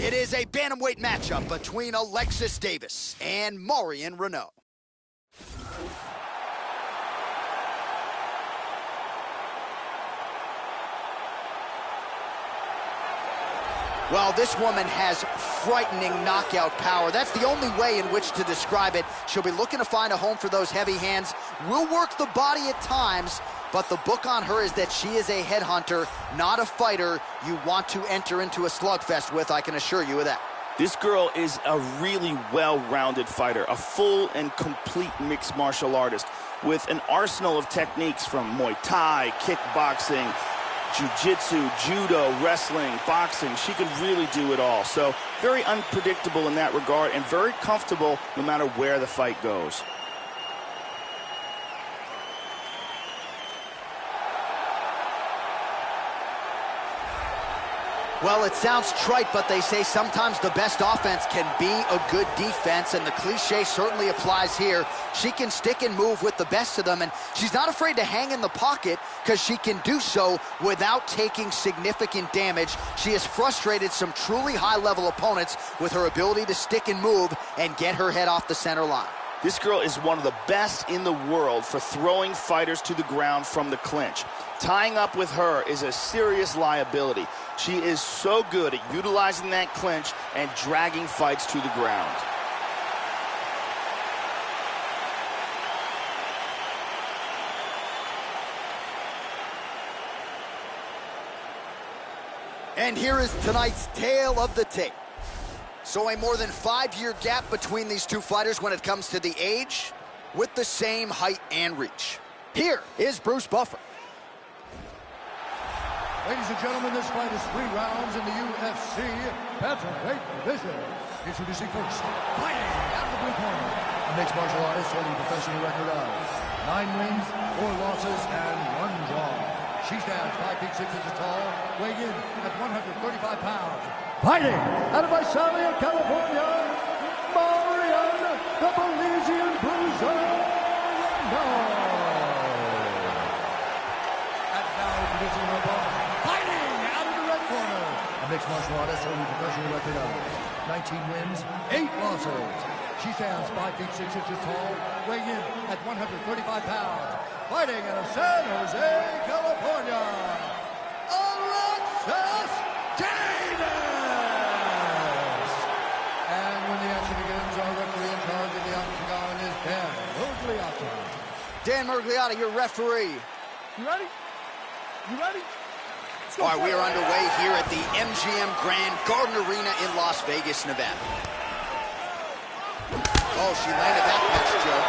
It is a bantamweight matchup between Alexis Davis and Marion Reneau. Well, this woman has frightening knockout power. That's the only way in which to describe it. She'll be looking to find a home for those heavy hands. Will work the body at times, but the book on her is that she is a headhunter, not a fighter you want to enter into a slugfest with, I can assure you of that. This girl is a really well-rounded fighter, a full and complete mixed martial artist with an arsenal of techniques from Muay Thai, kickboxing, jiu-jitsu, judo, wrestling, boxing. She can really do it all. So very unpredictable in that regard and very comfortable no matter where the fight goes. Well, it sounds trite, but they say sometimes the best offense can be a good defense, and the cliche certainly applies here. She can stick and move with the best of them, and she's not afraid to hang in the pocket because she can do so without taking significant damage. She has frustrated some truly high-level opponents with her ability to stick and move and get her head off the center line. This girl is one of the best in the world for throwing fighters to the ground from the clinch. Tying up with her is a serious liability. She is so good at utilizing that clinch and dragging fights to the ground. And here is tonight's tale of the tape. So a more than 5-year gap between these two fighters when it comes to the age, with the same height and reach. Here is Bruce Buffer. Ladies and gentlemen, this fight is 3 rounds in the UFC Bantamweight division. Introducing first, fighting out of the blue corner, a mixed martial artist holding a professional record of 9 wins, 4 losses, and 1 draw. She stands 5 feet 6 inches tall, weighing in at 135 pounds. Fighting out of Visalia, California, Marion, the Belizean Bruiser Reneau. And now introducing her opponent, fighting out of the red corner, a mixed martial artist holding a professional record of 19 wins, 8 losses. She stands 5 feet 6 inches tall, weighing in at 135 pounds. Fighting out of San Jose, California, Alexis Davis! And when the action begins, our referee in charge of the octagon is Dan Miragliotta. Dan Miragliotta, your referee. You ready? You ready? All right, we are underway here at the MGM Grand Garden Arena in Las Vegas, Nevada. Oh, she landed that punch, Joe.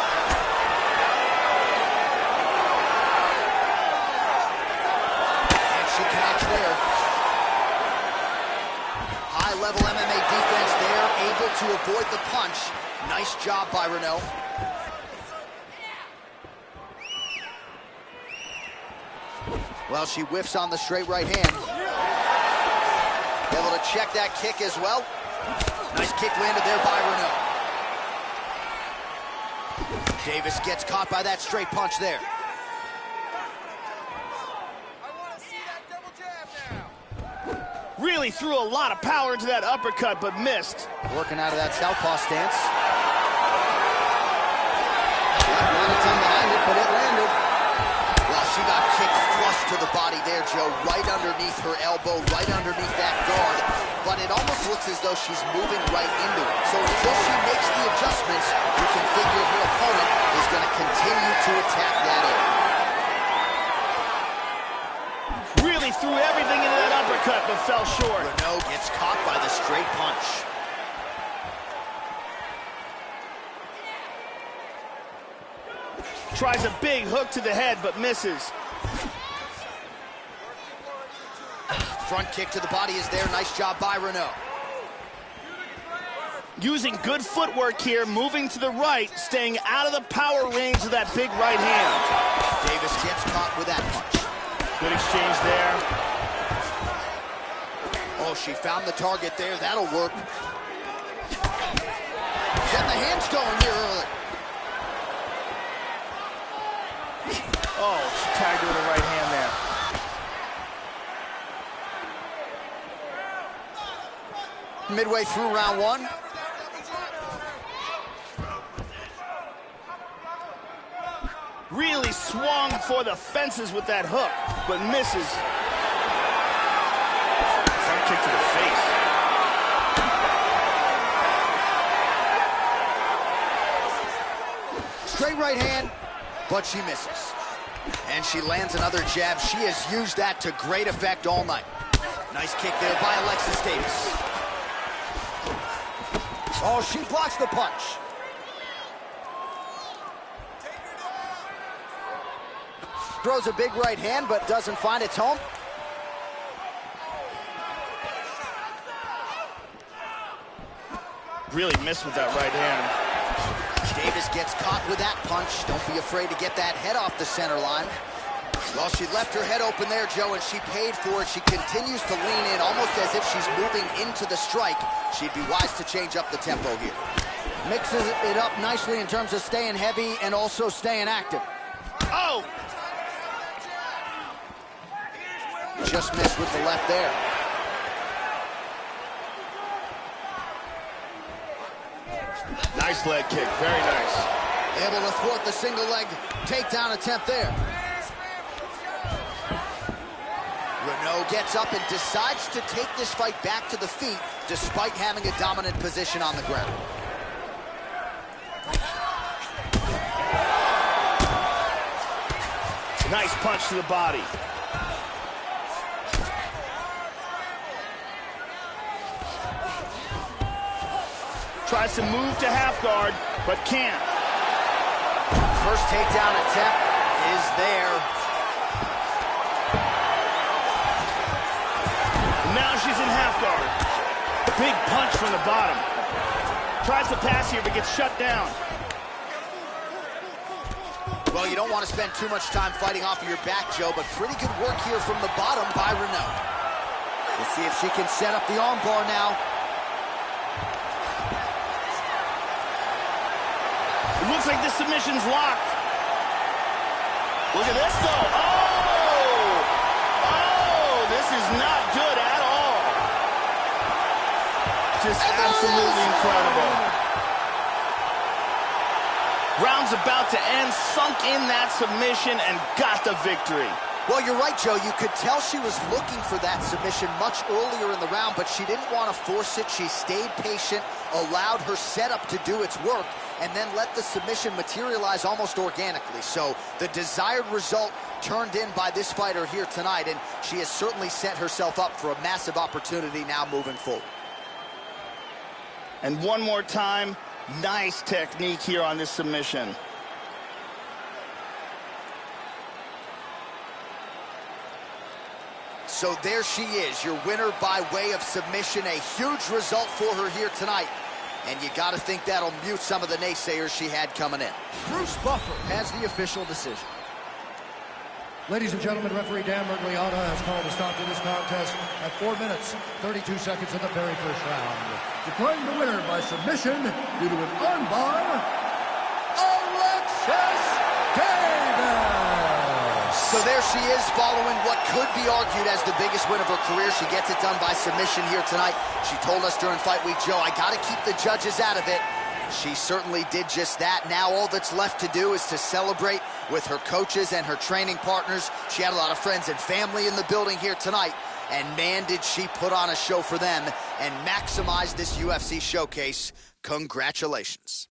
There. High-level MMA defense there, able to avoid the punch. Nice job by Reneau. Well, she whiffs on the straight right hand. Able to check that kick as well. Nice kick landed there by Reneau. Davis gets caught by that straight punch there. Really threw a lot of power into that uppercut, but missed. Working out of that southpaw stance. Not a ton behind it, but it landed. Well, she got kicked flush to the body there, Joe, right underneath her elbow, right underneath that guard. But it almost looks as though she's moving right into it. So until she makes the adjustments, you can figure her opponent is going to continue to attack that area. Threw everything into that uppercut, but fell short. Reneau gets caught by the straight punch. Tries a big hook to the head, but misses. Front kick to the body is there. Nice job by Reneau. Using good footwork here, moving to the right, staying out of the power range of that big right hand. Davis gets caught with that punch. Good exchange there. Oh, she found the target there. That'll work. Getting the hands going here early. Oh, she tagged her with the right hand there. Midway through round one. Really swung for the fences with that hook, but misses. Front kick to the face. Straight right hand, but she misses. And she lands another jab. She has used that to great effect all night. Nice kick there by Alexis Davis. Oh, she blocks the punch. Throws a big right hand, but doesn't find its home. Really missed with that right hand. Davis gets caught with that punch. Don't be afraid to get that head off the center line. Well, she left her head open there, Joe, and she paid for it. She continues to lean in, almost as if she's moving into the strike. She'd be wise to change up the tempo here. Mixes it up nicely in terms of staying heavy and also staying active. Oh! Just missed with the left there. Nice leg kick, very nice. Able to thwart the single leg takedown attempt there. Renaud gets up and decides to take this fight back to the feet despite having a dominant position on the ground. Nice punch to the body. Tries to move to half guard, but can't. First takedown attempt is there. Now she's in half guard. Big punch from the bottom. Tries to pass here, but gets shut down. Well, you don't want to spend too much time fighting off of your back, Joe, but pretty good work here from the bottom by Renaud. We'll see if she can set up the armbar now. It looks like the submission's locked. Look at this, though. Oh! Oh, this is not good at all. Just absolutely incredible. Round's about to end, sunk in that submission and got the victory. Well, you're right, Joe. You could tell she was looking for that submission much earlier in the round, but she didn't want to force it. She stayed patient, allowed her setup to do its work, and then let the submission materialize almost organically. So the desired result turned in by this fighter here tonight, and she has certainly set herself up for a massive opportunity now moving forward. And one more time, nice technique here on this submission. So there she is, your winner by way of submission. A huge result for her here tonight. And you got to think that'll mute some of the naysayers she had coming in. Bruce Buffer has the official decision. Ladies and gentlemen, referee Dan Mergliata has called a stop to this contest at 4 minutes, 32 seconds in the very first round. Declaring the winner by submission due to an armbar, Alexis Davis! So there she is, following what could be argued as the biggest win of her career. She gets it done by submission here tonight. She told us during Fight Week, Joe, I got to keep the judges out of it. She certainly did just that. Now all that's left to do is to celebrate with her coaches and her training partners. She had a lot of friends and family in the building here tonight. And man, did she put on a show for them and maximize this UFC showcase. Congratulations.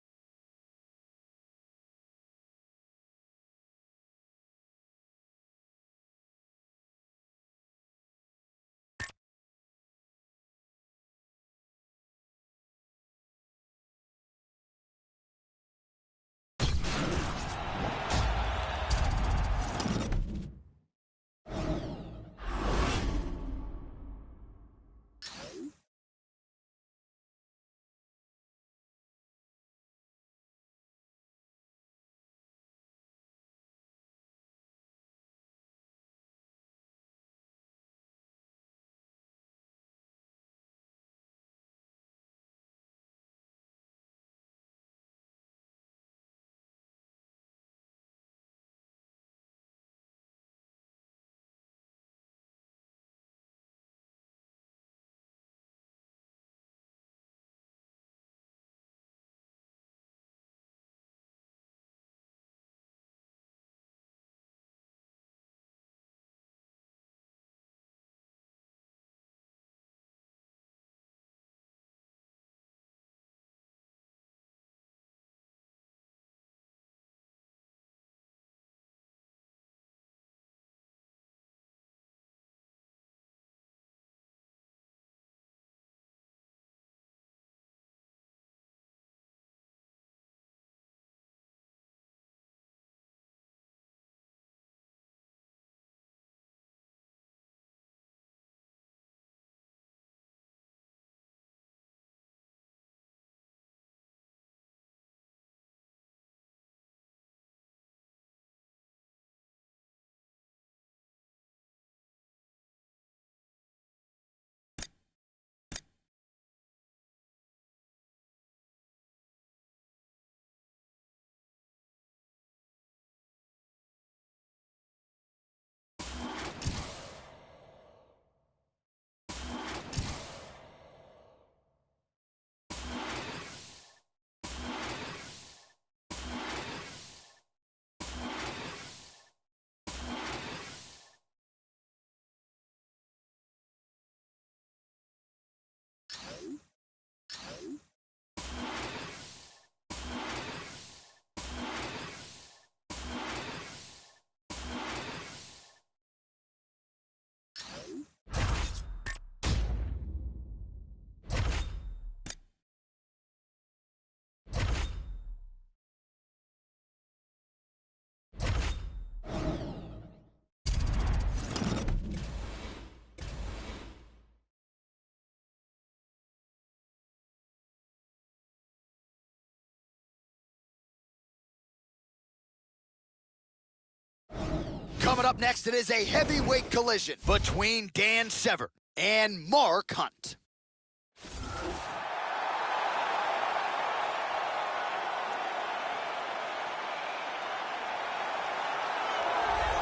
Coming up next, it is a heavyweight collision between Dan Severn and Mark Hunt.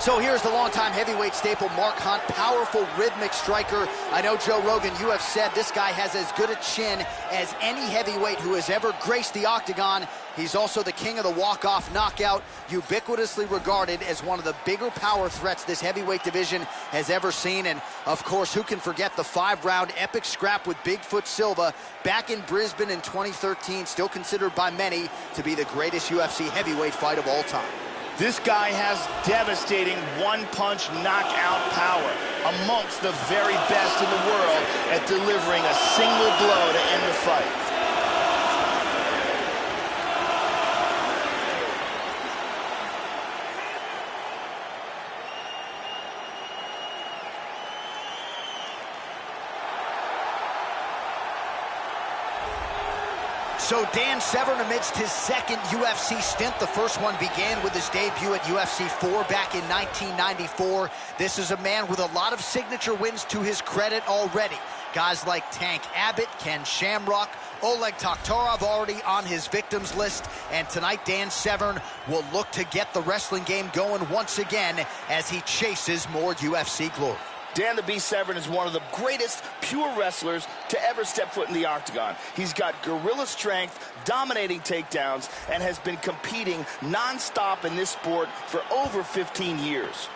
So here's the longtime heavyweight staple, Mark Hunt, powerful rhythmic striker. I know, Joe Rogan, you have said this guy has as good a chin as any heavyweight who has ever graced the octagon. He's also the king of the walk-off knockout, ubiquitously regarded as one of the bigger power threats this heavyweight division has ever seen. And, of course, who can forget the 5-round epic scrap with Bigfoot Silva back in Brisbane in 2013, still considered by many to be the greatest UFC heavyweight fight of all time. This guy has devastating one-punch knockout power, amongst the very best in the world at delivering a single blow to end the fight. So Dan Severn amidst his second UFC stint. The first one began with his debut at UFC 4 back in 1994. This is a man with a lot of signature wins to his credit already. Guys like Tank Abbott, Ken Shamrock, Oleg Taktarov already on his victims list. And tonight, Dan Severn will look to get the wrestling game going once again as he chases more UFC glory. Dan the Beast Severn is one of the greatest pure wrestlers to ever step foot in the octagon. He's got gorilla strength, dominating takedowns, and has been competing non-stop in this sport for over 15 years.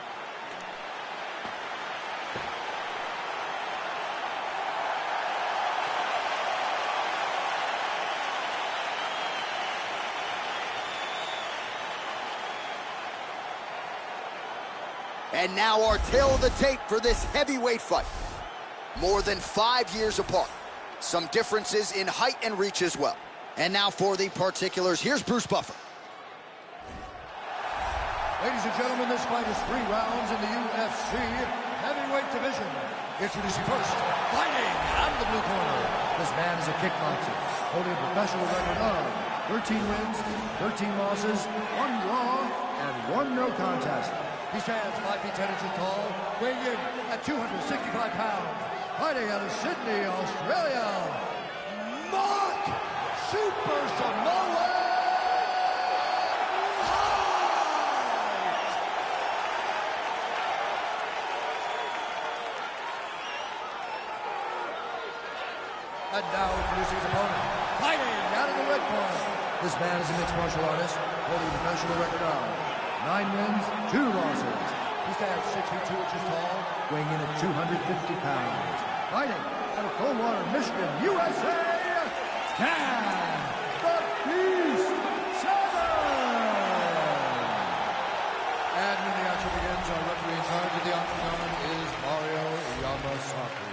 And now our tale of the tape for this heavyweight fight. More than 5 years apart. Some differences in height and reach as well. And now for the particulars, here's Bruce Buffer. Ladies and gentlemen, this fight is 3 rounds in the UFC heavyweight division. Introducing first, fighting out of the blue corner. This man is a kickboxer, holding a professional record of 13 wins, 13 losses, 1 draw, and 1 no contest. He stands 5 feet 10 inches tall, weighing in at 265 pounds. Fighting out of Sydney, Australia, Mark Super Samoa Hunt! And now introducing his opponent, fighting out of the red corner. This man is a mixed martial artist, holding a professional record of 9 wins, 2 losses. He stands 6 feet 2 inches tall, weighing in at 250 pounds. Fighting out of Coldwater, Michigan, USA, Dan the Beast Severn! And when the action begins, our referee in charge of the octagon is Mario Yamasaki.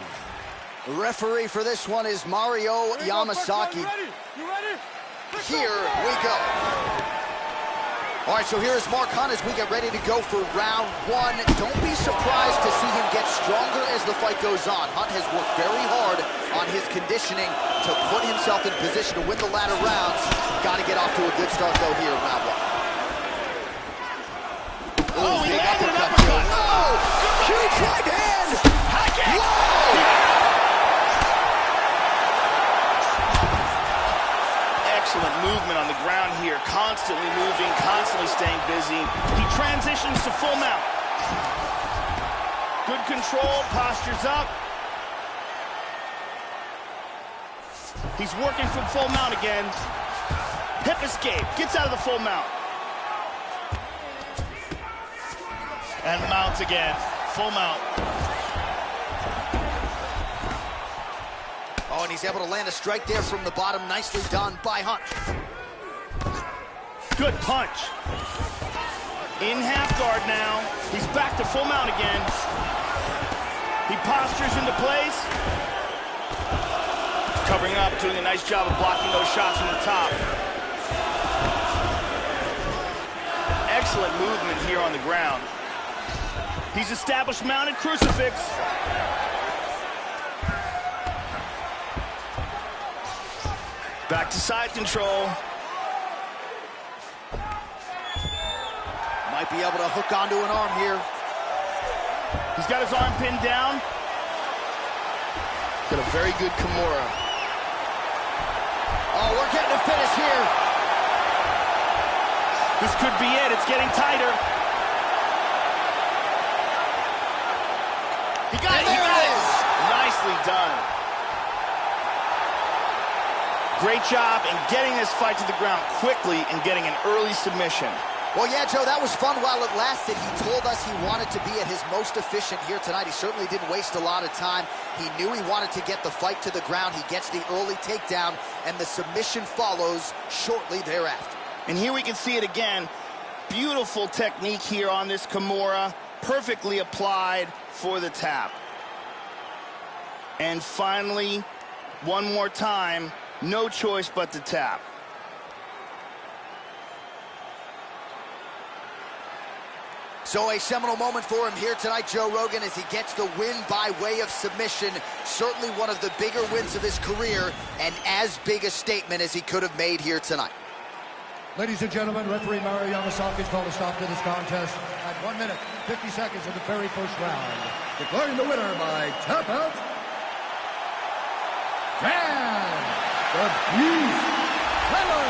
The referee for this one is Mario Yamasaki. You ready? Here we go. All right, so here's Mark Hunt as we get ready to go for round 1. Don't be surprised to see him get stronger as the fight goes on. Hunt has worked very hard on his conditioning to put himself in position to win the latter rounds. Got to get off to a good start, though, here in round 1. Oh, he big landed an uppercut. uppercut. Oh, huge right hand. Whoa! Excellent movement on the ground here, constantly moving, constantly staying busy. He transitions to full mount. Good control, postures up. He's working from full mount again. Hip escape, gets out of the full mount. And mounts again, full mount. Oh, and he's able to land a strike there from the bottom. Nicely done by Hunt. Good punch. In half guard now. He's back to full mount again. He postures into place. Covering up, doing a nice job of blocking those shots from the top. Excellent movement here on the ground. He's established mounted crucifix. Back to side control. Might be able to hook onto an arm here. He's got his arm pinned down. Got a very good Kimura. Oh, we're getting a finish here. This could be it. It's getting tighter. He got it. There it is. Nicely done. Great job in getting this fight to the ground quickly and getting an early submission. Well, yeah, Joe, that was fun while it lasted. He told us he wanted to be at his most efficient here tonight. He certainly didn't waste a lot of time. He knew he wanted to get the fight to the ground. He gets the early takedown, and the submission follows shortly thereafter. And here we can see it again. Beautiful technique here on this Kimura. Perfectly applied for the tap. And finally, one more time, no choice but to tap. So a seminal moment for him here tonight, Joe Rogan, as he gets the win by way of submission. Certainly one of the bigger wins of his career, and as big a statement as he could have made here tonight. Ladies and gentlemen, referee Mario Yamasaki has called a stop to this contest at 1 minute, 50 seconds of the very first round. Declaring the winner by tap out, Dan the Beast Severn.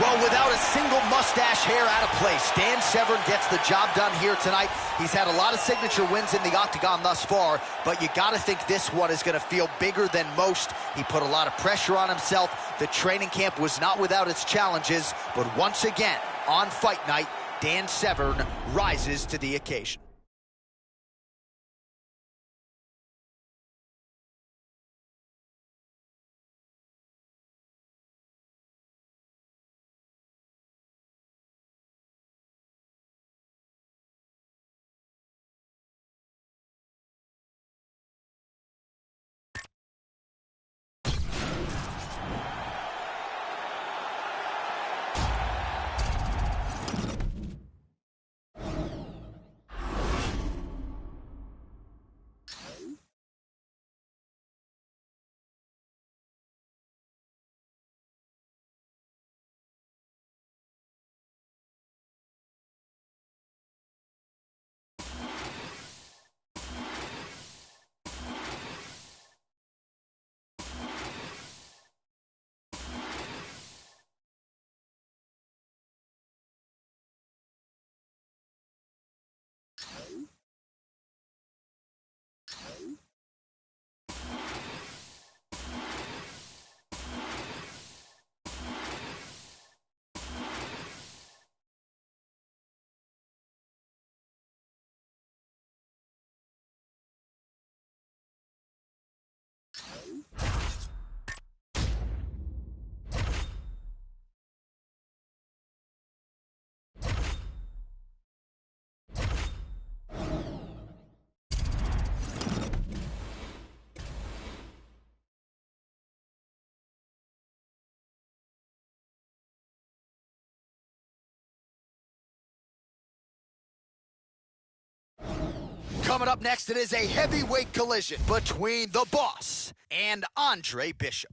Well, without a single mustache hair out of place, Dan Severn gets the job done here tonight. He's had a lot of signature wins in the octagon thus far, but you got to think this one is going to feel bigger than most. He put a lot of pressure on himself. The training camp was not without its challenges, but once again, on fight night, Dan Severn rises to the occasion. Coming up next, it is a heavyweight collision between the Boss and Andre Bishop.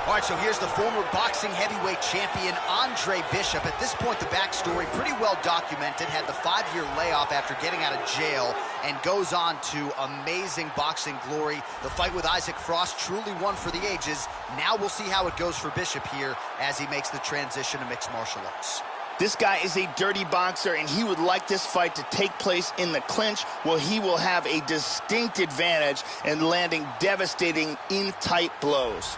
All right, so here's the former boxing heavyweight champion, Andre Bishop. At this point, the backstory pretty well documented. Had the 5-year layoff after getting out of jail and goes on to amazing boxing glory. The fight with Isaac Frost, truly one for the ages. Now we'll see how it goes for Bishop here as he makes the transition to mixed martial arts. This guy is a dirty boxer, and he would like this fight to take place in the clinch, where he will have a distinct advantage in landing devastating in-tight blows.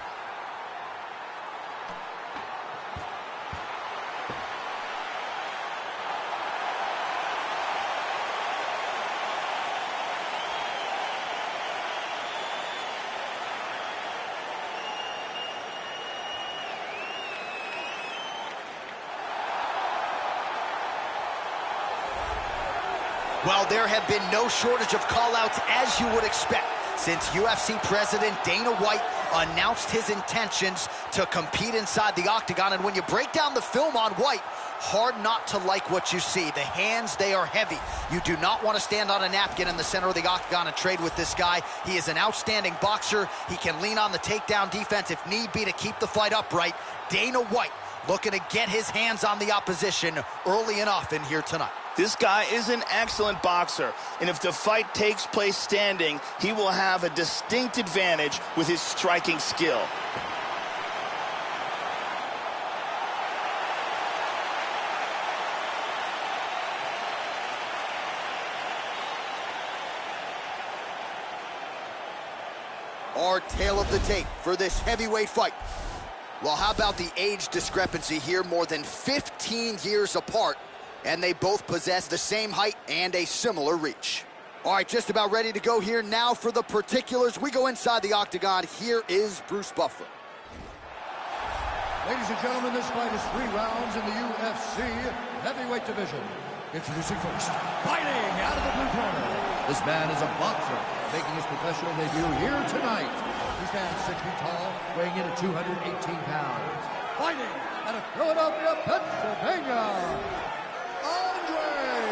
Well, there have been no shortage of call-outs, as you would expect, since UFC President Dana White announced his intentions to compete inside the octagon. And when you break down the film on White, Hard not to like what you see. The hands, they are heavy. You do not want to stand on a napkin in the center of the octagon and trade with this guy. He is an outstanding boxer. He can lean on the takedown defense if need be to keep the fight upright. Dana White looking to get his hands on the opposition early and often here tonight. This guy is an excellent boxer, and if the fight takes place standing, he will have a distinct advantage with his striking skill. Our tale of the tape for this heavyweight fight. Well, how about the age discrepancy here? More than 15 years apart, and they both possess the same height and a similar reach. All right, just about ready to go here now for the particulars. We go inside the octagon. Here is Bruce Buffer. Ladies and gentlemen, this fight is 3 rounds in the UFC heavyweight division. Introducing first, fighting out of the blue corner. This man is a boxer, making his professional debut here tonight. He stands 6 feet tall, weighing in at 218 pounds. Fighting out of Philadelphia, Pennsylvania, Andre.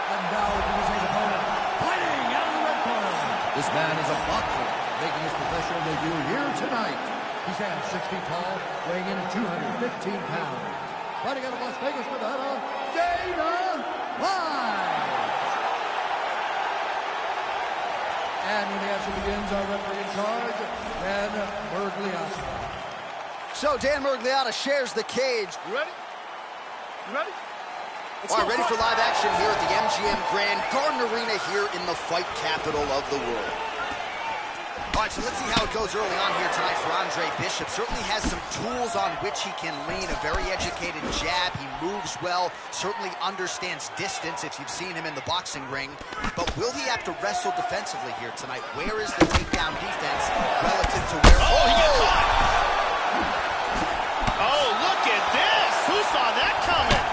And now introducing his opponent, fighting out of the red corner. This man is a boxer, making his professional debut here tonight. He stands 6 feet tall, weighing in at 215 pounds. Fighting out of Las Vegas, Nevada, Dana White. And when the action begins, our referee in charge, Dan Miragliotta. So Dan Miragliotta shares the cage. You ready? You ready? All right, ready for live action here at the MGM Grand Garden Arena here in the fight capital of the world. All right, so let's see how it goes early on here tonight for Andre Bishop. Certainly has some tools on which he can lean, a very educated jab. He moves well, certainly understands distance if you've seen him in the boxing ring. But will he have to wrestle defensively here tonight? Where is the takedown defense relative to where... Oh, he got caught! Oh, look at this! Who saw that coming?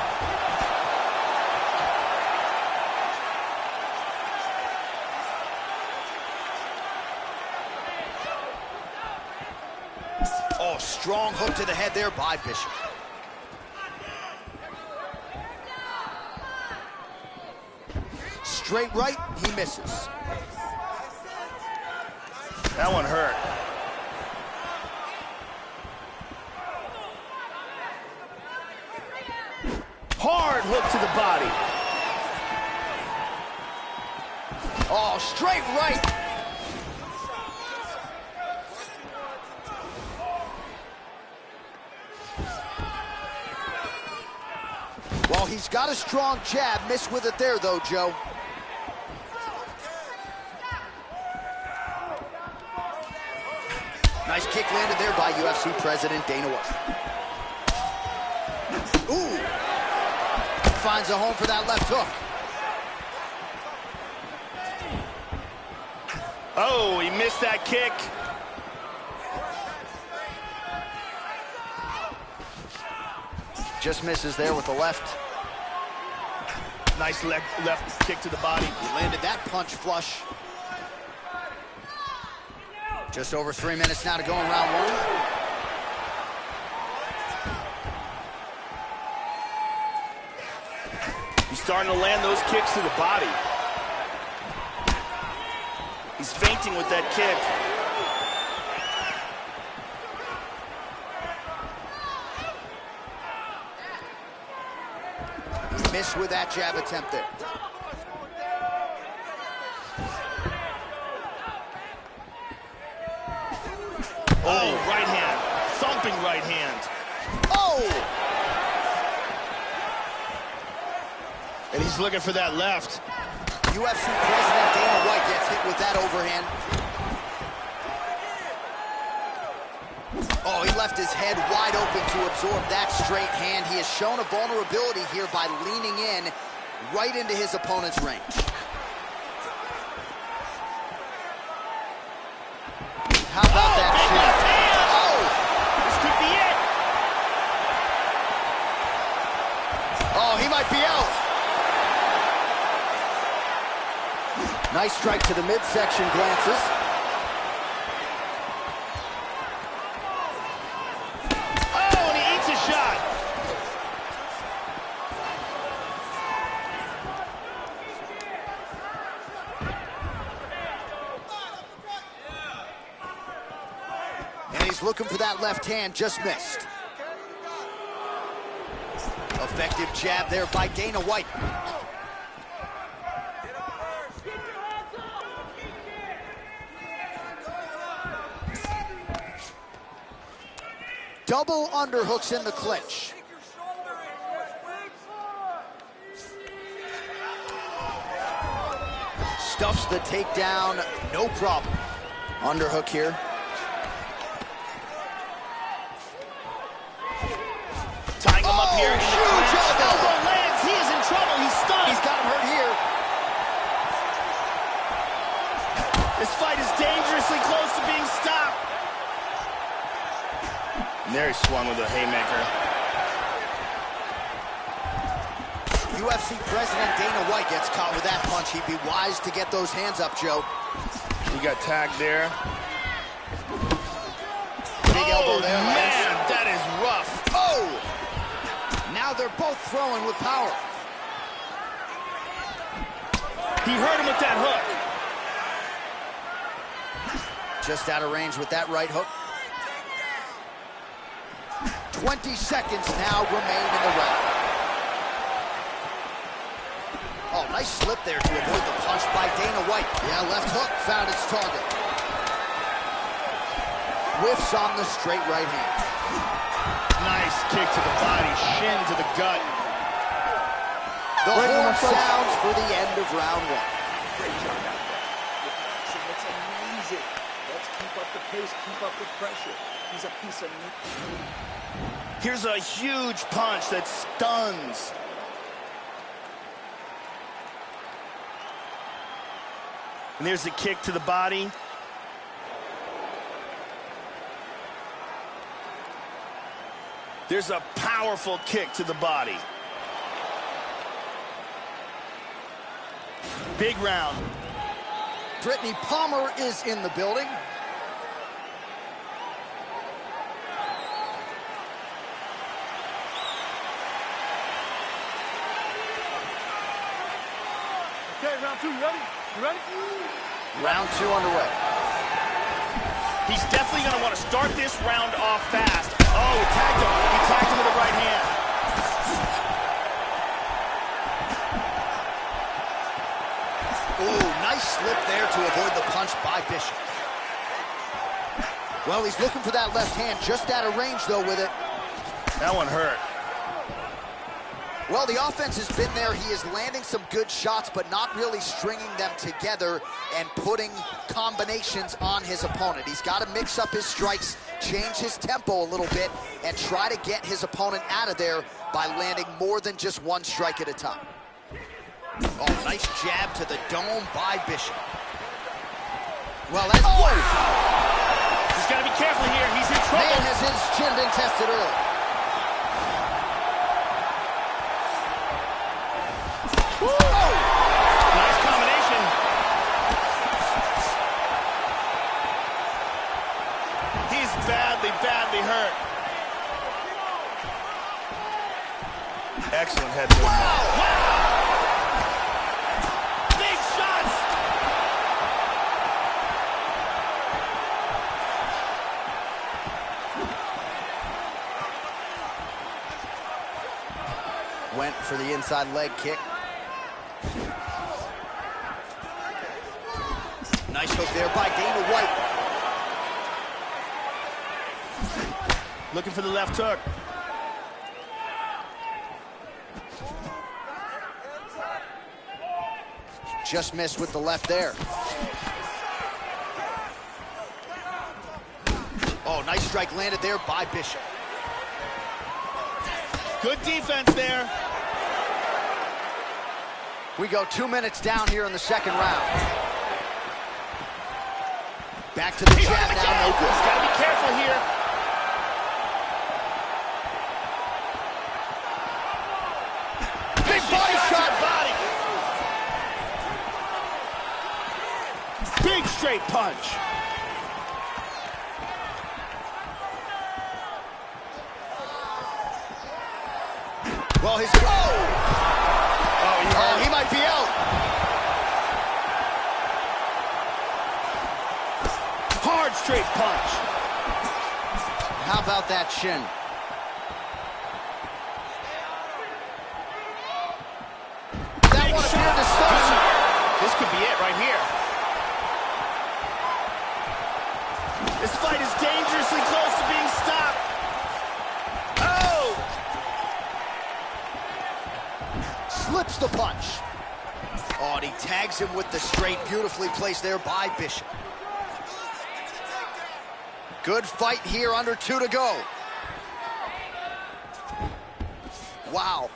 Oh, strong hook to the head there by Bishop. Straight right, he misses. That one hurt. Hard hook to the body. Oh, straight right. Well, he's got a strong jab. Missed with it there, though, Joe. Nice kick landed there by UFC President Dana White. Ooh. Finds a home for that left hook. Oh, he missed that kick. Just misses there with the left. Nice left kick to the body. He landed that punch flush. Just over 3 minutes now to go in round one. He's starting to land those kicks to the body. He's feinting with that kick. Missed with that jab attempt there. Oh, right hand. Thumping right hand. Oh! And he's looking for that left. UFC President Dana White gets hit with that overhand. Oh, he left his head wide open to absorb that straight hand. He has shown a vulnerability here by leaning in right into his opponent's range. How about that shot? Oh! This could be it. Oh, he might be out. Nice strike to the midsection, glances. And he's looking for that left hand, just missed. Effective jab there by Dana White. Double underhooks in the clinch. Stuffs the takedown, no problem. Underhook here. Tying him up here. Huge Elbow lands. He is in trouble. He's stunned. He's got him hurt here. This fight is dangerously close to being stopped. And there he swung with a haymaker. UFC President Dana White gets caught with that punch. He'd be wise to get those hands up, Joe. He got tagged there. Big elbow there. Man, that is rough. Oh! Now they're both throwing with power. He hurt him with that hook. Just out of range with that right hook. 20 seconds now remain in the round. Oh, nice slip there to avoid the punch by Dana White. Yeah, left hook found its target. Whiffs on the straight right hand. Nice kick to the body, shin to the gut. The horn sounds for the end of round one. Great job out there. It's amazing. Let's keep up the pace, keep up the pressure. He's a piece of meat. Here's a huge punch that stuns. And there's a kick to the body. There's a powerful kick to the body. Big round. Brittany Palmer is in the building. Okay, round two, you ready? You ready? Round two underway. He's definitely going to want to start this round off fast. Oh, he tagged him. He tagged him with the right hand. Ooh, nice slip there to avoid the punch by Bishop. Well, he's looking for that left hand, just out of range, though, with it. That one hurt. Well, the offense has been there. He is landing some good shots, but not really stringing them together and putting combinations on his opponent. He's got to mix up his strikes, change his tempo a little bit, and try to get his opponent out of there by landing more than just one strike at a time. Oh, nice jab to the dome by Bishop. Well, that's... Oh! He's got to be careful here. He's in trouble. Man has his chin been tested early. Nice combination. He's badly, badly hurt. Excellent head movement. Wow! Big shots! Went for the inside leg kick. Nice hook there by Dana White. Looking for the left hook. Just missed with the left there. Oh, nice strike landed there by Bishop. Good defense there. We go 2 minutes down here in the second round. Back to the jab now, no good. He's got to be careful here. Big body shot. Body. Big straight punch. Well, his... Oh, he might be out. hard straight punch. How about that shin? That one appeared to stun him. This could be it right here. This fight is dangerously close to being stopped. Oh! Slips the punch. Oh, and he tags him with the straight. Beautifully placed there by Bishop. Good fight here, under 2 to go. Wow.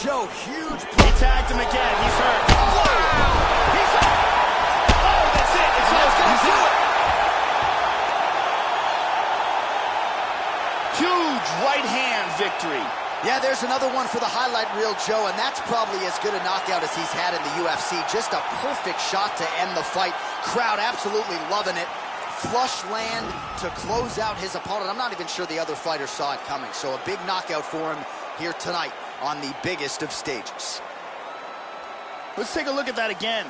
Joe, huge. He tagged him again. He's hurt. Wow. He's hurt. Oh, that's it. It's That's gonna do it. Huge right hand victory. Yeah, there's another one for the highlight reel, Joe, and that's probably as good a knockout as he's had in the UFC. Just a perfect shot to end the fight. Crowd absolutely loving it. Flush land to close out his opponent. I'm not even sure the other fighter saw it coming, so a big knockout for him here tonight on the biggest of stages. Let's take a look at that again.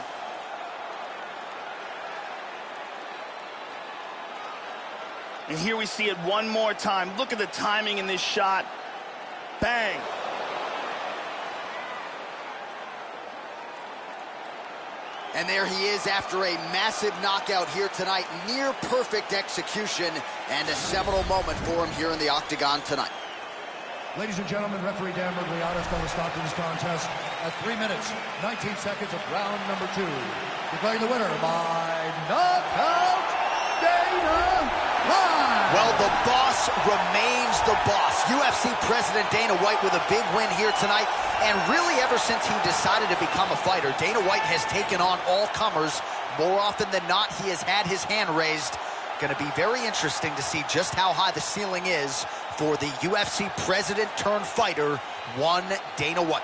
And here we see it one more time. Look at the timing in this shot. Bang. And there he is after a massive knockout here tonight. Near perfect execution and a seminal moment for him here in the octagon tonight. Ladies and gentlemen, referee Dan Miragliotta is going to stop this contest at 3 minutes, 19 seconds of round number 2. Declaring the winner by knockout, Dana White. Well, the boss remains the boss. UFC President Dana White with a big win here tonight. And really, ever since he decided to become a fighter, Dana White has taken on all comers. More often than not, he has had his hand raised. Going to be very interesting to see just how high the ceiling is for the UFC president turned fighter, one Dana White.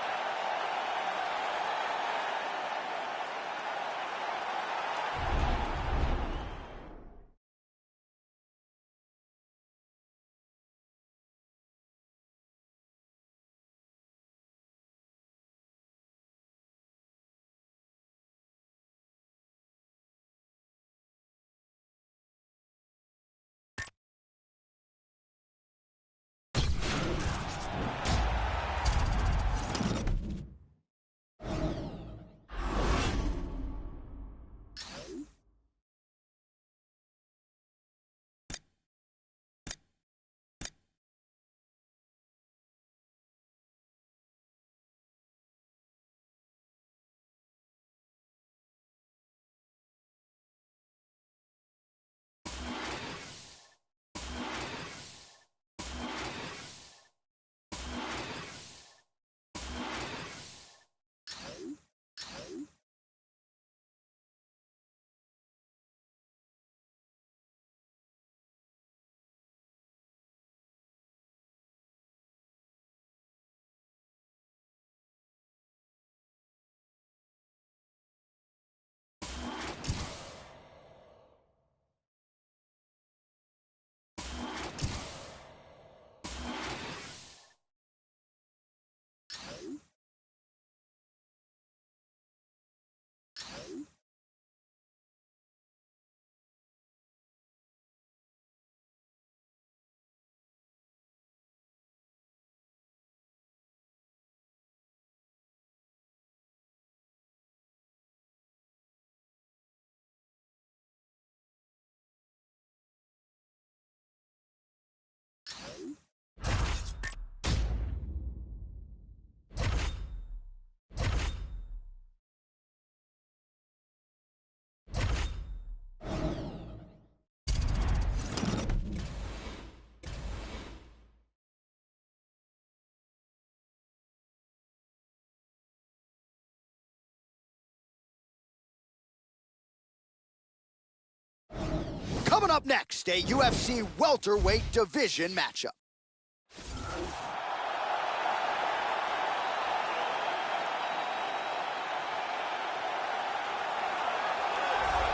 Coming up next, a UFC welterweight division matchup.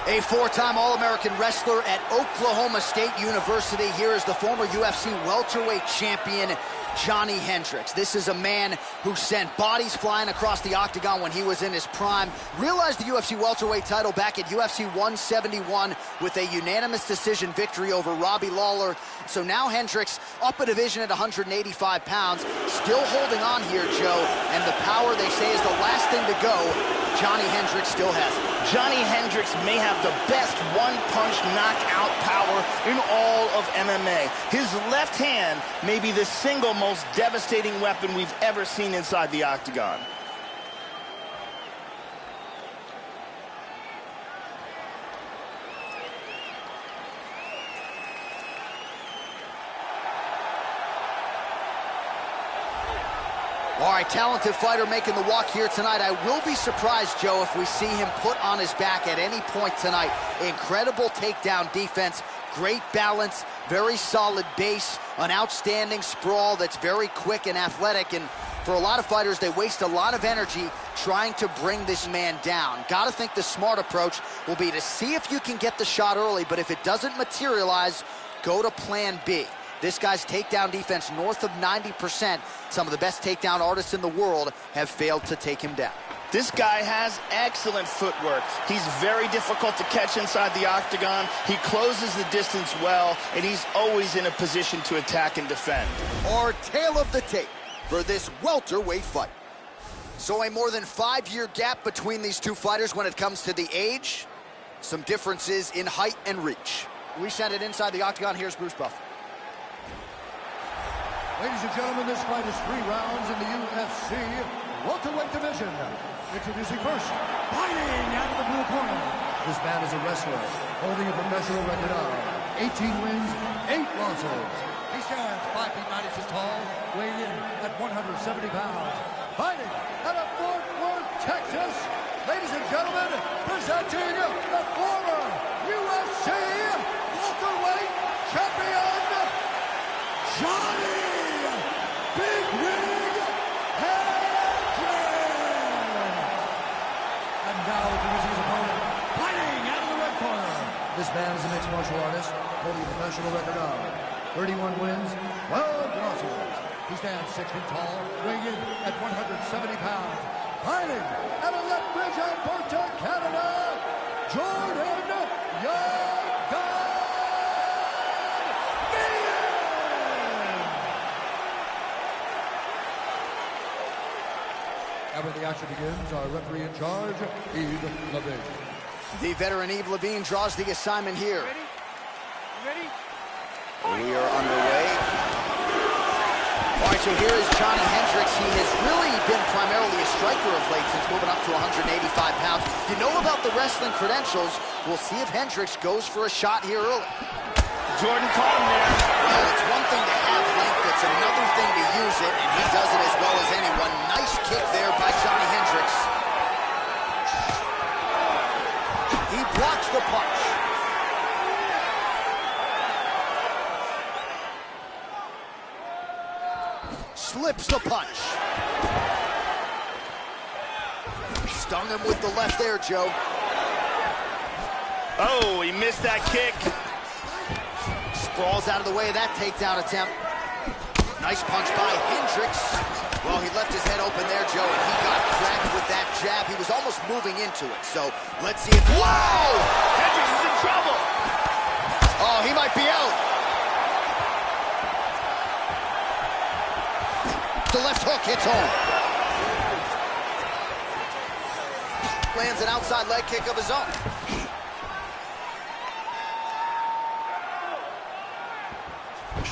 A four-time All-American wrestler at Oklahoma State University. Here is the former UFC welterweight champion, Johnny Hendricks. This is a man who sent bodies flying across the octagon when he was in his prime. Realized the UFC welterweight title back at UFC 171 with a unanimous decision victory over Robbie Lawler. So now Hendricks up a division at 185 pounds, still holding on here, Joe, and the power they say is the last thing to go. Johnny Hendricks still has it. Johnny Hendricks may have the best one-punch knockout power in all of MMA. His left hand may be the single most devastating weapon we've ever seen inside the octagon. All right, talented fighter making the walk here tonight. I will be surprised, Joe, if we see him put on his back at any point tonight. Incredible takedown defense, great balance, very solid base, an outstanding sprawl that's very quick and athletic. And for a lot of fighters, they waste a lot of energy trying to bring this man down. Got to think the smart approach will be to see if you can get the shot early, but if it doesn't materialize, go to plan B. This guy's takedown defense north of 90%. Some of the best takedown artists in the world have failed to take him down. This guy has excellent footwork. He's very difficult to catch inside the octagon. He closes the distance well, and he's always in a position to attack and defend. Our tale of the tape for this welterweight fight. So a more than 5-year gap between these two fighters when it comes to the age. Some differences in height and reach. We send it inside the octagon. Here's Bruce Buffer. Ladies and gentlemen, this fight is 3 rounds in the UFC welterweight division. Introducing first, fighting out of the blue corner. This man is a wrestler, holding a professional record of 18 wins, 8 losses. He stands 5 feet 9 inches tall, weighing in at 170 pounds. Fighting out of Fort Worth, Texas. Ladies and gentlemen, presenting the former UFC welterweight champion, Johnny Big Rig Hendricks. And now introducing his opponent, fighting out of the red corner. This man is a mixed martial artist, holding a professional record of 31 wins, 12 losses. He stands 6 feet tall, weighing in at 170 pounds. Fighting out of Lethbridge, Alberta, Canada, Jordan Young. And when the action begins, our referee in charge, Yves Lavigne. The veteran Yves Lavigne draws the assignment here. Ready? You ready? We are underway. All right, so here is Johnny Hendricks. He has really been primarily a striker of late since moving up to 185 pounds. You know about the wrestling credentials. We'll see if Hendricks goes for a shot here early. Jordan caught him there. Well, it's one thing to have length, it's another thing to use it, and he does it as well as anyone. Nice kick there by Johnny Hendricks. He blocks the punch. Slips the punch. Stung him with the left there, Joe. Oh, he missed that kick. Sprawls out of the way of that takedown attempt. Nice punch by Hendricks. Well, he left his head open there, Joe, and he got cracked with that jab. He was almost moving into it, so let's see if... Whoa! Hendricks is in trouble. Oh, he might be out. The left hook hits home. Lands an outside leg kick of his own.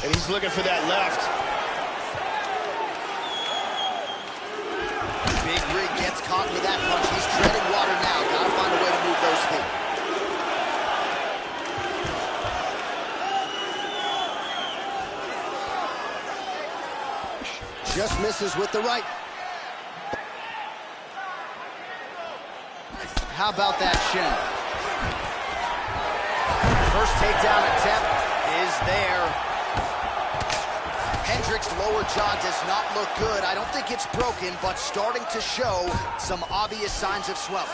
And he's looking for that left. Big Rig gets caught with that punch. He's treading water now. Gotta find a way to move those feet. Just misses with the right. How about that shin? First takedown attempt is there. Hendricks' lower jaw does not look good. I don't think it's broken, but starting to show some obvious signs of swelling.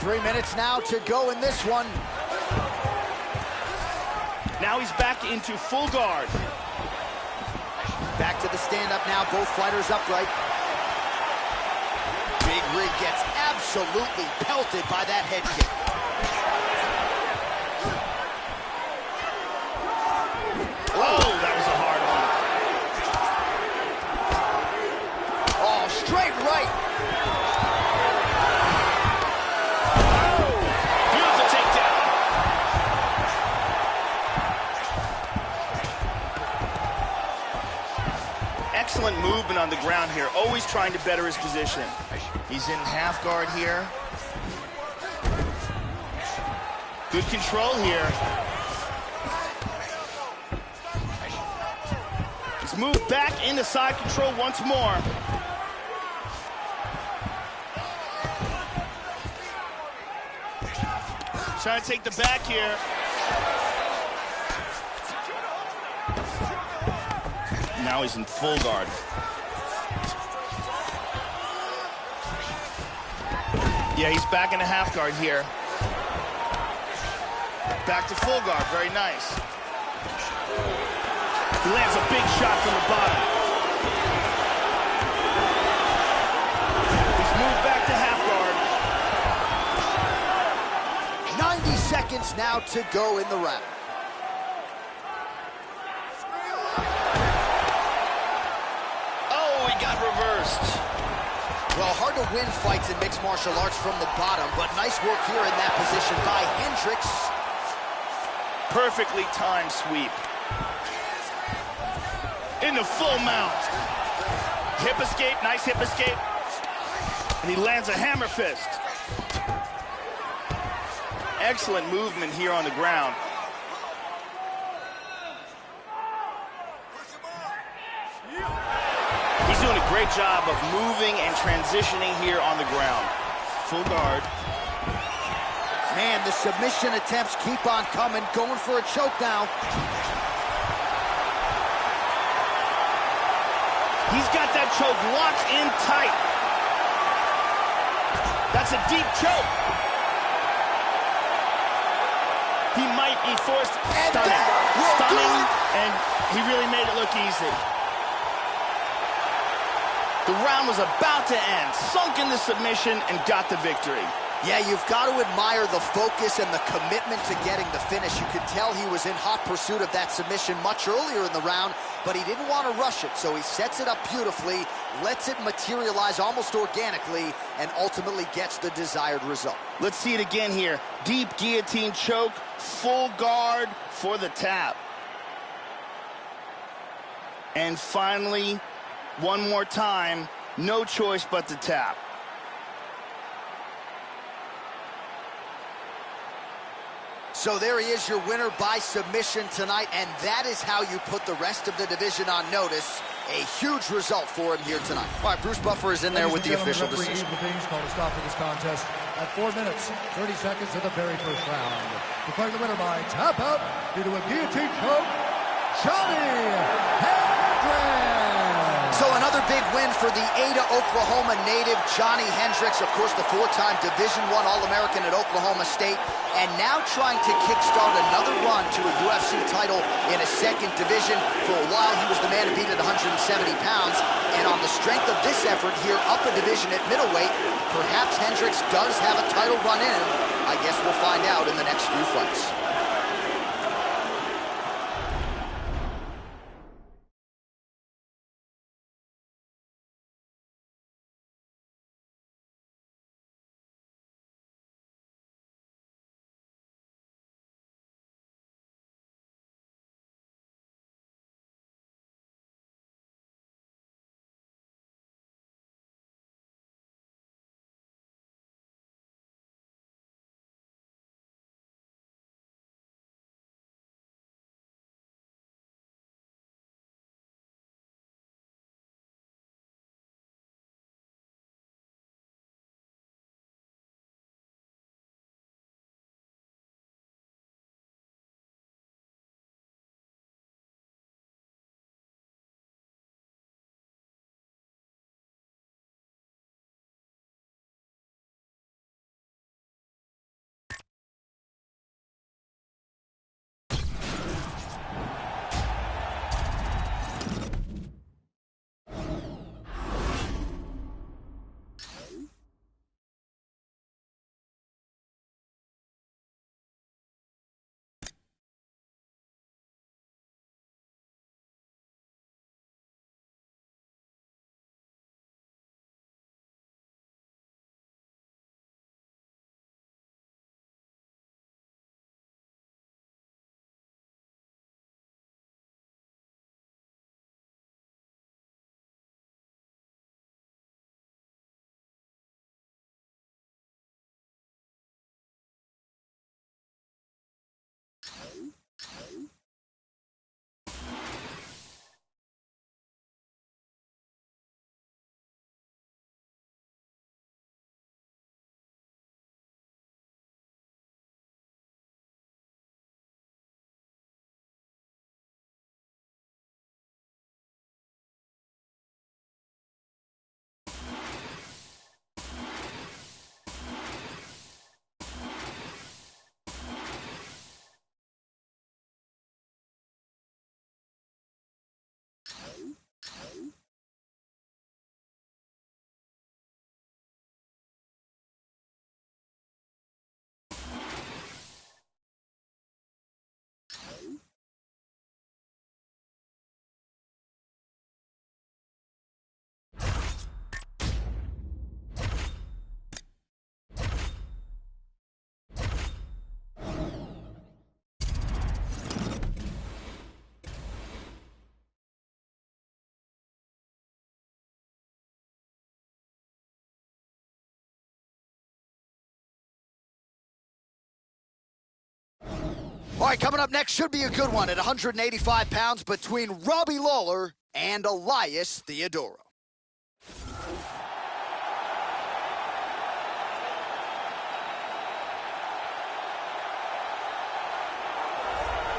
3 minutes now to go in this one. Now he's back into full guard. Back to the stand-up now, both fighters upright. Big Rig gets absolutely pelted by that head kick. Oh, that was a hard one. Oh, straight right. Oh, beautiful takedown. Excellent movement on the ground here, always trying to better his position. He's in half guard here. Good control here. He's moved back into side control once more. Trying to take the back here. Now he's in full guard. Yeah, he's back into half guard here. Back to full guard, very nice. He lands a big shot from the bottom. He's moved back to half guard. 90 seconds now to go in the round. Oh, he got reversed. Well, hard to win fights in mixed martial arts from the bottom, but nice work here in that position by Hendricks. Perfectly timed sweep. In the full mount. Hip escape, nice hip escape. And he lands a hammer fist. Excellent movement here on the ground. He's doing a great job of moving and transitioning here on the ground. Full guard. Man, the submission attempts keep on coming, going for a choke now. He's got that choke locked in tight. That's a deep choke. He might be forced. Stunning, and he really made it look easy. The round was about to end, sunk in the submission, and got the victory. Yeah, you've got to admire the focus and the commitment to getting the finish. You could tell he was in hot pursuit of that submission much earlier in the round, but he didn't want to rush it, so he sets it up beautifully, lets it materialize almost organically, and ultimately gets the desired result. Let's see it again here. Deep guillotine choke, full guard for the tap. And finally, one more time, no choice but to tap. So there he is, your winner by submission tonight, and that is how you put the rest of the division on notice. A huge result for him here tonight. All right, Bruce Buffer is in there with the official decision. Referee Evil called a stop to this contest at 4 minutes, 30 seconds of the very first round. Declaring the winner by tap out due to a guillotine choke, Johnny Hendricks. So another big win for the Ada, Oklahoma native, Johnny Hendricks, of course the four-time Division I All-American at Oklahoma State, and now trying to kickstart another run to a UFC title in a second division. For a while, he was the man to beat at 170 pounds, and on the strength of this effort here, up a division at middleweight, perhaps Hendricks does have a title run in him. I guess we'll find out in the next few fights. All right, coming up next should be a good one at 185 pounds between Robbie Lawler and Elias Theodorou.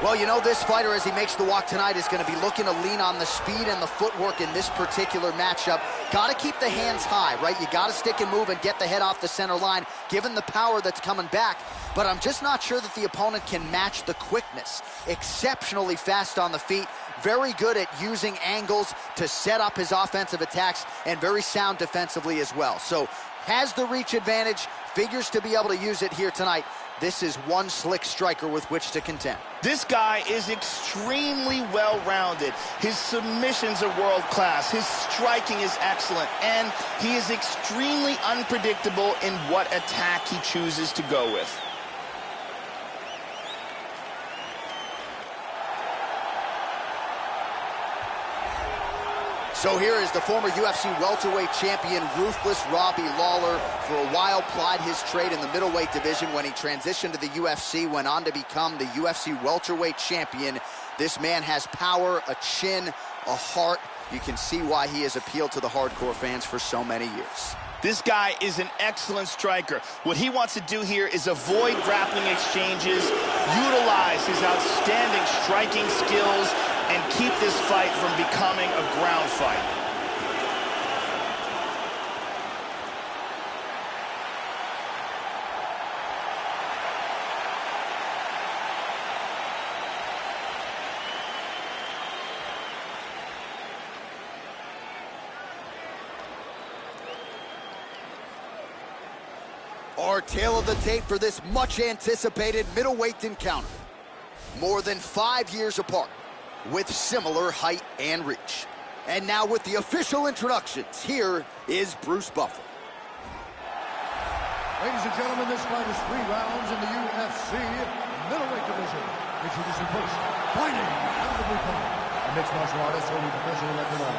Well, you know, this fighter, as he makes the walk tonight, is going to be looking to lean on the speed and the footwork in this particular matchup. Got to keep the hands high, right? You got to stick and move and get the head off the center line, given the power that's coming back. But I'm just not sure that the opponent can match the quickness. Exceptionally fast on the feet, very good at using angles to set up his offensive attacks, and very sound defensively as well. So has the reach advantage, figures to be able to use it here tonight. This is one slick striker with which to contend. This guy is extremely well-rounded. His submissions are world-class. His striking is excellent. And he is extremely unpredictable in what attack he chooses to go with. So here is the former UFC welterweight champion, Ruthless Robbie Lawler. For a while, plied his trade in the middleweight division. When he transitioned to the UFC, went on to become the UFC welterweight champion. This man has power, a chin, a heart. You can see why he has appealed to the hardcore fans for so many years. This guy is an excellent striker. What he wants to do here is avoid grappling exchanges, utilize his outstanding striking skills, and keep this fight from becoming a ground fight. Our tale of the tape for this much-anticipated middleweight encounter. More than 5 years apart, with similar height and reach. And now with the official introductions, here is Bruce Buffer. Ladies and gentlemen, this fight is 3 rounds in the UFC middleweight division. Introducing first, fighting out of the blue corner, a mixed martial artist holding professional record of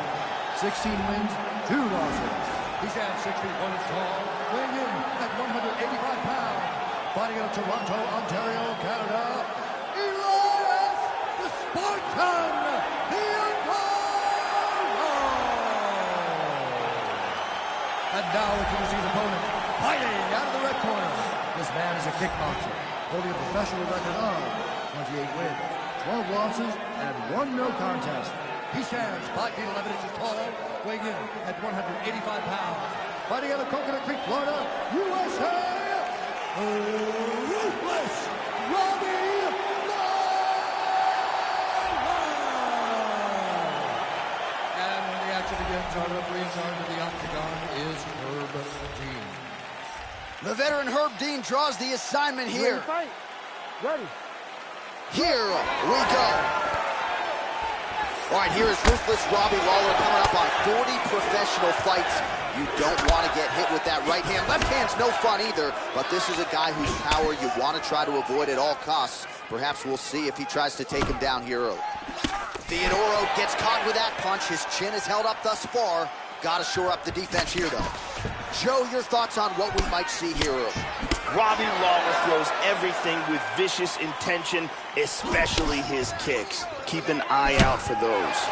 16 wins, 2 losses. He stands 6 feet 1 inch tall, weighing in at 185 pounds. Fighting out of Toronto, Ontario, Canada, Elias the Spartan Theodorou! And now introducing his opponent, fighting out of the red corner. This man is a kickboxer, holding a professional record of 28 wins, 12 losses, and 1 no contest. He stands 5 feet 11 inches tall, weighing in at 185 pounds. Fighting out of Coconut Creek, Florida, USA, Ruthless Robbie Lawler! And when the action begins, our referee in charge of the octagon is Herb Dean. The veteran Herb Dean draws the assignment here. Ready to fight? Ready. Here we go. All right, here is Ruthless Robbie Lawler coming up on 40 professional fights. You don't want to get hit with that right hand. Left hand's no fun either, but this is a guy whose power you want to try to avoid at all costs. Perhaps we'll see if he tries to take him down here early. Theodorou gets caught with that punch. His chin is held up thus far. Got to shore up the defense here, though. Joe, your thoughts on what we might see here early? Robbie Lawler throws everything with vicious intention, especially his kicks. Keep an eye out for those.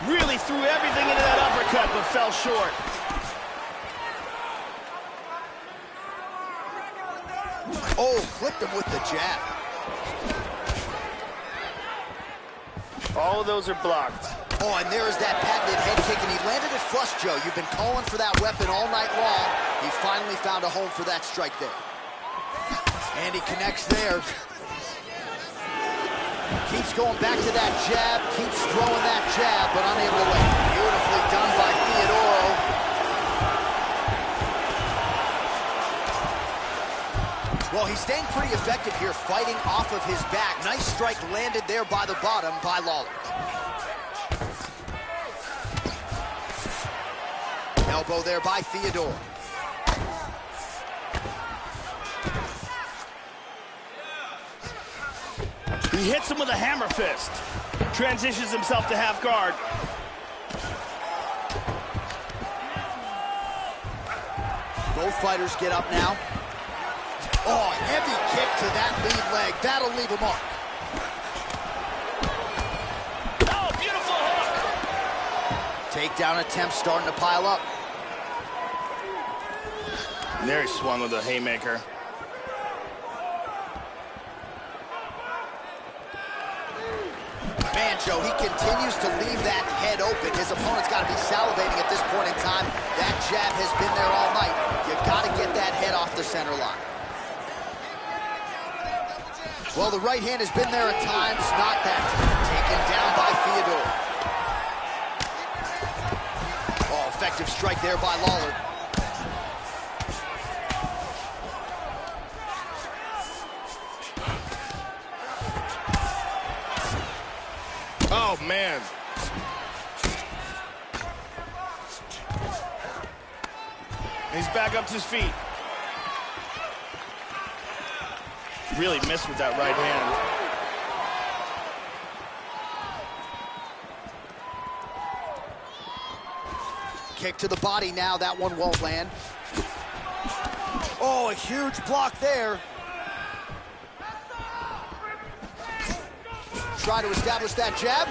Really threw everything into that uppercut, but fell short. Oh, clipped him with the jab. All of those are blocked. Oh, and there is that patented head kick, and he landed it flush, Joe. You've been calling for that weapon all night long. He finally found a home for that strike there. And he connects there. Keeps going back to that jab, keeps throwing that jab, but unable to land. Beautifully done by Theodorou. Well, he's staying pretty effective here, fighting off of his back. Nice strike landed there by the bottom by Lawler. Elbow there by Theodorou. He hits him with a hammer fist. Transitions himself to half guard. Both fighters get up now. Oh, heavy kick to that lead leg. That'll leave a mark. Oh, beautiful hook. Takedown attempt starting to pile up. And there he swung with a haymaker. Man, Joe, he continues to leave that head open. His opponent's got to be salivating at this point in time. That jab has been there all night. You've got to get that head off the center line. Well, the right hand has been there at times, not that time. Taken down by Theodore. Oh, effective strike there by Lawler. Oh, man. He's back up to his feet. Really missed with that right hand. Kick to the body now. That one won't land. Oh, a huge block there. Try to establish that jab.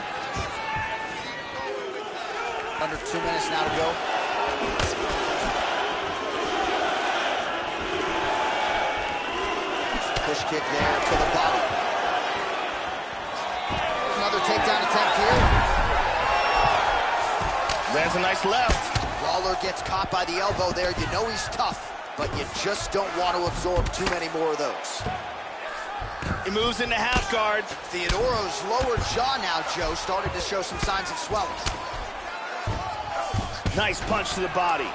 Under 2 minutes now to go. Push kick there to the body. Another takedown attempt here. There's a nice left. Lawler gets caught by the elbow there. You know he's tough, but you just don't want to absorb too many more of those. He moves into half guard. Theodoro's lower jaw now, Joe, started to show some signs of swelling. Nice punch to the body.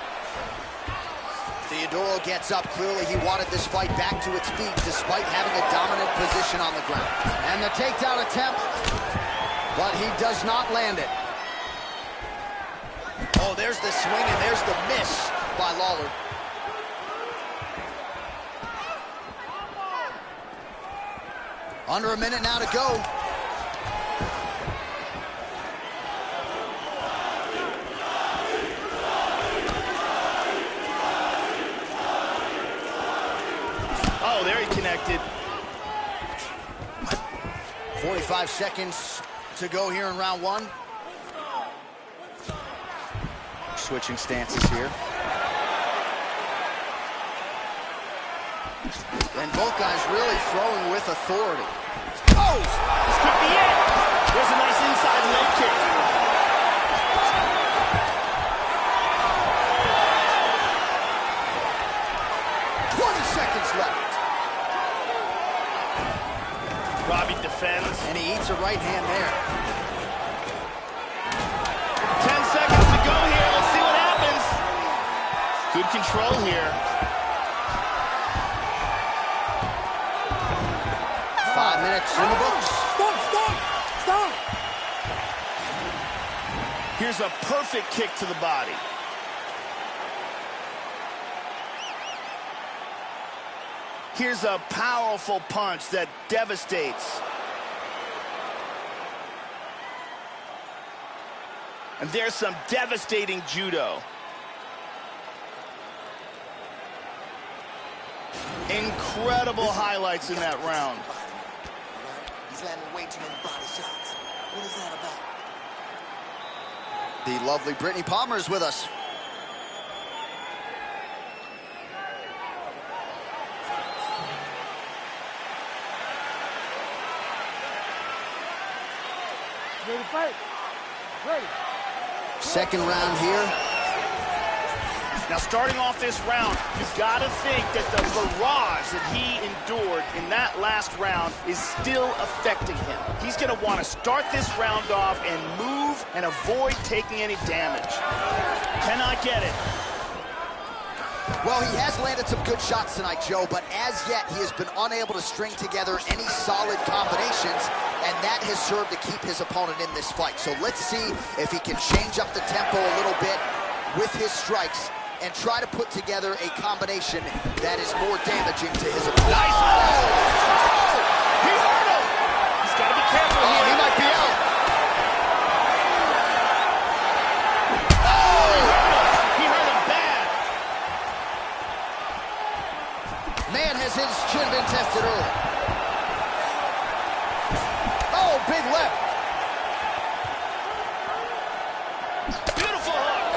Theodoro gets up. Clearly, he wanted this fight back to its feet despite having a dominant position on the ground. And the takedown attempt, but he does not land it. Oh, there's the swing and there's the miss by Lawler. Under a minute now to go. Oh, there he connected. 45 seconds to go here in round one. Switching stances here. And both guys really throwing with authority. Oh, this could be it. There's a nice inside leg kick. Robbie defends. And he eats a right hand there. 10 seconds to go here. Let's see what happens. Good control here. 5 minutes in the books. Stop! Here's a perfect kick to the body. Here's a powerful punch that devastates. And there's some devastating judo. Incredible highlights in that round. He's landing way too many body shots. What is that about? The lovely Brittany Palmer is with us. Ready to fight? Ready. Second round here. Now, starting off this round, you've got to think that the barrage that he endured in that last round is still affecting him. He's going to want to start this round off and move and avoid taking any damage. Cannot get it. Well, he has landed some good shots tonight, Joe, but as yet he has been unable to string together any solid combinations, and that has served to keep his opponent in this fight. So let's see if he can change up the tempo a little bit with his strikes and try to put together a combination that is more damaging to his opponent. Nice. Oh! He hurt him. He's got to be careful here. Oh, he might be out. Miz's should have been tested early. Oh, big left. Beautiful hook.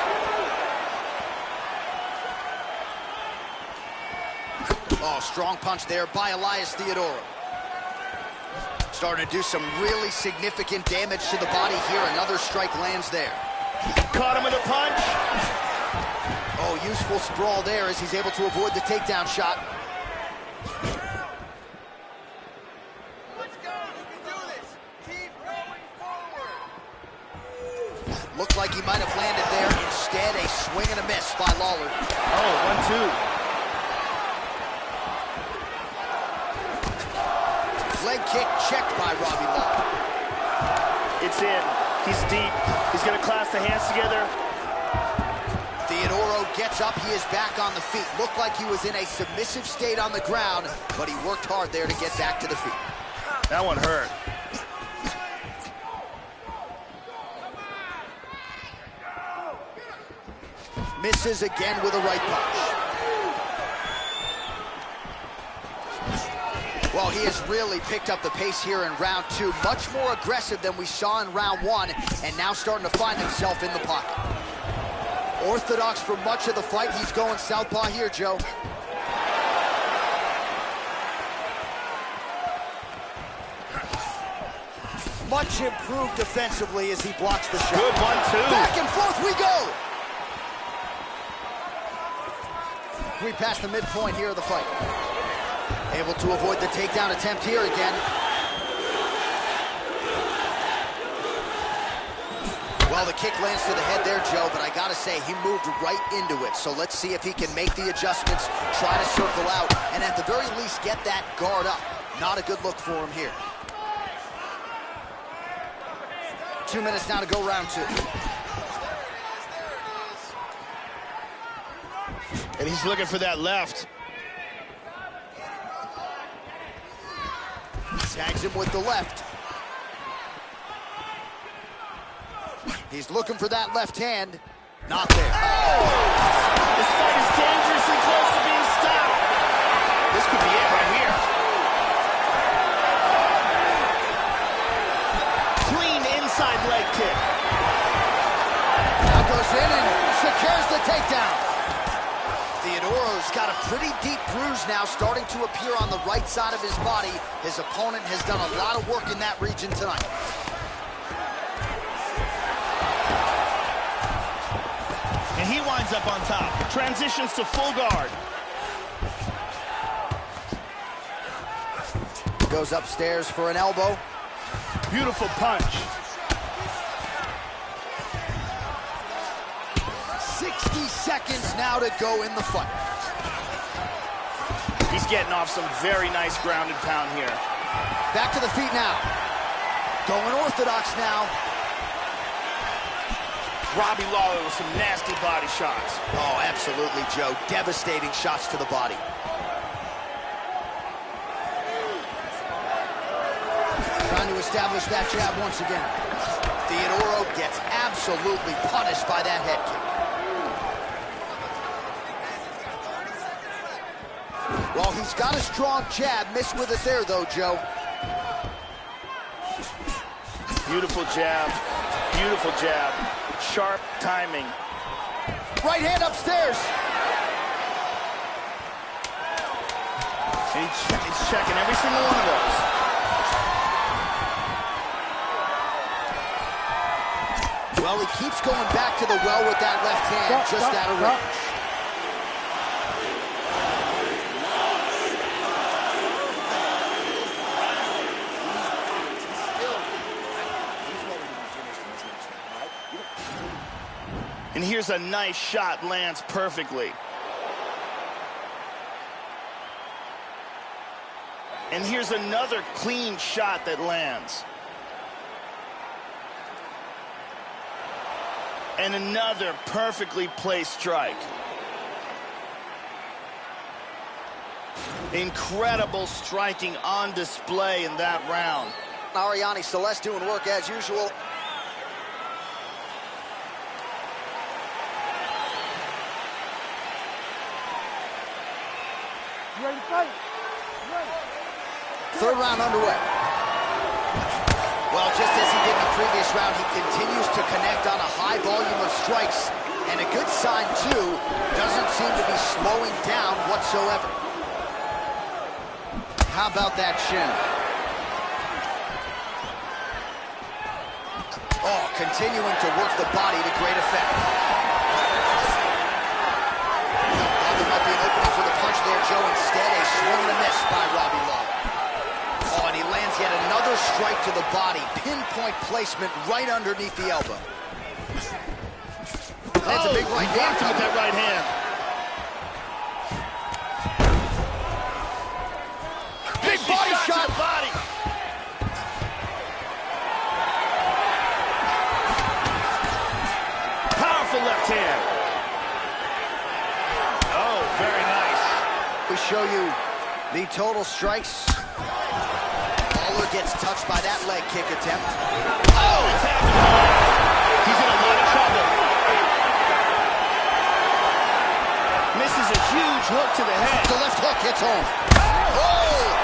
Oh, strong punch there by Elias Theodorou. Starting to do some really significant damage to the body here. Another strike lands there. Caught him with a punch. Oh, useful sprawl there as he's able to avoid the takedown shot. Let's go. You can do this. Keep going forward. Looked like he might have landed there. Instead, a swing and a miss by Lawler. Oh, 1-2. Leg kick checked by Robbie Lawler. It's in. He's deep. He's going to clasp the hands together. Theodorou gets up. He is back on the feet. Looked like he was in a submissive state on the ground, but he worked hard there to get back to the feet. That one hurt. Misses again with a right punch. Well, he has really picked up the pace here in round 2. Much more aggressive than we saw in round 1, and now starting to find himself in the pocket. Orthodox for much of the fight. He's going southpaw here, Joe. Much improved defensively as he blocks the shot. Good 1-2. Back and forth we go. We passed the midpoint here of the fight. Able to avoid the takedown attempt here again. Well, the kick lands to the head there, Joe, but I gotta say, he moved right into it. So let's see if he can make the adjustments, try to circle out, and at the very least get that guard up. Not a good look for him here. 2 minutes now to go, round 2. And he's looking for that left. Tags him with the left. He's looking for that left hand. Not there. Oh! This fight is dangerously close to being stopped. This could be it right here. Clean inside leg kick. Now goes in and secures the takedown. Theodorou's got a pretty deep bruise now starting to appear on the right side of his body. His opponent has done a lot of work in that region tonight. And he winds up on top. Transitions to full guard. Goes upstairs for an elbow. Beautiful punch. 60 seconds now to go in the fight. He's getting off some very nice ground and pound here. Back to the feet now. Going orthodox now. Robbie Lawler with some nasty body shots. Oh, absolutely, Joe. Devastating shots to the body. Trying to establish that jab once again. Theodorou gets absolutely punished by that head kick. Well, he's got a strong jab. Missed with it there, though, Joe. Beautiful jab. Beautiful jab. Sharp timing. Right hand upstairs. He's checking every single one of those. Well, he keeps going back to the well with that left hand, just out of range. And here's a nice shot, lands perfectly. And here's another clean shot that lands. And another perfectly placed strike. Incredible striking on display in that round. Arianny Celeste doing work as usual. You ready to fight? Third round underway. Well, just as he did in the previous round, he continues to connect on a high volume of strikes. And a good sign, too, doesn't seem to be slowing down whatsoever. How about that shin? Oh, continuing to work the body to great effect. Thought there might be an opening for the punch there, Joe. Instead, a swing and a miss by Robbie Lawler. Oh, and he lands yet another strike to the body. Pinpoint placement right underneath the elbow. That's a big right hand. With that right hand. Big body shot. Body. Powerful left hand. Oh, very nice. We show you the total strikes. Lawler gets touched by that leg kick attempt. Oh, it's happening. He's in a lot of trouble. Misses a huge hook to the head. The left hook hits home. Oh!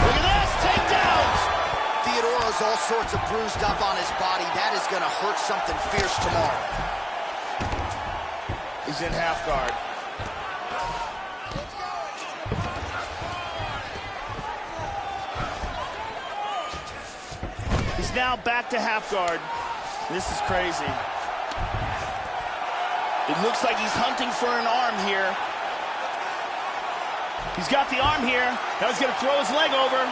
Look at this, takedowns. Theodore's all sorts of bruised up on his body. That is going to hurt something fierce tomorrow. He's in half guard. He's now back to half guard. This is crazy. It looks like he's hunting for an arm here. He's got the arm here. Now he's going to throw his leg over.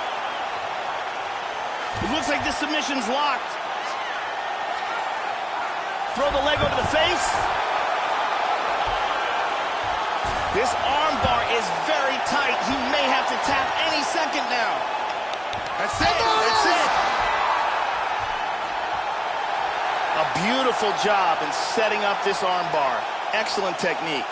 It looks like this submission's locked. Throw the leg over the face. This arm bar is very tight. He may have to tap any second now. That's it. That's it. A beautiful job in setting up this arm bar. Excellent technique.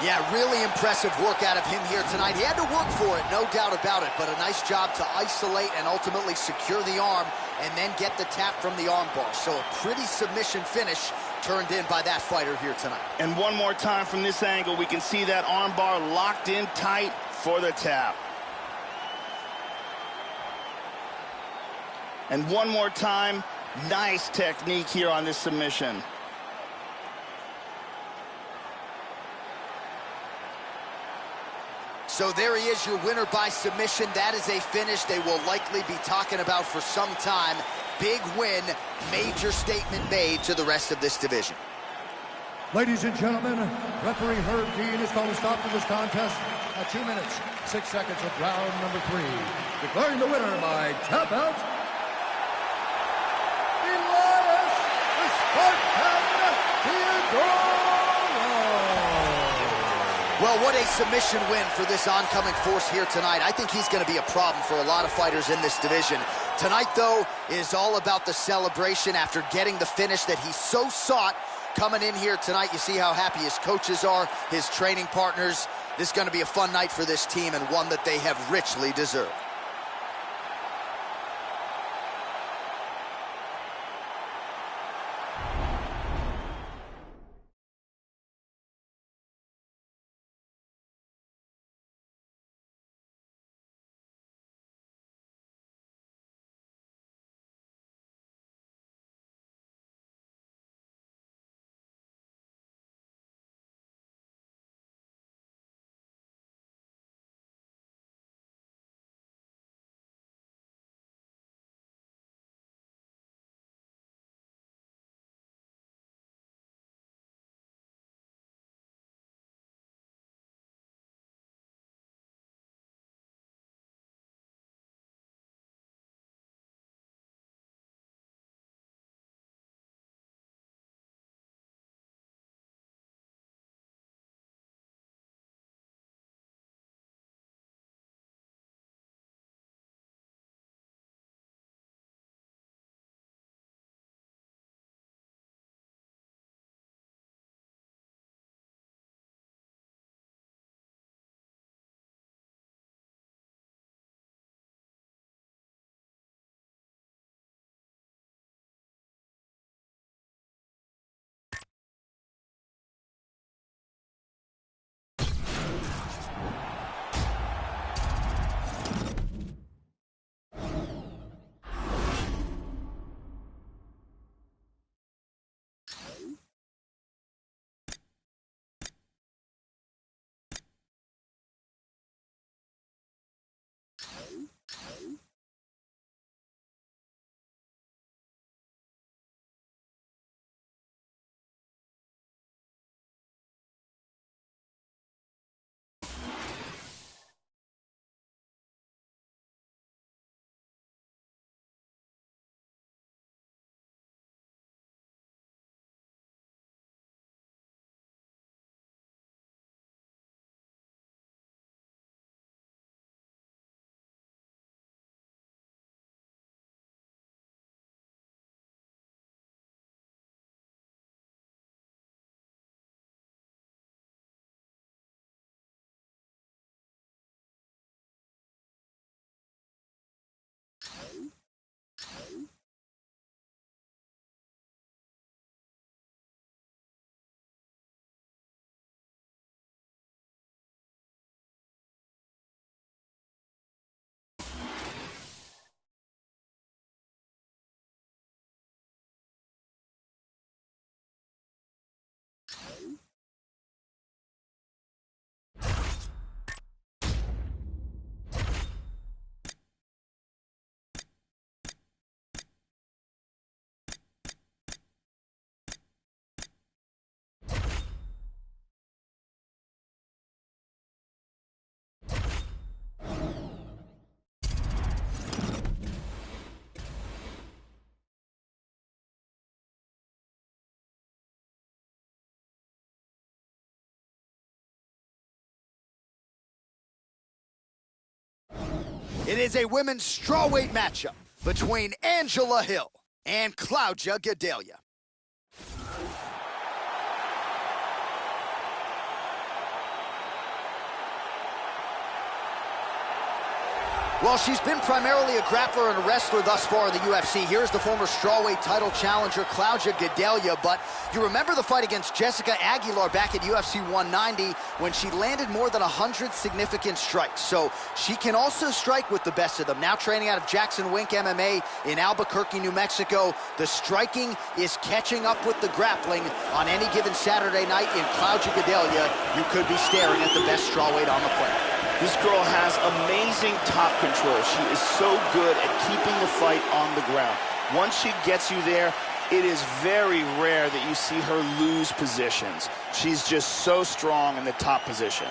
Yeah, really impressive work out of him here tonight. He had to work for it, no doubt about it, but a nice job to isolate and ultimately secure the arm and then get the tap from the arm bar. So a pretty submission finish turned in by that fighter here tonight. And one more time from this angle, we can see that arm bar locked in tight for the tap. And one more time, nice technique here on this submission. So there he is, your winner by submission. That is a finish they will likely be talking about for some time. Big win, major statement made to the rest of this division. Ladies and gentlemen, referee Herb Dean has called a stop to this contest at 2 minutes, 6 seconds of round number 3. Declaring the winner by tap out, Elias the Spartan Theodorou. Well, what a submission win for this oncoming force here tonight. I think he's going to be a problem for a lot of fighters in this division. Tonight, though, is all about the celebration after getting the finish that he so sought. Coming in here tonight, you see how happy his coaches are, his training partners. This is going to be a fun night for this team and one that they have richly deserved. is a women's strawweight matchup between Angela Hill and Claudia Gadelha. Well, she's been primarily a grappler and a wrestler thus far in the UFC. Here's the former strawweight title challenger, Claudia Gadelha. But you remember the fight against Jessica Aguilar back at UFC 190 when she landed more than 100 significant strikes. So she can also strike with the best of them. Now training out of Jackson Wink MMA in Albuquerque, New Mexico. The striking is catching up with the grappling. On any given Saturday night in Claudia Gadelha, you could be staring at the best strawweight on the planet. This girl has amazing top control. She is so good at keeping the fight on the ground. Once she gets you there, it is very rare that you see her lose positions. She's just so strong in the top position.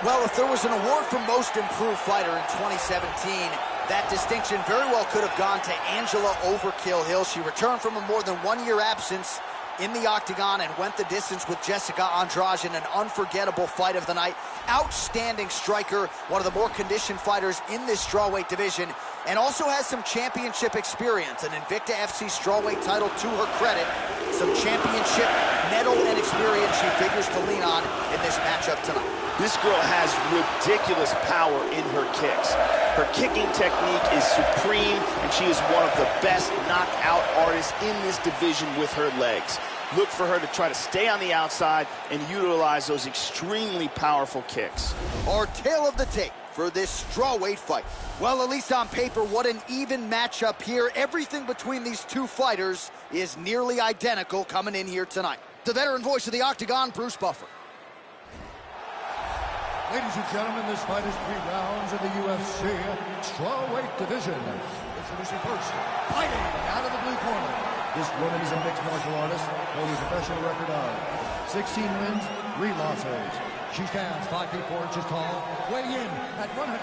Well, if there was an award for most improved fighter in 2017, that distinction very well could have gone to Angela Overkill Hill. She returned from a more than 1 year absence in the octagon and went the distance with Jessica Andrade in an unforgettable fight of the night. Outstanding striker, one of the more conditioned fighters in this strawweight division, and also has some championship experience, an Invicta FC strawweight title to her credit. Some championship medal and experience she figures to lean on in this matchup tonight. This girl has ridiculous power in her kicks. Her kicking technique is supreme, and she is one of the best knockout artists in this division with her legs. Look for her to try to stay on the outside and utilize those extremely powerful kicks. Our tale of the tape for this strawweight fight. Well, at least on paper, what an even matchup here. Everything between these two fighters is nearly identical coming in here tonight. The veteran voice of the Octagon, Bruce Buffer. Ladies and gentlemen, this fight is 3 rounds in the UFC strawweight division. Introducing first, fighting out of the blue corner. This woman is a mixed martial artist holding a professional record of 16 wins, 3 losses. She stands 5 feet 4 inches tall, weighing in at 115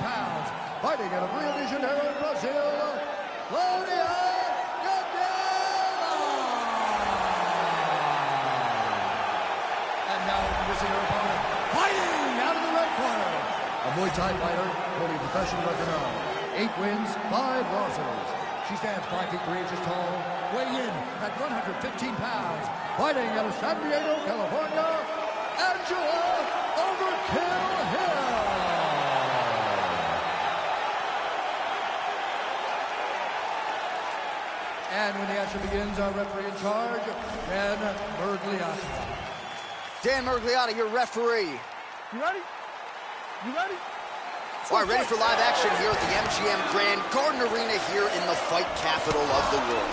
pounds. Fighting out of Rio de Janeiro, Brazil, Claudia Gadelha. And now introducing her opponent, fighting out of the red corner. A Muay Thai fighter holding a professional record of 8 wins, 5 losses. She stands 5 feet 3 inches tall, weighing in at 115 pounds. Fighting out of San Diego, California, Angela Overkill Hill. And when the action begins, our referee in charge, Dan Miragliotta. Dan Miragliotta, your referee. You ready? You ready? All right, ready for live action here at the MGM Grand Garden Arena here in the fight capital of the world.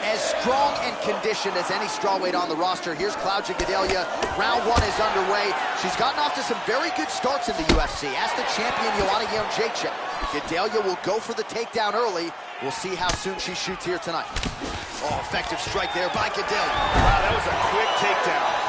As strong and conditioned as any strawweight on the roster, here's Claudia Gadelha. Round 1 is underway. She's gotten off to some very good starts in the UFC. Ask the champion, Joanna Jędrzejczyk. Gadelha will go for the takedown early. We'll see how soon she shoots here tonight. Oh, effective strike there by Gadelha. Wow, that was a quick takedown.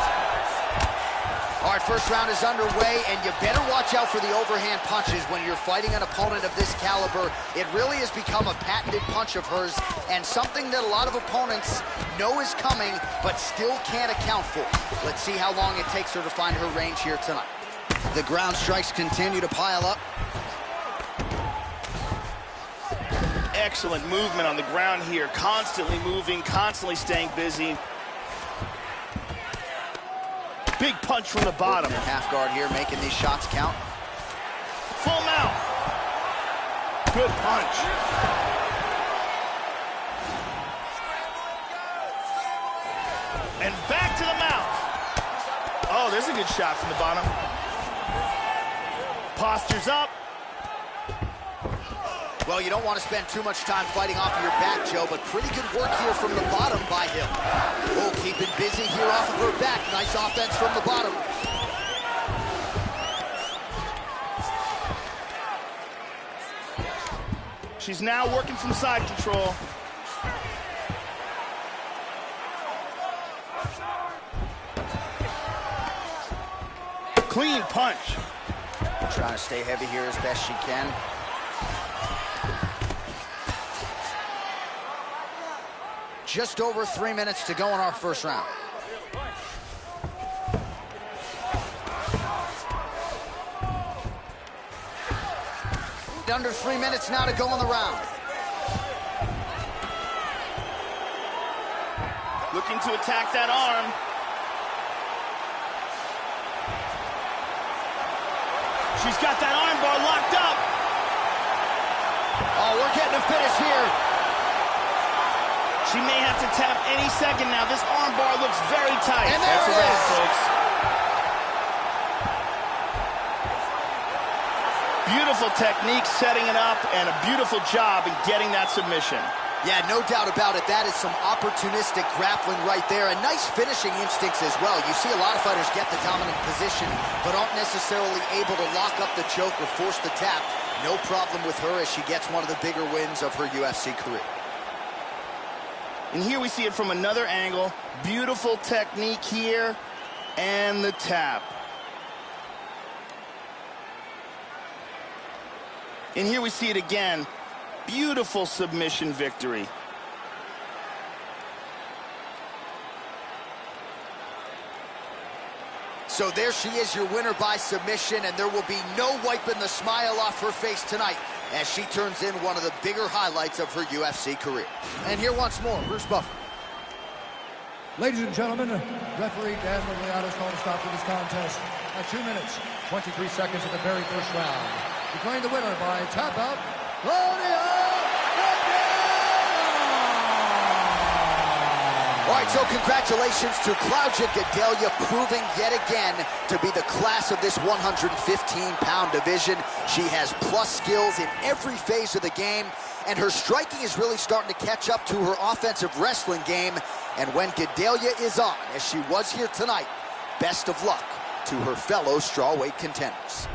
All right, first round is underway, and you better watch out for the overhand punches when you're fighting an opponent of this caliber. It really has become a patented punch of hers, and something that a lot of opponents know is coming, but still can't account for. Let's see how long it takes her to find her range here tonight. The ground strikes continue to pile up. Excellent movement on the ground here, constantly moving, constantly staying busy. Big punch from the bottom. Half guard here, making these shots count. Full mount. Good punch. And back to the mount. Oh, there's a good shot from the bottom. Postures up. Well, you don't want to spend too much time fighting off of your back, Joe, but pretty good work here from the bottom by Hill. Oh, keeping busy here off of her back. Nice offense from the bottom. She's now working some side control. Clean punch. Trying to stay heavy here as best she can. Just over 3 minutes to go in our first round. Under 3 minutes now to go in the round. Looking to attack that arm. She's got that arm bar locked up. Oh, we're getting a finish here. She may have to tap any second now. This arm bar looks very tight. And there That's it a wrap, is. folks. Beautiful technique setting it up and a beautiful job in getting that submission. Yeah, no doubt about it. That is some opportunistic grappling right there, and nice finishing instincts as well. You see a lot of fighters get the dominant position, but aren't necessarily able to lock up the choke or force the tap. No problem with her as she gets one of the bigger wins of her UFC career. And here we see it from another angle. Beautiful technique here, and the tap. And here we see it again. Beautiful submission victory. So there she is, your winner by submission, and there will be no wiping the smile off her face tonight as she turns in one of the bigger highlights of her UFC career. And here once more, Bruce Buffer. Ladies and gentlemen, referee Dan Miragliotta has called a stop to this contest at 2 minutes, 23 seconds of the very first round. Declaring the winner by tap out, Claudia Gadelha! All right, so congratulations to Claudia Gadelha, proving yet again to be the class of this 115-pound division. She has plus skills in every phase of the game, and her striking is really starting to catch up to her offensive wrestling game. And when Gadelha is on, as she was here tonight, best of luck to her fellow strawweight contenders.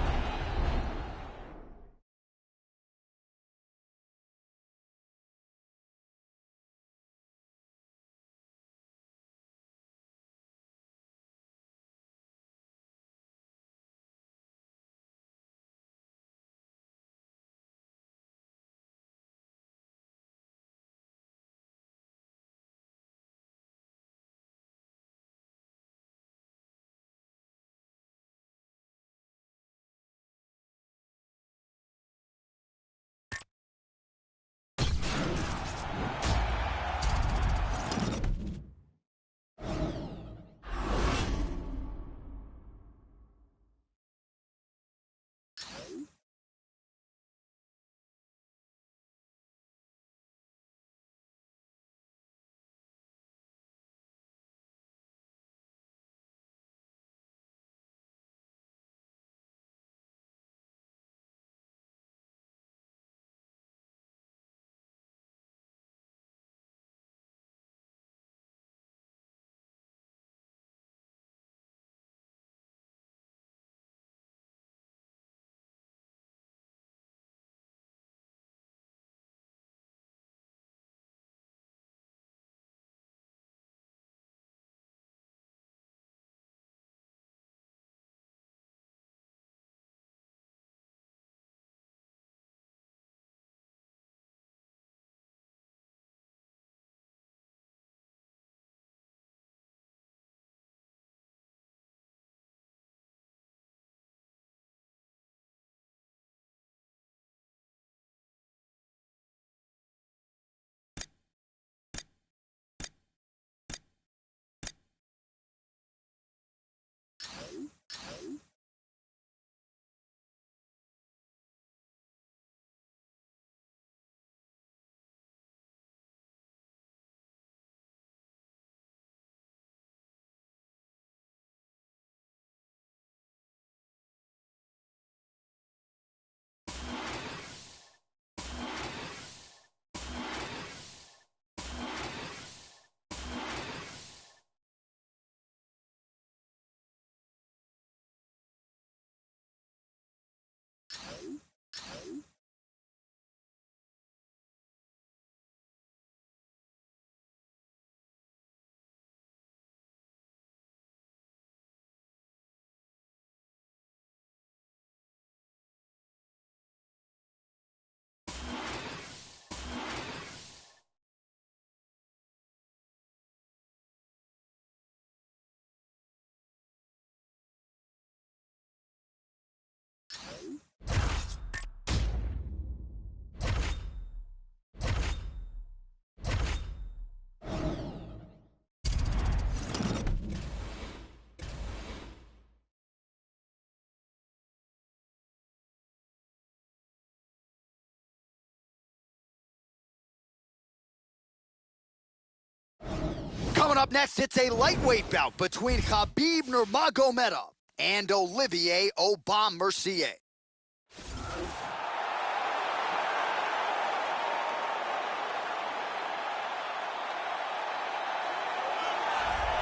Coming up next, it's a lightweight bout between Khabib Nurmagomedov and Olivier Aubin-Mercier.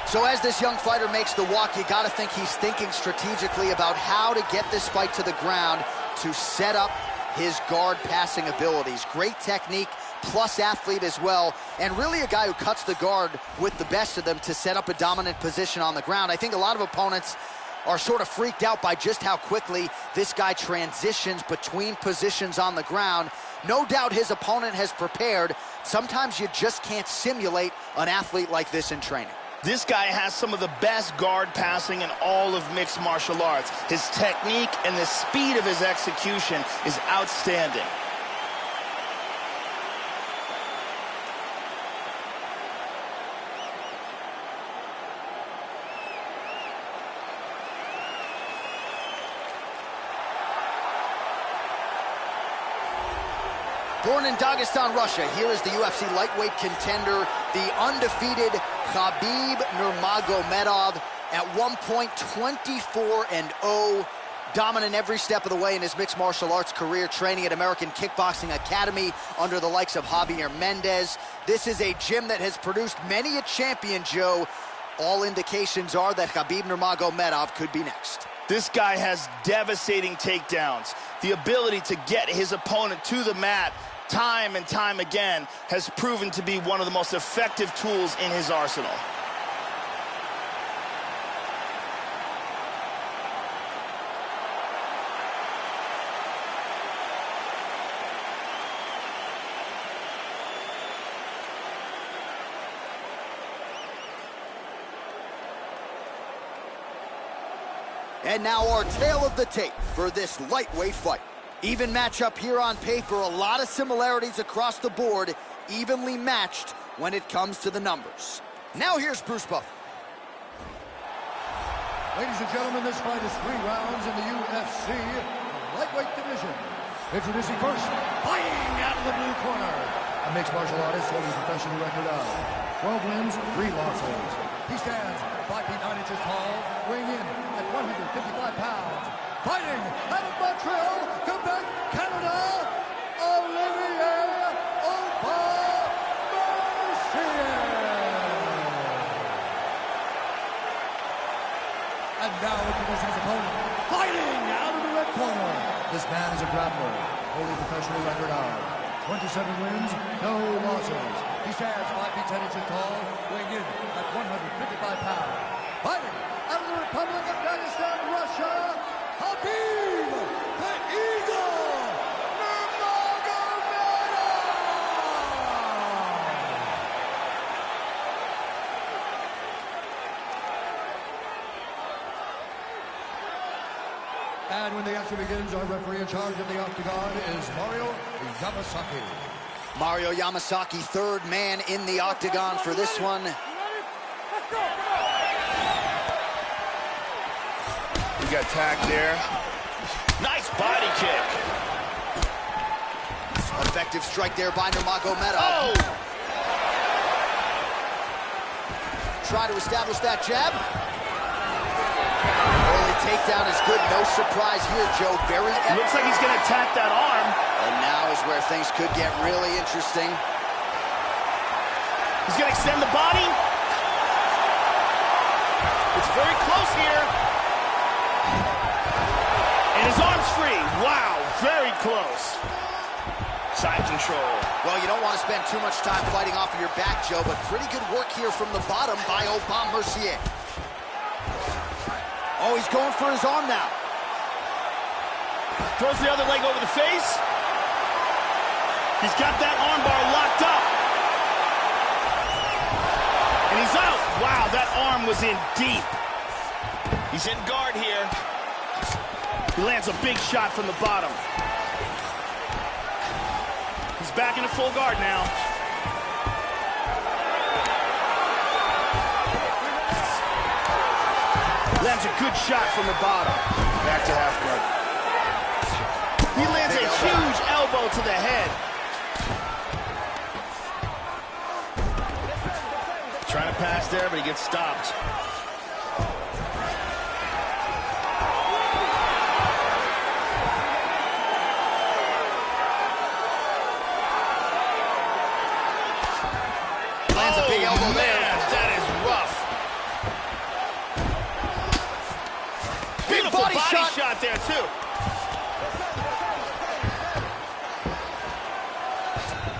So as this young fighter makes the walk, you got to think he's thinking strategically about how to get this fight to the ground to set up his guard passing abilities. Great technique, plus athlete as well, and really a guy who cuts the guard with the best of them to set up a dominant position on the ground. I think a lot of opponents are sort of freaked out by just how quickly this guy transitions between positions on the ground. No doubt his opponent has prepared. Sometimes you just can't simulate an athlete like this in training. This guy has some of the best guard passing in all of mixed martial arts. His technique and the speed of his execution is outstanding. Born in Dagestan, Russia, here is the UFC lightweight contender, the undefeated Khabib Nurmagomedov, at one point 24-0, dominant every step of the way in his mixed martial arts career, training at American Kickboxing Academy under the likes of Javier Mendez. This is a gym that has produced many a champion, Joe. All indications are that Khabib Nurmagomedov could be next. This guy has devastating takedowns. The ability to get his opponent to the mat time and time again has proven to be one of the most effective tools in his arsenal. And now our tale of the tape for this lightweight fight. Even matchup here on paper, a lot of similarities across the board, evenly matched when it comes to the numbers. Now here's Bruce Buffer. Ladies and gentlemen, this fight is 3 rounds in the UFC lightweight division. Introducing first, fighting out of the blue corner, a mixed martial artist holding a professional record of 12 wins, 3 losses. He stands 5 feet 9 inches tall, weighing in at 155 pounds. Fighting out of Montreal, Quebec, Canada, Olivier Aubin-Mercier. And now introducing his opponent, fighting out of the red corner. This man is a grappler, holding a professional record of 27 wins, no losses. He stands 5 feet 10 inches tall, weighing in at 155 pounds. Fighting out of the Republic of Dagestan, Russia, Khabib the Eagle Nurmagomedov. And when the action begins, our referee in charge of the octagon is Mario Yamasaki. Mario Yamasaki, third man in the octagon for this one. We got tagged there. Nice body kick. Effective strike there by Nurmagomedov. Oh! Try to establish that jab. Early takedown is good. No surprise here, Joe. Very Looks like he's going to attack that arm. And now is where things could get really interesting. He's going to extend the body. It's very close here. And his arm's free. Wow, very close. Side control. Well, you don't want to spend too much time fighting off of your back, Joe, but pretty good work here from the bottom by Aubin-Mercier. Oh, he's going for his arm now. Throws the other leg over the face. He's got that armbar locked up. And he's out. Wow, that arm was in deep. He's in guard here. He lands a big shot from the bottom. He's back into full guard now. Lands a good shot from the bottom. Back to half guard. He lands a huge elbow to the head. Trying to pass there, but he gets stopped. Lands a big elbow there. Man, that is rough. Beautiful body shot there, too.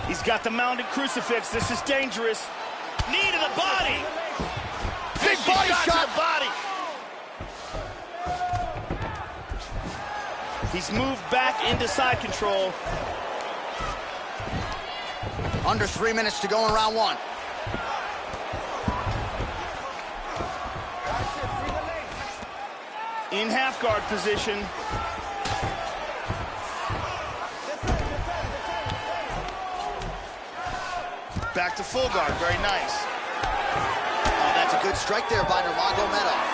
He's got the mounted crucifix. This is dangerous. Knee to the body. Big body shot. To the body. He's moved back into side control. Under 3 minutes to go in round one. In half guard position. Back to full guard, very nice. Oh, that's a good strike there by Nurmagomedov.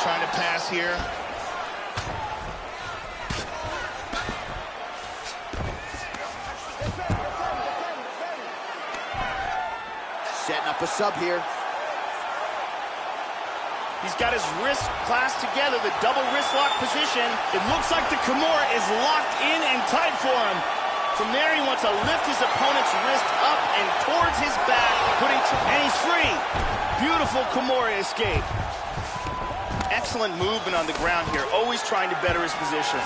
Trying to pass here. Setting up a sub here. He's got his wrist clasped together, the double wrist lock position. It looks like the Kimura is locked in and tight for him. From there, he wants to lift his opponent's wrist up and towards his back, and he's free. Beautiful Kimura escape. Excellent movement on the ground here, always trying to better his position.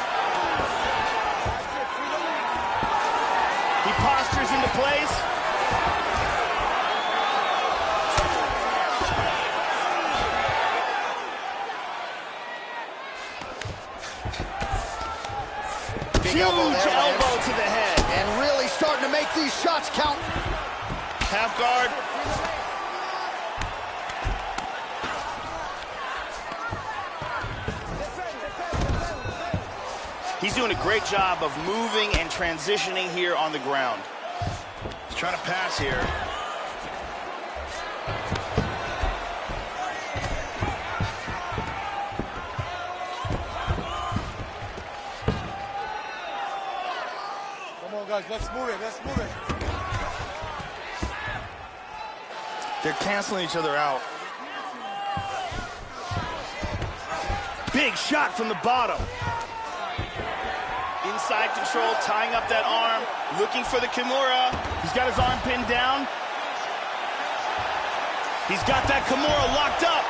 He postures into place. Huge elbow to the head. And really starting to make these shots count. Half guard. He's doing a great job of moving and transitioning here on the ground. He's trying to pass here. Guys, let's move it, let's move it. They're canceling each other out. Big shot from the bottom. Inside control, tying up that arm, looking for the Kimura. He's got his arm pinned down. He's got that Kimura locked up.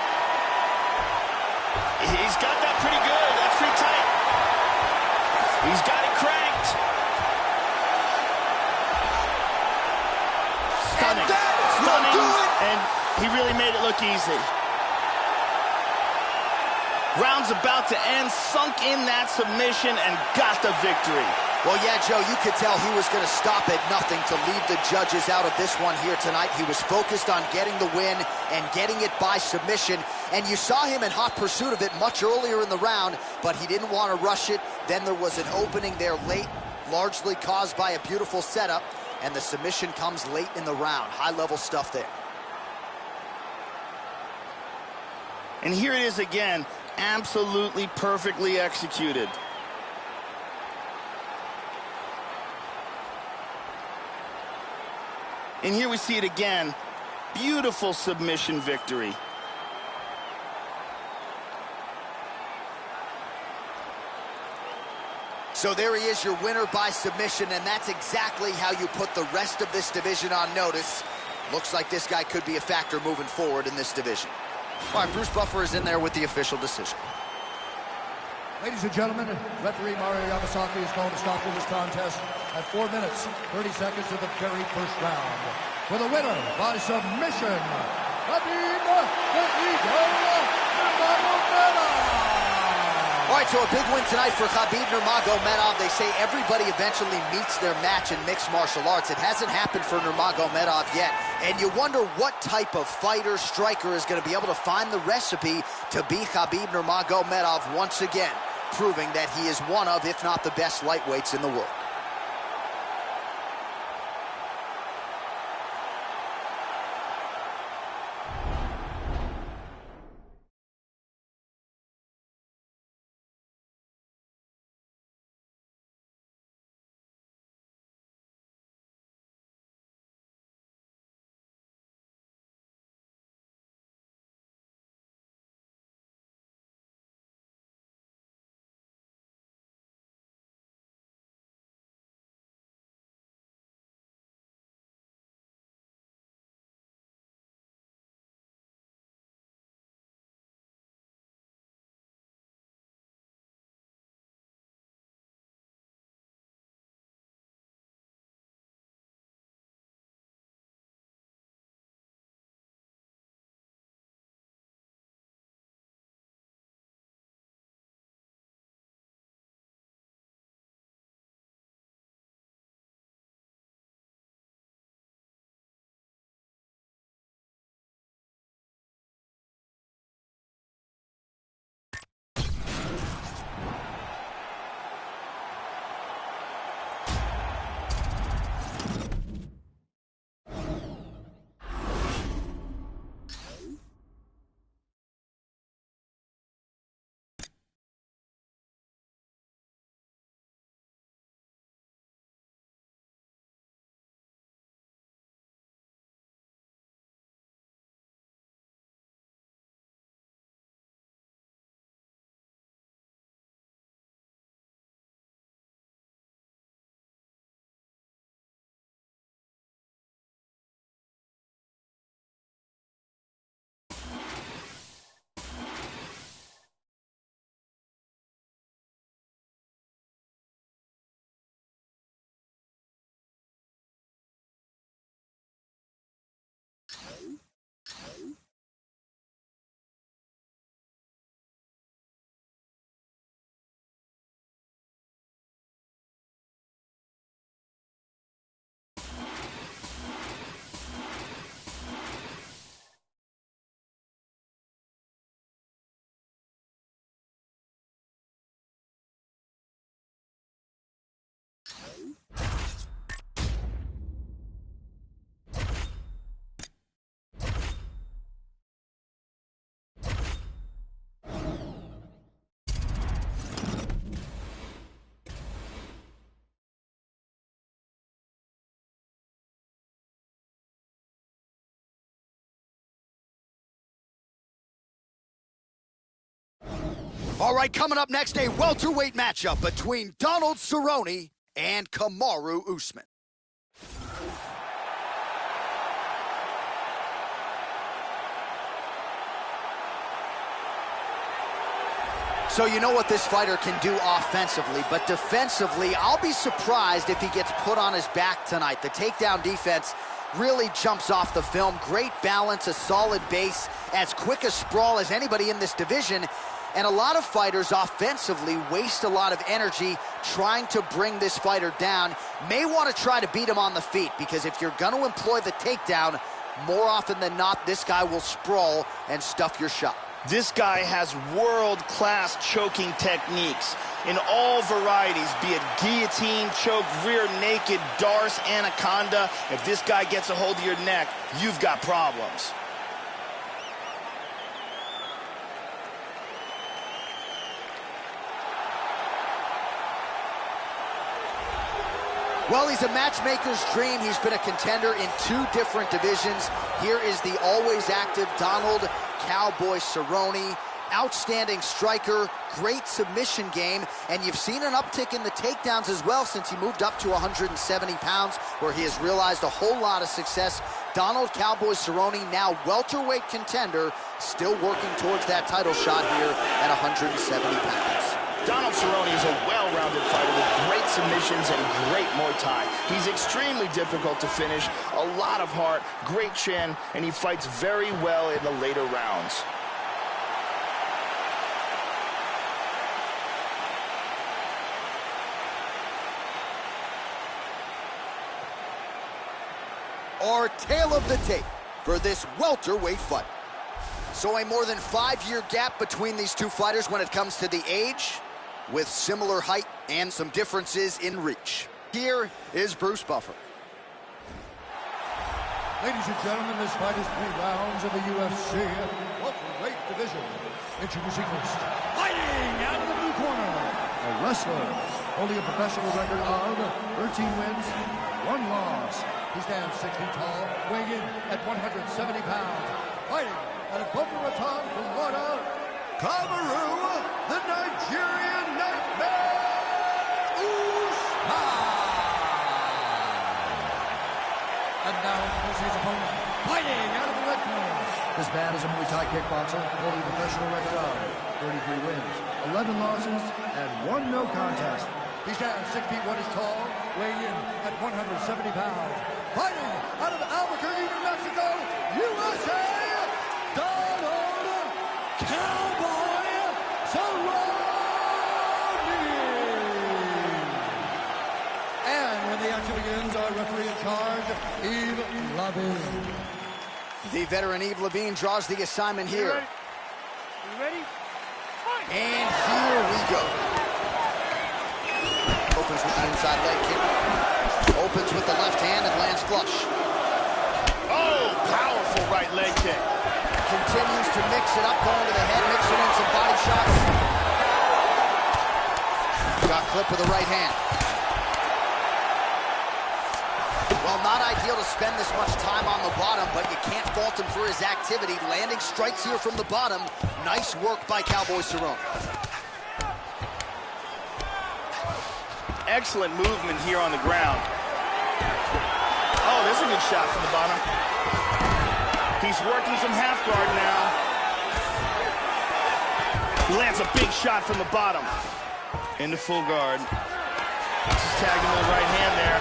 He's got that pretty good. That's pretty tight. He's got it cranked. Stunning, and he really made it look easy. Round's about to end, sunk in that submission and got the victory. Well, yeah, Joe, you could tell he was going to stop at nothing to leave the judges out of this one here tonight. He was focused on getting the win and getting it by submission, and you saw him in hot pursuit of it much earlier in the round, but he didn't want to rush it. Then there was an opening there late, largely caused by a beautiful setup, and the submission comes late in the round. High-level stuff there. And here it is again, absolutely perfectly executed. And here we see it again. Beautiful submission victory. So there he is, your winner by submission, and that's exactly how you put the rest of this division on notice. Looks like this guy could be a factor moving forward in this division. All right, Bruce Buffer is in there with the official decision. Ladies and gentlemen, referee Mario Yamasaki is going to stop this contest at 4 minutes, 30 seconds of the very first round. For the winner by submission, Khabib the Eagle Nurmagomedov. All right, so a big win tonight for Khabib Nurmagomedov. They say everybody eventually meets their match in mixed martial arts. It hasn't happened for Nurmagomedov yet. And you wonder what type of fighter, striker is going to be able to find the recipe to beat Khabib Nurmagomedov once again, proving that he is one of, if not the best lightweights in the world. All right, coming up next, a welterweight matchup between Donald Cerrone and Kamaru Usman. So you know what this fighter can do offensively, but defensively, I'll be surprised if he gets put on his back tonight. The takedown defense really jumps off the film. Great balance, a solid base, as quick a sprawl as anybody in this division. And a lot of fighters offensively waste a lot of energy trying to bring this fighter down. May want to try to beat him on the feet, because if you're going to employ the takedown, more often than not, this guy will sprawl and stuff your shot. This guy has world-class choking techniques in all varieties, be it guillotine, choke, rear naked, Darce, anaconda. If this guy gets a hold of your neck, you've got problems. Well, he's a matchmaker's dream. He's been a contender in 2 different divisions. Here is the always active Donald Cowboy Cerrone. Outstanding striker, great submission game, and you've seen an uptick in the takedowns as well since he moved up to 170 pounds, where he has realized a whole lot of success. Donald Cowboy Cerrone, now welterweight contender, still working towards that title shot here at 170 pounds. Donald Cerrone is a well-rounded fighter with great submissions and great Muay Thai. He's extremely difficult to finish, a lot of heart, great chin, and he fights very well in the later rounds. Our tale of the tape for this welterweight fight. So a more than 5-year gap between these two fighters when it comes to the age, with similar height and some differences in reach. Here is Bruce Buffer. Ladies and gentlemen, this fight is 3 rounds in the UFC welterweight division. Introducing first, fighting out of the blue corner, a wrestler holding a professional record of 13 wins, 1 loss. He stands 6 feet tall, weighing in at 170 pounds. Fighting out of Boca Raton, Florida, Kamaru, the Nigerian Nightmare, Usman. And now introducing his opponent, fighting out of the red corner. This man is a Muay Thai kickboxer holding a professional record of 33 wins, 11 losses, and 1 no contest. He stands 6 feet 1 inches tall, weighing in at 170 pounds. Fighting out of Albuquerque, New Mexico, USA, Donald Cowboy Cerrone. And when the action begins, our referee in charge, Yves Lavigne. The veteran Yves Lavigne draws the assignment here. You ready? Fight! And here we go. Opens with the inside leg kick. Opens with the left hand and lands flush. Oh, powerful right leg kick. Continues to mix it up, going to the head, mixing in some body shots. Got clipped with the right hand. Well, not ideal to spend this much time on the bottom, but you can't fault him for his activity. Landing strikes here from the bottom. Nice work by Cowboy Cerrone. Excellent movement here on the ground. Oh, there's a good shot from the bottom. He's working some half guard now. He lands a big shot from the bottom. Into full guard. Just tagged him with the right hand there.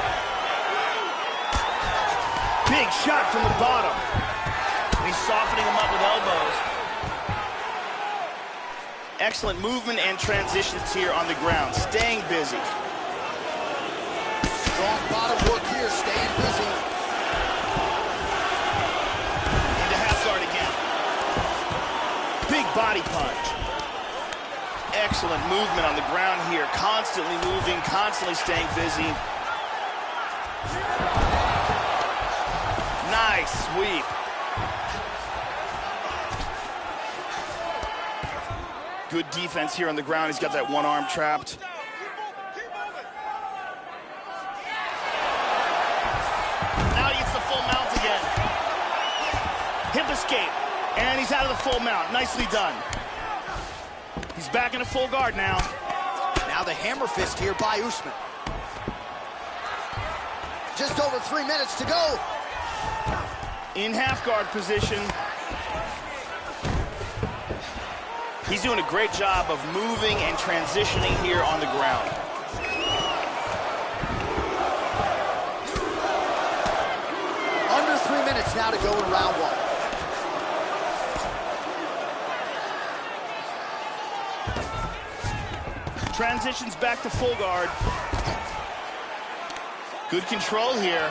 Big shot from the bottom. He's softening him up with elbows. Excellent movement and transitions here on the ground. Staying busy. Strong bottom work here, staying busy. Into half guard again. Big body punch. Excellent movement on the ground here. Constantly moving, constantly staying busy. Nice sweep. Good defense here on the ground. He's got that 1 arm trapped. Now he gets the full mount again. Hip escape. And he's out of the full mount. Nicely done. He's back in a full guard now. Now the hammer fist here by Usman. Just over 3 minutes to go. In half guard position. He's doing a great job of moving and transitioning here on the ground. Under 3 minutes now to go in round one. Transitions back to full guard. Good control here.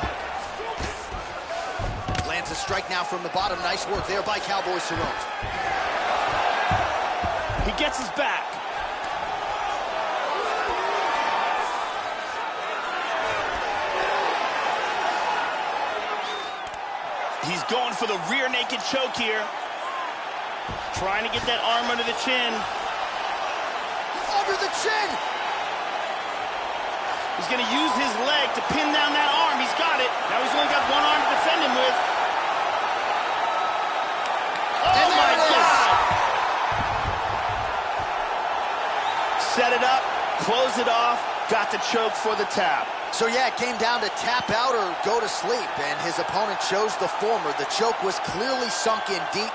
Lands a strike now from the bottom. Nice work there by Cowboy Cerrone. He gets his back. He's going for the rear naked choke here. Trying to get that arm under the chin. Under the chin! He's going to use his leg to pin down that arm. He's got it. Now he's only got one arm to defend him with. Oh, my God! Set it up, close it off, got the choke for the tap. So yeah, it came down to tap out or go to sleep, and his opponent chose the former. The choke was clearly sunk in deep,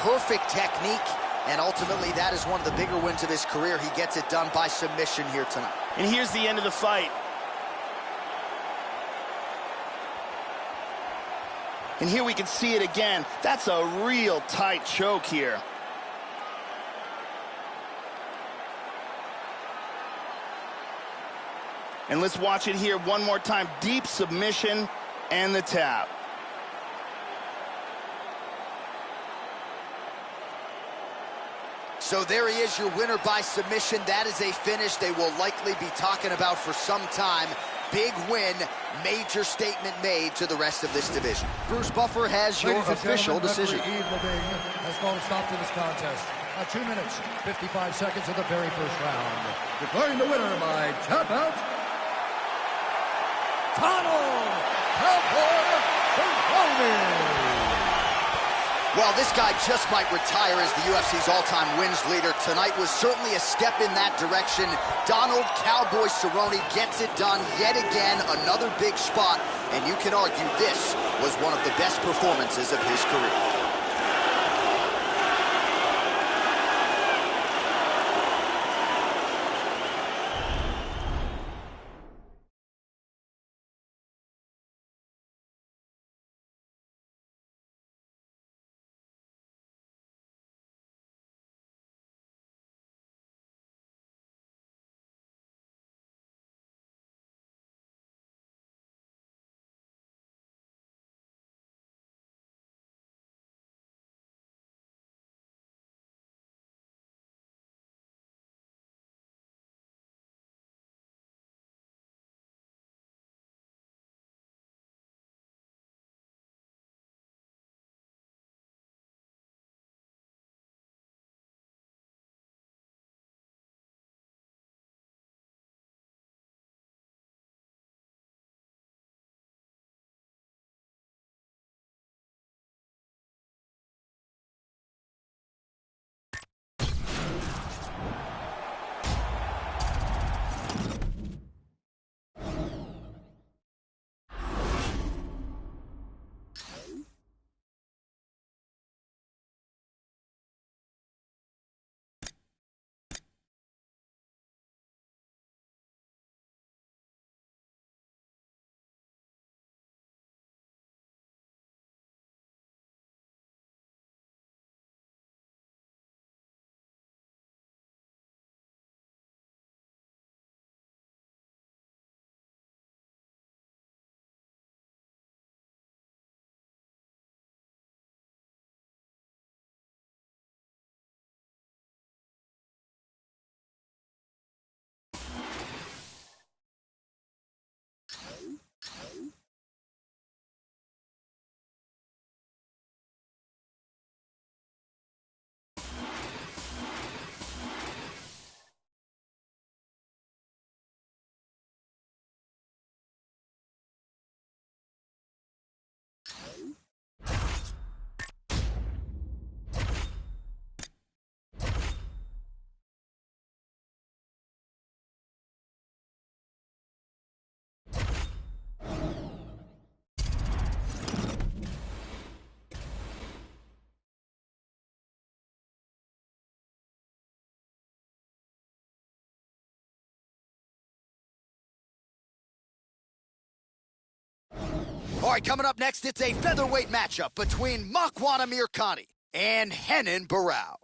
perfect technique, and ultimately that is one of the bigger wins of his career. He gets it done by submission here tonight. And here's the end of the fight. And here we can see it again. That's a real tight choke here. And let's watch it here one more time. Deep submission and the tap. So there he is, your winner by submission. That is a finish they will likely be talking about for some time. Big win, major statement made to the rest of this division. Bruce Buffer has your official decision. Referee Yves Lavigne has called a stop to this contest at 2 minutes, 55 seconds of the very first round. Declaring the winner by tap out, Donald Cowboy Cerrone. Well, this guy just might retire as the UFC's all-time wins leader. Tonight was certainly a step in that direction. Donald Cowboy Cerrone gets it done yet again, another big spot, and you can argue this was one of the best performances of his career. right, coming up next, it's a featherweight matchup between Makwan Amirkhani and Renan Barão.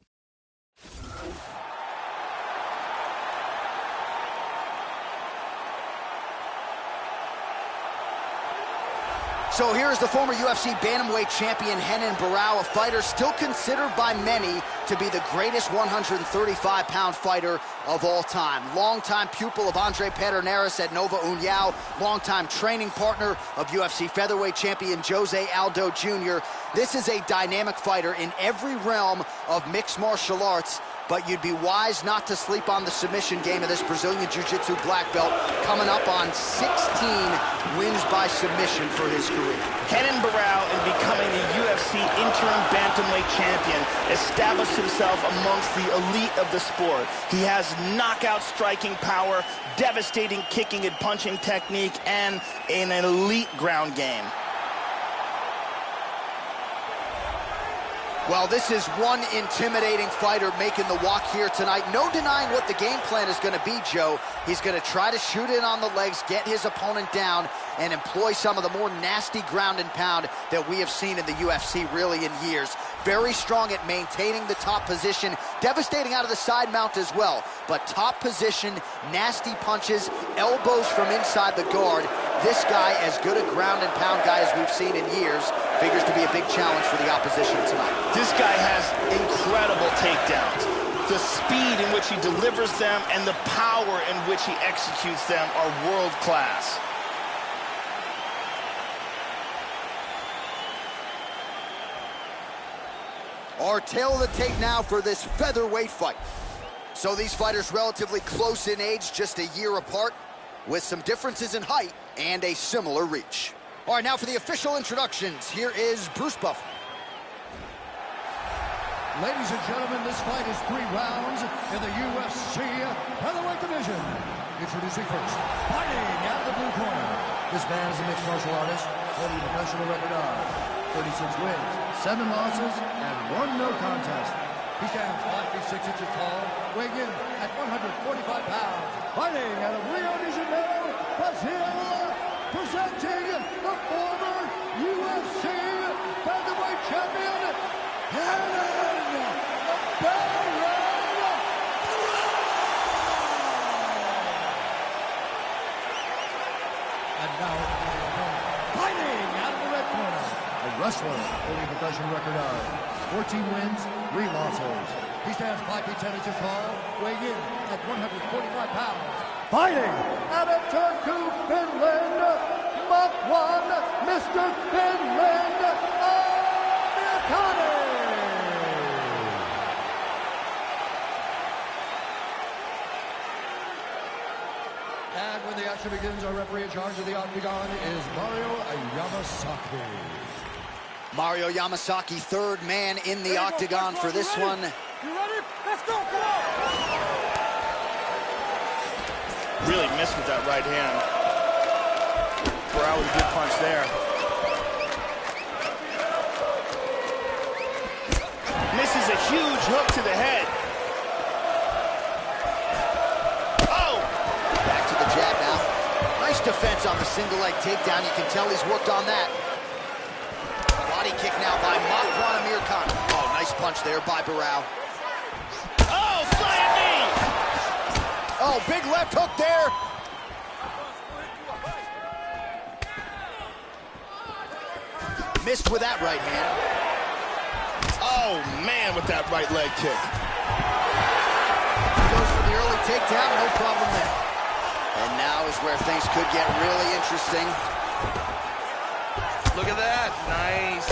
So here's the former UFC bantamweight champion Renan Barão, a fighter still considered by many to be the greatest 135-pound fighter of all time. Longtime pupil of Andre Pederneiras at Nova União, longtime training partner of UFC featherweight champion Jose Aldo Jr. This is a dynamic fighter in every realm of mixed martial arts, but you'd be wise not to sleep on the submission game of this Brazilian Jiu-Jitsu black belt, coming up on 16 wins by submission for his career. Renan Barão, in becoming the UFC interim bantamweight champion, established himself amongst the elite of the sport. He has knockout striking power, devastating kicking and punching technique, and an elite ground game. Well, this is one intimidating fighter making the walk here tonight. No denying what the game plan is going to be, Joe. He's going to try to shoot in on the legs, get his opponent down, and employ some of the more nasty ground and pound that we have seen in the UFC really in years. Very strong at maintaining the top position, devastating out of the side mount as well. But top position, nasty punches, elbows from inside the guard. This guy, as good a ground and pound guy as we've seen in years, figures to be a big challenge for the opposition tonight. This guy has incredible takedowns. The speed in which he delivers them and the power in which he executes them are world class. Our tale of the tape now for this featherweight fight. So these fighters relatively close in age, just a year apart, with some differences in height and a similar reach. All right, now for the official introductions, here is Bruce Buffer. Ladies and gentlemen, this fight is 3 rounds in the UFC featherweight division. Introducing first, fighting out of the blue corner. This man is a mixed martial artist, holding a professional record of 36 wins, 7 losses, and 1 no contest. He stands 5 feet 6 inches tall, weighing in at 145 pounds. Fighting out of Rio de Janeiro, Brazil, presenting the former UFC featherweight champion, Renan Barão. And now, fighting out of the red corner, a wrestler holding a professional record of 14 wins, 3 losses. He stands 5 feet 10 inches tall, weighing in at 145 pounds. Fighting out of Turku, Finland, Makwan, Mr. Finland, Amirkhani. And when the action begins, our referee in charge of the octagon is Mario Yamasaki. Mario Yamasaki, third man in the octagon for this one. You ready? Let's go, come on! Really missed with that right hand. Barão with a good punch there. Misses a huge hook to the head. Oh! Back to the jab now. Nice defense on the single leg takedown. You can tell he's worked on that. Body kick now by Makwan Amirkhani. Oh, nice punch there by Barão. Oh, flying knee! Oh, big left hook there. Missed with that right hand. Oh, man, with that right leg kick. Goes for the early takedown, no problem there. And now is where things could get really interesting. Look at that. Nice.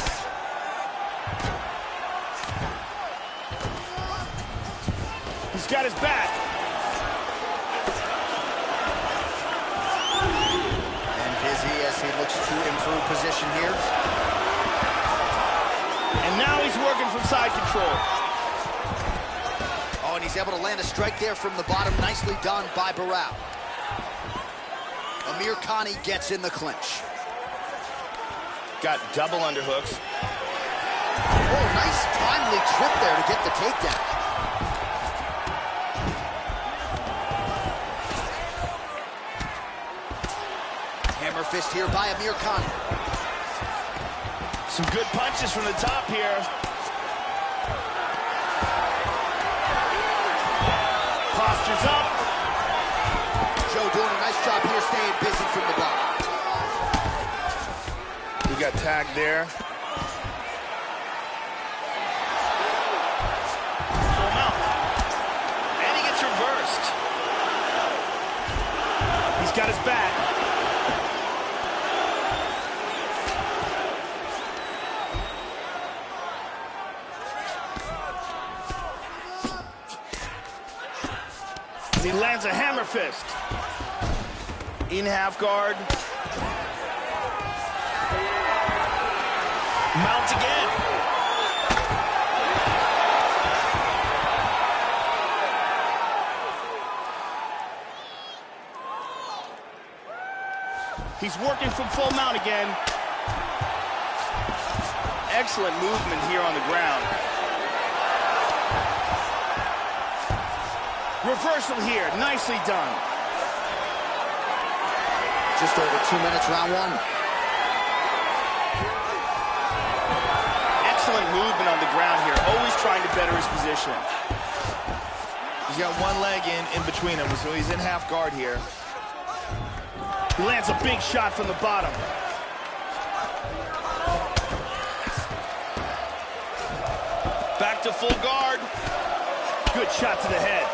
He's got his back. And busy as he looks to improve position here. And now he's working from side control. Oh, and he's able to land a strike there from the bottom. Nicely done by Barão. Amirkhani gets in the clinch. Got double underhooks. Oh, nice timely trip there to get the takedown. Hammer fist here by Amirkhani. Some good punches from the top here. Postures up. Joe doing a nice job here staying busy from the bottom. He got tagged there. Full mount. And he gets reversed. He's got his back. He lands a hammer fist. In half guard. Mounts again. He's working from full mount again. Excellent movement here on the ground. Reversal here, nicely done. Just over 2 minutes, round one. Excellent movement on the ground here, always trying to better his position. He's got one leg in between them, so he's in half guard here. He lands a big shot from the bottom. Back to full guard. Good shot to the head.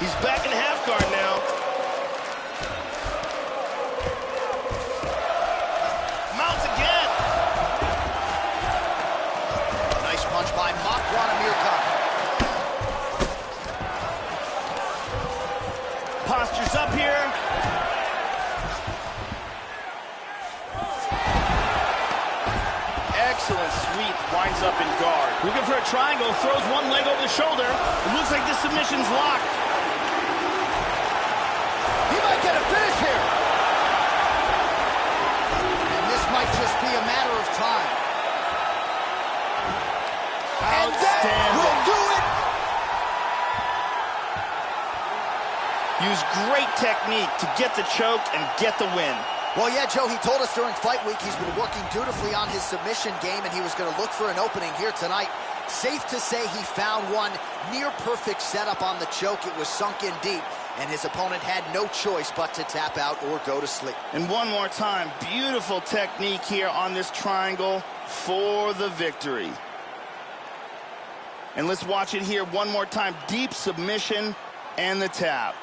He's back in half guard now. Mounts again. Nice punch by Makwan Amirkhan. Postures up here. Excellent sweep, winds up in guard. Looking for a triangle, throws one leg over the shoulder. It looks like this submission's locked. He might get a finish here. And this might just be a matter of time. And that will do it. Use great technique to get the choke and get the win. Well, yeah, Joe, he told us during fight week he's been working dutifully on his submission game, and he was going to look for an opening here tonight. Safe to say he found one. Near perfect setup on the choke. It was sunk in deep, and his opponent had no choice but to tap out or go to sleep. And one more time, beautiful technique here on this triangle for the victory. And let's watch it here one more time. Deep submission and the tap.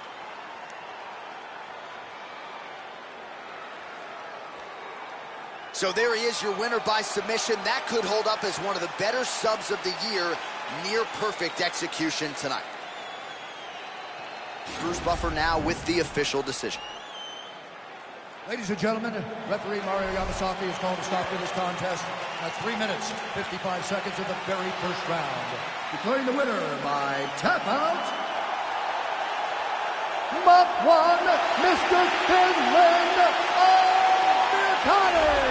So there he is, your winner by submission. That could hold up as one of the better subs of the year. Near perfect execution tonight. Bruce Buffer now with the official decision. Ladies and gentlemen, referee Mario Yamasaki is called to stop for this contest at 3 minutes, 55 seconds of the very first round. Declaring the winner by tap out, Makwan, Mr. Finland Amirkhani.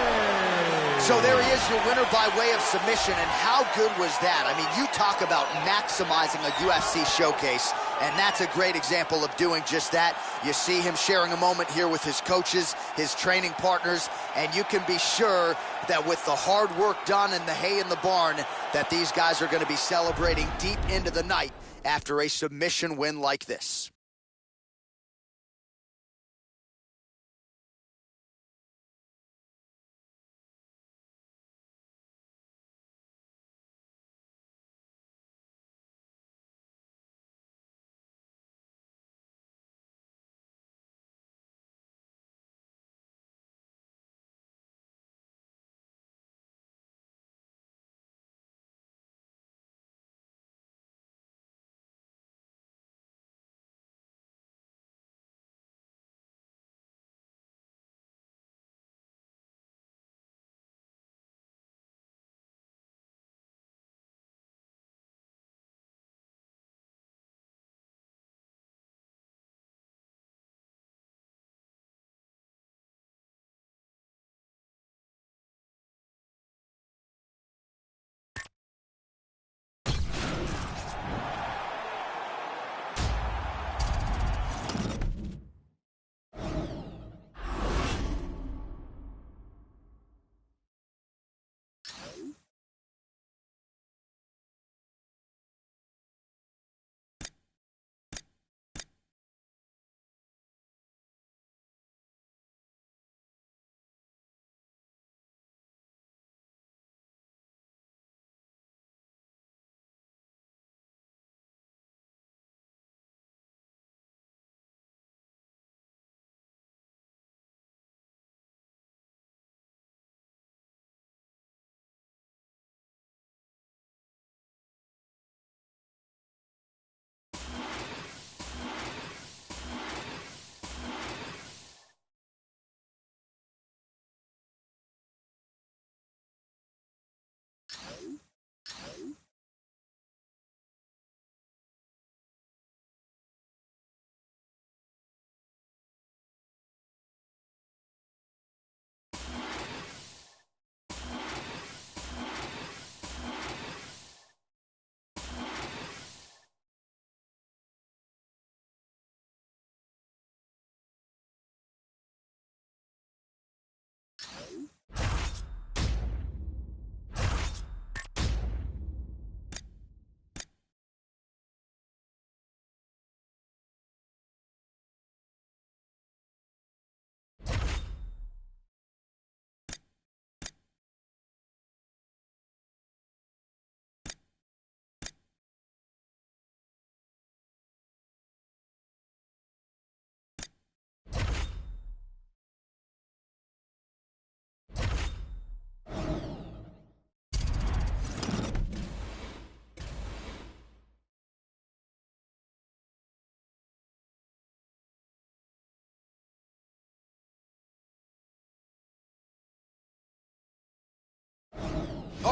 So there he is, your winner by way of submission, and how good was that? I mean, you talk about maximizing a UFC showcase, and that's a great example of doing just that. You see him sharing a moment here with his coaches, his training partners, and you can be sure that with the hard work done and the hay in the barn, that these guys are going to be celebrating deep into the night after a submission win like this.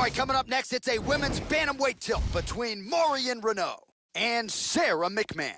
right, coming up next, it's a women's bantamweight tilt between Marion Reneau and Sara McMann.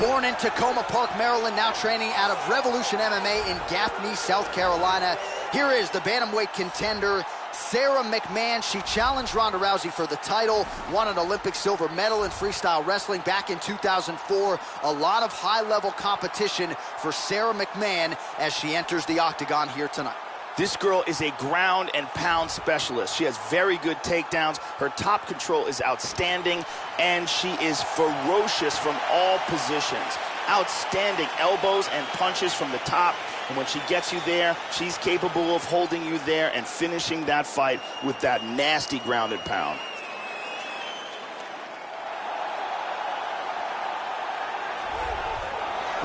Born in Tacoma Park, Maryland, now training out of Revolution MMA in Gaffney, South Carolina. Here is the bantamweight contender, Sara McMann. She challenged Ronda Rousey for the title, won an Olympic silver medal in freestyle wrestling back in 2004. A lot of high-level competition for Sara McMann as she enters the octagon here tonight. This girl is a ground and pound specialist. She has very good takedowns. Her top control is outstanding, and she is ferocious from all positions. Outstanding elbows and punches from the top. And when she gets you there, she's capable of holding you there and finishing that fight with that nasty ground and pound.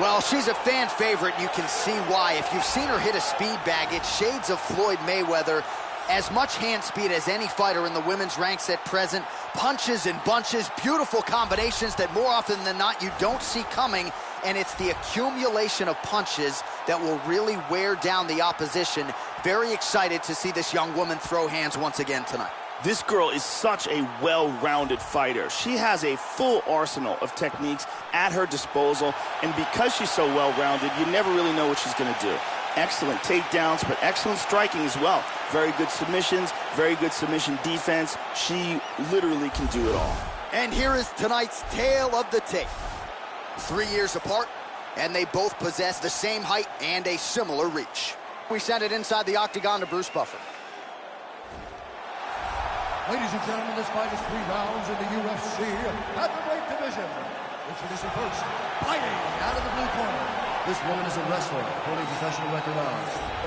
Well, she's a fan favorite, and you can see why. If you've seen her hit a speed bag, it's shades of Floyd Mayweather. As much hand speed as any fighter in the women's ranks at present. Punches and bunches, beautiful combinations that more often than not you don't see coming. And it's the accumulation of punches that will really wear down the opposition. Very excited to see this young woman throw hands once again tonight. This girl is such a well-rounded fighter. She has a full arsenal of techniques at her disposal, and because she's so well-rounded, you never really know what she's going to do. Excellent takedowns, but excellent striking as well. Very good submissions, very good submission defense. She literally can do it all. And here is tonight's tale of the tape. 3 years apart, and they both possess the same height and a similar reach. We send it inside the octagon to Bruce Buffer. Ladies and gentlemen, this fight is 3 rounds in the UFC Featherweight division. Introducing first, fighting out of the blue corner. This woman is a wrestler, holding professional record of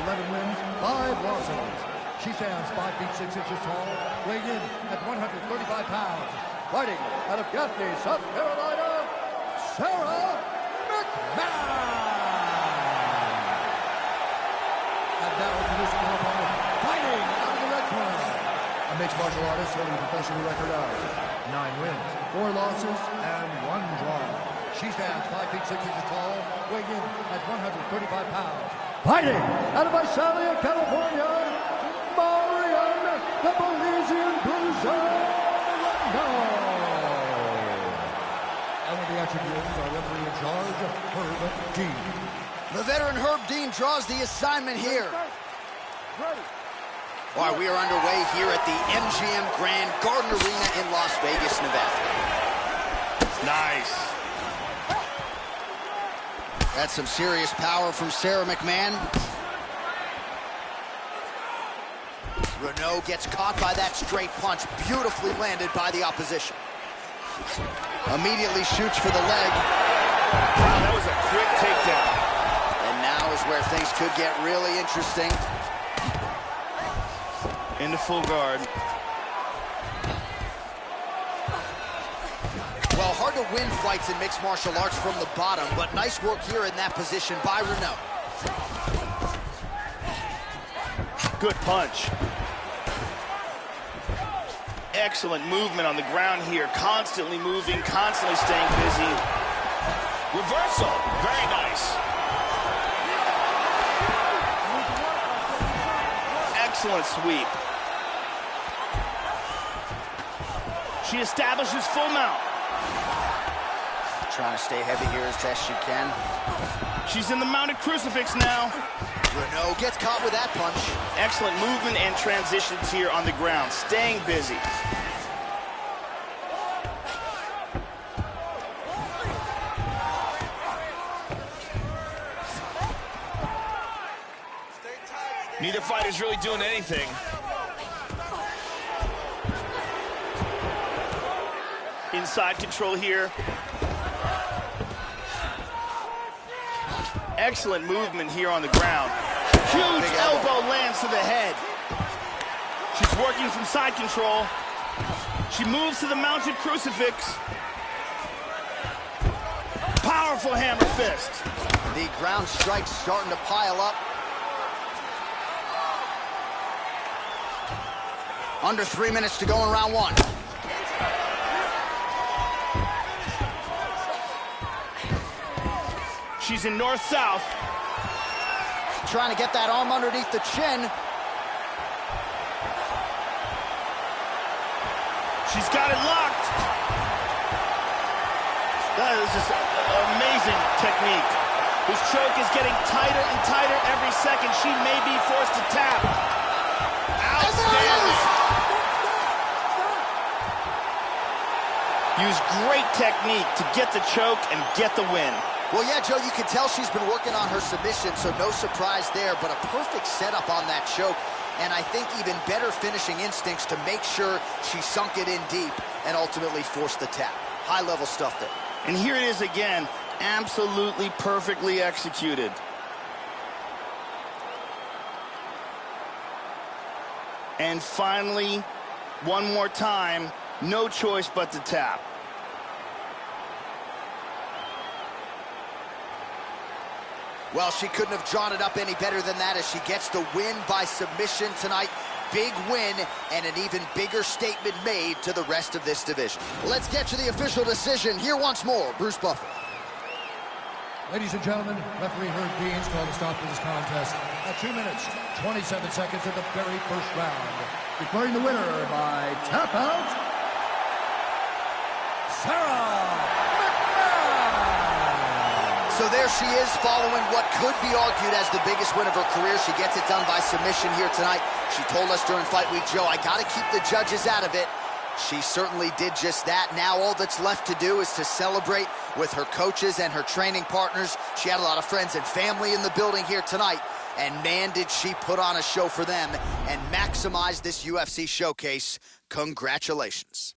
11 wins, 5 losses. She stands 5 feet 6 inches tall, weighing in at 135 pounds. Fighting out of Gaffney, South Carolina, Sara McMann. And now introducing her opponent, fighting out of the red corner. A mixed martial artist holding a professional record of 9 wins, 4 losses, and 1 draw. She stands 5 feet 6 inches tall, weighing in at 135 pounds. Fighting out of Visalia, California, Marion, the Belizean Bruiser Reneau. And with the action rules, our referee in charge, Herb Dean. The veteran Herb Dean draws the assignment here. All right, we are underway here at the MGM Grand Garden Arena in Las Vegas, Nevada. Nice. That's some serious power from Sara McMann. Reneau gets caught by that straight punch, beautifully landed by the opposition. Immediately shoots for the leg. Wow, that was a quick takedown. And now is where things could get really interesting. Into full guard. Well, hard to win fights in mixed martial arts from the bottom, but nice work here in that position by Reneau. Good punch. Excellent movement on the ground here. Constantly moving, constantly staying busy. Reversal. Very nice. Excellent sweep. She establishes full mount. Trying to stay heavy here as best she can. She's in the mounted crucifix now. Reneau gets caught with that punch. Excellent movement and transitions here on the ground. Staying busy. Neither fighter's really doing anything. Inside control here. Excellent movement here on the ground. Huge elbow lands to the head. She's working from side control. She moves to the mounted crucifix. Powerful hammer fist. The ground strikes starting to pile up. Under 3 minutes to go in round 1. She's in north-south. Trying to get that arm underneath the chin. She's got it locked. That is just amazing technique. His choke is getting tighter and tighter every second. She may be forced to tap. Outstanding. Use great technique to get the choke and get the win. Well, yeah, Joe, you can tell she's been working on her submission, so no surprise there, but a perfect setup on that choke, and I think even better finishing instincts to make sure she sunk it in deep and ultimately forced the tap. High-level stuff there. And here it is again, absolutely perfectly executed. And finally, one more time, no choice but to tap. Well, she couldn't have drawn it up any better than that as she gets the win by submission tonight. Big win and an even bigger statement made to the rest of this division. Let's get to the official decision. Here once more, Bruce Buffer. Ladies and gentlemen, referee Herb Deans called a stop to this contest at 2 minutes, 27 seconds of the very first round. Declaring the winner by tap out, Sara McMann. So there she is, following what could be argued as the biggest win of her career. She gets it done by submission here tonight. She told us during Fight Week, Joe, I got to keep the judges out of it. She certainly did just that. Now all that's left to do is to celebrate with her coaches and her training partners. She had a lot of friends and family in the building here tonight, and man, did she put on a show for them and maximize this UFC showcase. Congratulations.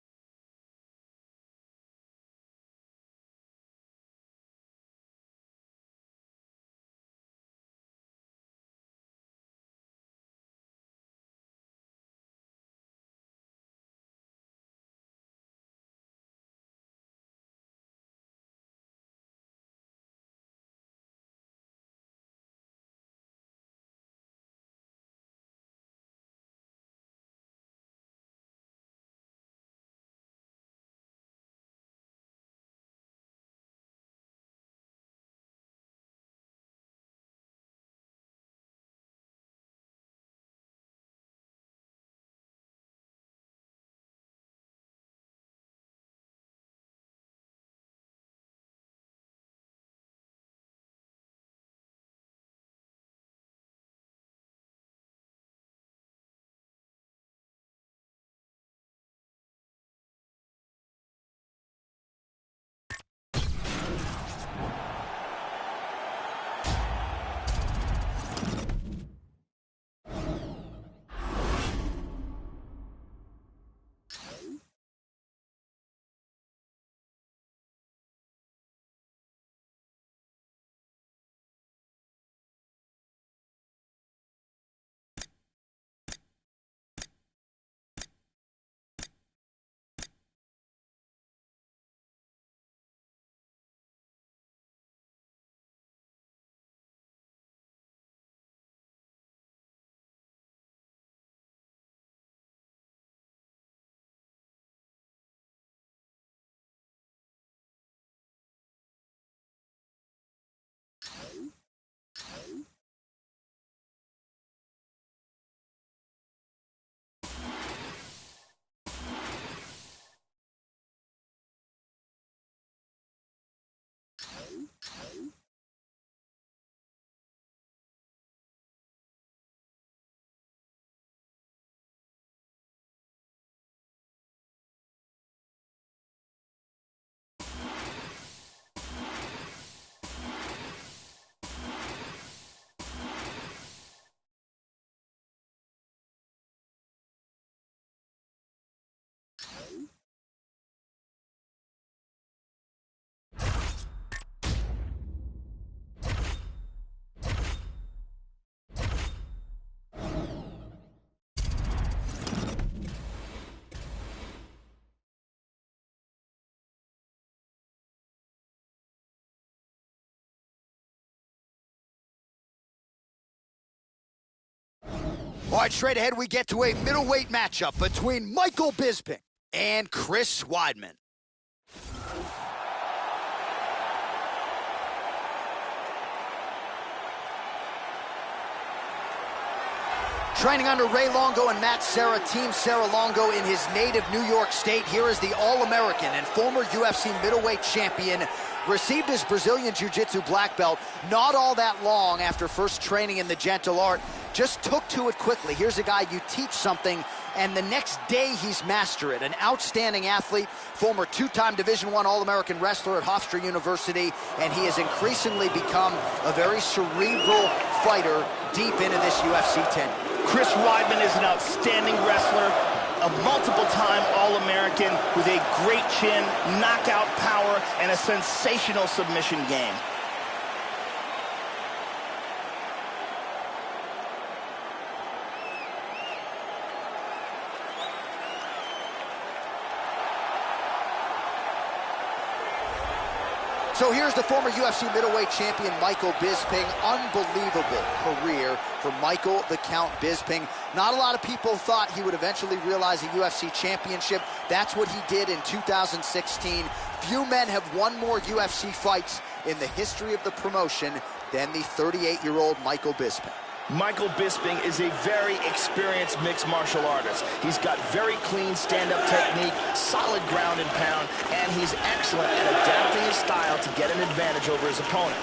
All right, straight ahead, we get to a middleweight matchup between Michael Bisping and Chris Weidman. Training under Ray Longo and Matt Serra, Team Serra Longo in his native New York State. Here is the All-American and former UFC middleweight champion. Received his Brazilian Jiu-Jitsu black belt not all that long after first training in the gentle art. Just took to it quickly. Here's a guy you teach something, and the next day he's mastered it. An outstanding athlete, former two-time Division I All-American wrestler at Hofstra University, and he has increasingly become a very cerebral fighter deep into this UFC 10. Chris Weidman is an outstanding wrestler, a multiple-time All-American with a great chin, knockout power, and a sensational submission game. So here's the former UFC middleweight champion, Michael Bisping. Unbelievable career for Michael the Count Bisping. Not a lot of people thought he would eventually realize a UFC championship. That's what he did in 2016. Few men have won more UFC fights in the history of the promotion than the 38-year-old Michael Bisping. Michael Bisping is a very experienced mixed martial artist. He's got very clean stand-up technique, solid ground and pound, and he's excellent at adapting his style to get an advantage over his opponent.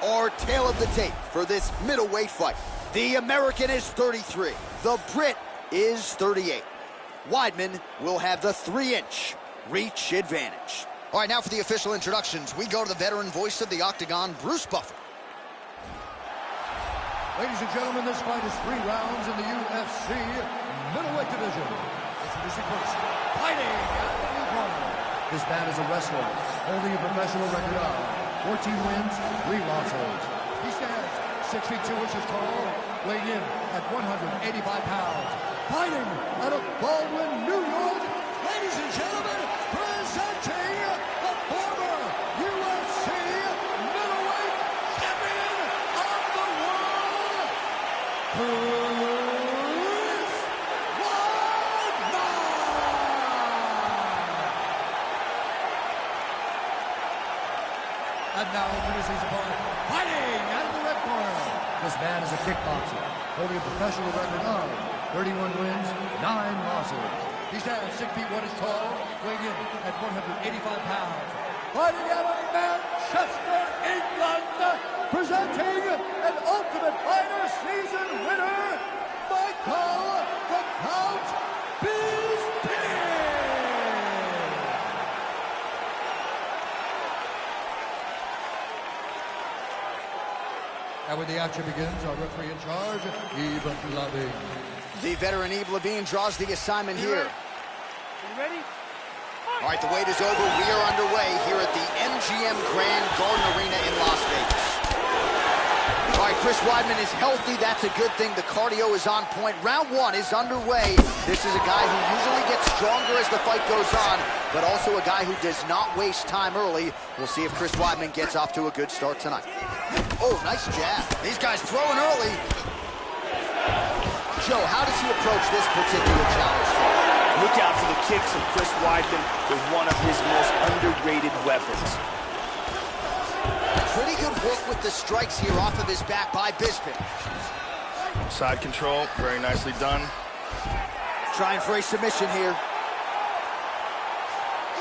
Our tale of the tape for this middleweight fight. The American is 33. The Brit is 38. Weidman will have the 3-inch reach advantage. All right, now for the official introductions, we go to the veteran voice of the Octagon, Bruce Buffer. Ladies and gentlemen, this fight is 3 rounds in the UFC middleweight division. Introducing first, fighting out of the blue corner. This man is a wrestler, holding a professional record of 14 wins, 3 losses. He stands 6 feet 2 inches tall, weighing in at 185 pounds. Fighting out of Baldwin, New York, ladies and gentlemen, presenting the former UFC middleweight champion of the world, Chris Weidman! And now introducing his opponent, fighting out of the red corner. This man is a kickboxer, holding a professional record of 31 wins, 9 losses. He stands 6 feet 1 inch tall, weighing in at 185 pounds. Fighting out of Manchester, England, presenting an Ultimate Fighter season winner, Michael the Count Bisping! And when the action begins, our referee in charge, Yves Lavigne. The veteran Yves Lavigne draws the assignment here. You ready? All right, the wait is over. We are underway here at the MGM Grand Garden Arena in Las Vegas. All right, Chris Weidman is healthy. That's a good thing. The cardio is on point. Round 1 is underway. This is a guy who usually gets stronger as the fight goes on, but also a guy who does not waste time early. We'll see if Chris Weidman gets off to a good start tonight. Oh, nice jab. These guys throwing early. Joe, how does he approach this particular challenge? Look out for the kicks of Chris Weidman with one of his most underrated weapons. Pretty good work with the strikes here off of his back by Bisping. Side control, very nicely done. Trying for a submission here.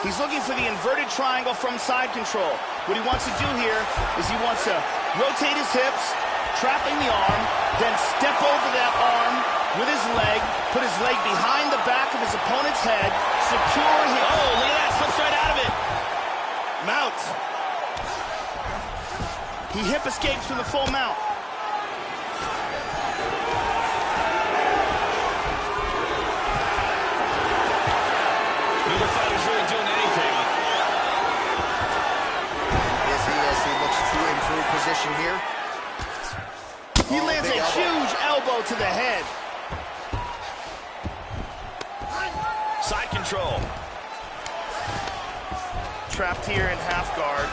He's looking for the inverted triangle from side control. What he wants to do here is he wants to rotate his hips, trapping the arm, then step over that arm with his leg, put his leg behind the back of his opponent's head, secure him. Oh, look at that, slips right out of it. Mount. He hip escapes from the full mount. Neither fighter's really doing anything. Busy as he looks to improve position here. He lands a huge elbow to the head. Side control. Trapped here in half guard.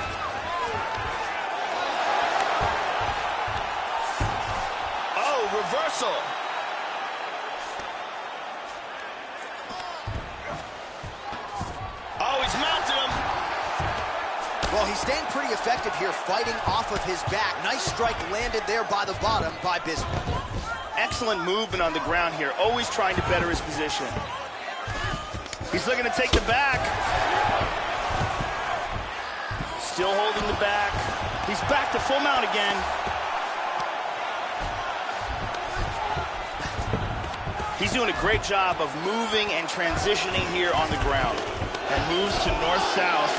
Oh, reversal. he's staying pretty effective here, fighting off of his back. Nice strike landed there by the bottom by Bisping. Excellent movement on the ground here, always trying to better his position. He's looking to take the back. Still holding the back. He's back to full mount again. He's doing a great job of moving and transitioning here on the ground. And moves to north-south.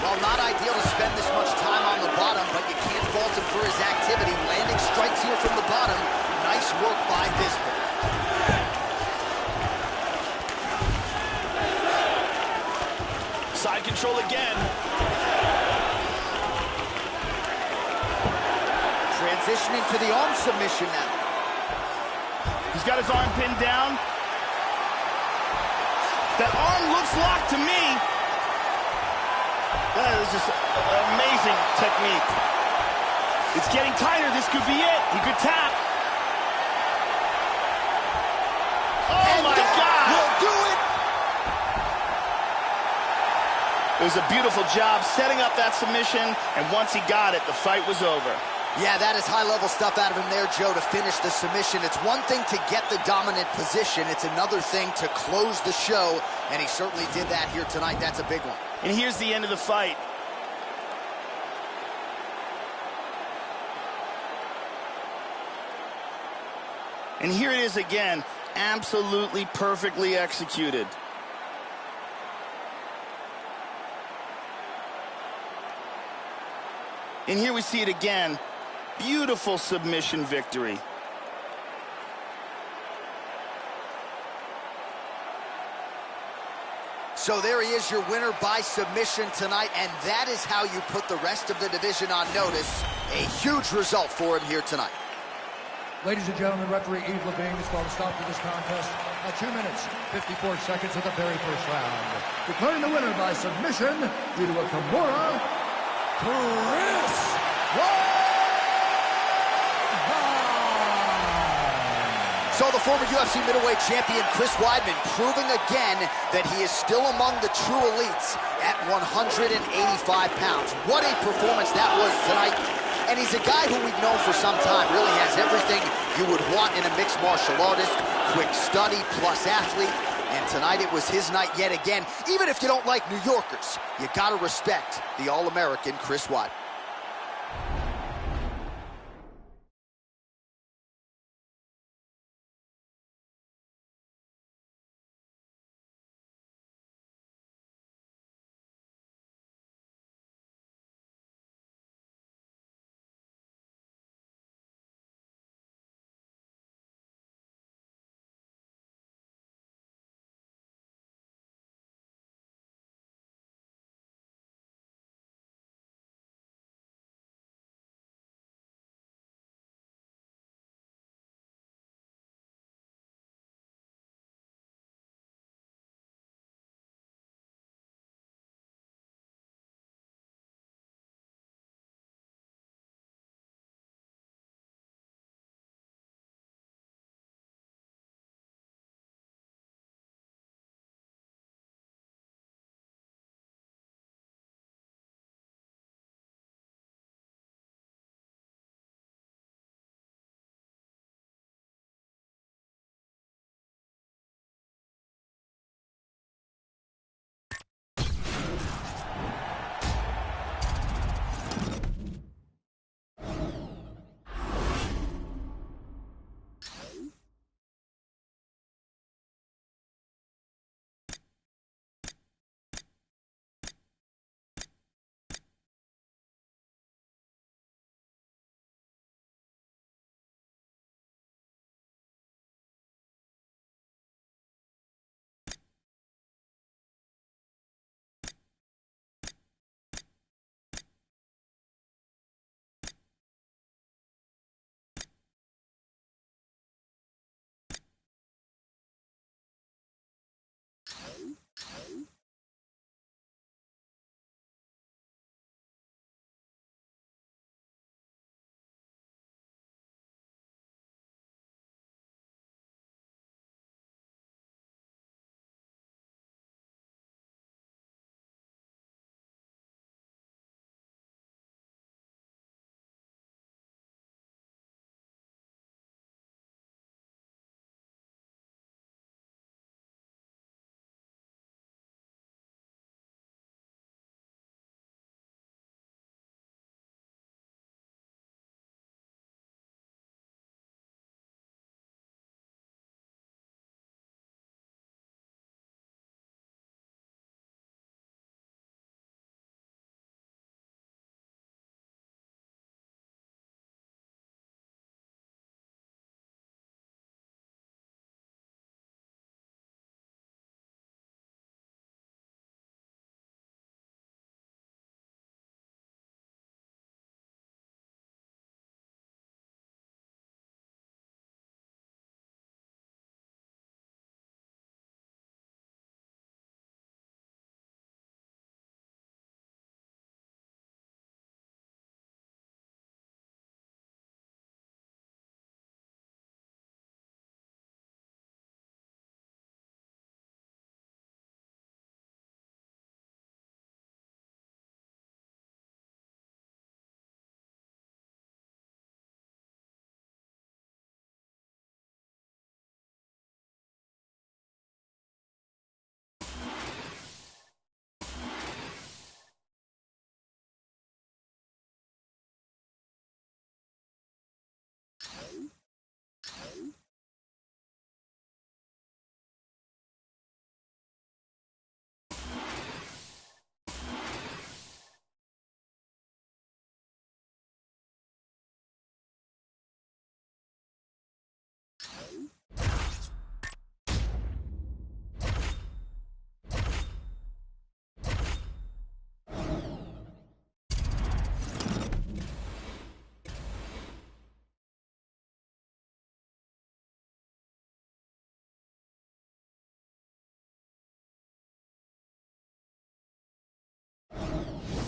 Well, not ideal to spend this much time on the bottom, but you can't fault him for his activity. Landing strikes here from the bottom. Nice work by Bisping. Side control again. Transitioning to the arm submission now. He's got his arm pinned down. That arm looks locked to me. That is just amazing technique. It's getting tighter. This could be it. He could tap. Oh, my God. Will do it. It was a beautiful job setting up that submission, and once he got it, the fight was over. Yeah, that is high-level stuff out of him there, Joe, to finish the submission. It's one thing to get the dominant position. It's another thing to close the show, and he certainly did that here tonight. That's a big one. And here's the end of the fight. And here it is again, absolutely perfectly executed. And here we see it again. Beautiful submission victory. So there he is, your winner by submission tonight, and that is how you put the rest of the division on notice. A huge result for him here tonight. Ladies and gentlemen, referee Yves Lavigne has called a stop to this contest at 2 minutes, 54 seconds of the very first round. Declaring the winner by submission due to a Kimura, Chris Weidman. So the former UFC middleweight champion Chris Weidman proving again that he is still among the true elites at 185 pounds. What a performance that was tonight. And he's a guy who we've known for some time. Really has everything you would want in a mixed martial artist. Quick study plus athlete. And tonight it was his night yet again. Even if you don't like New Yorkers, you gotta respect the All-American Chris Weidman.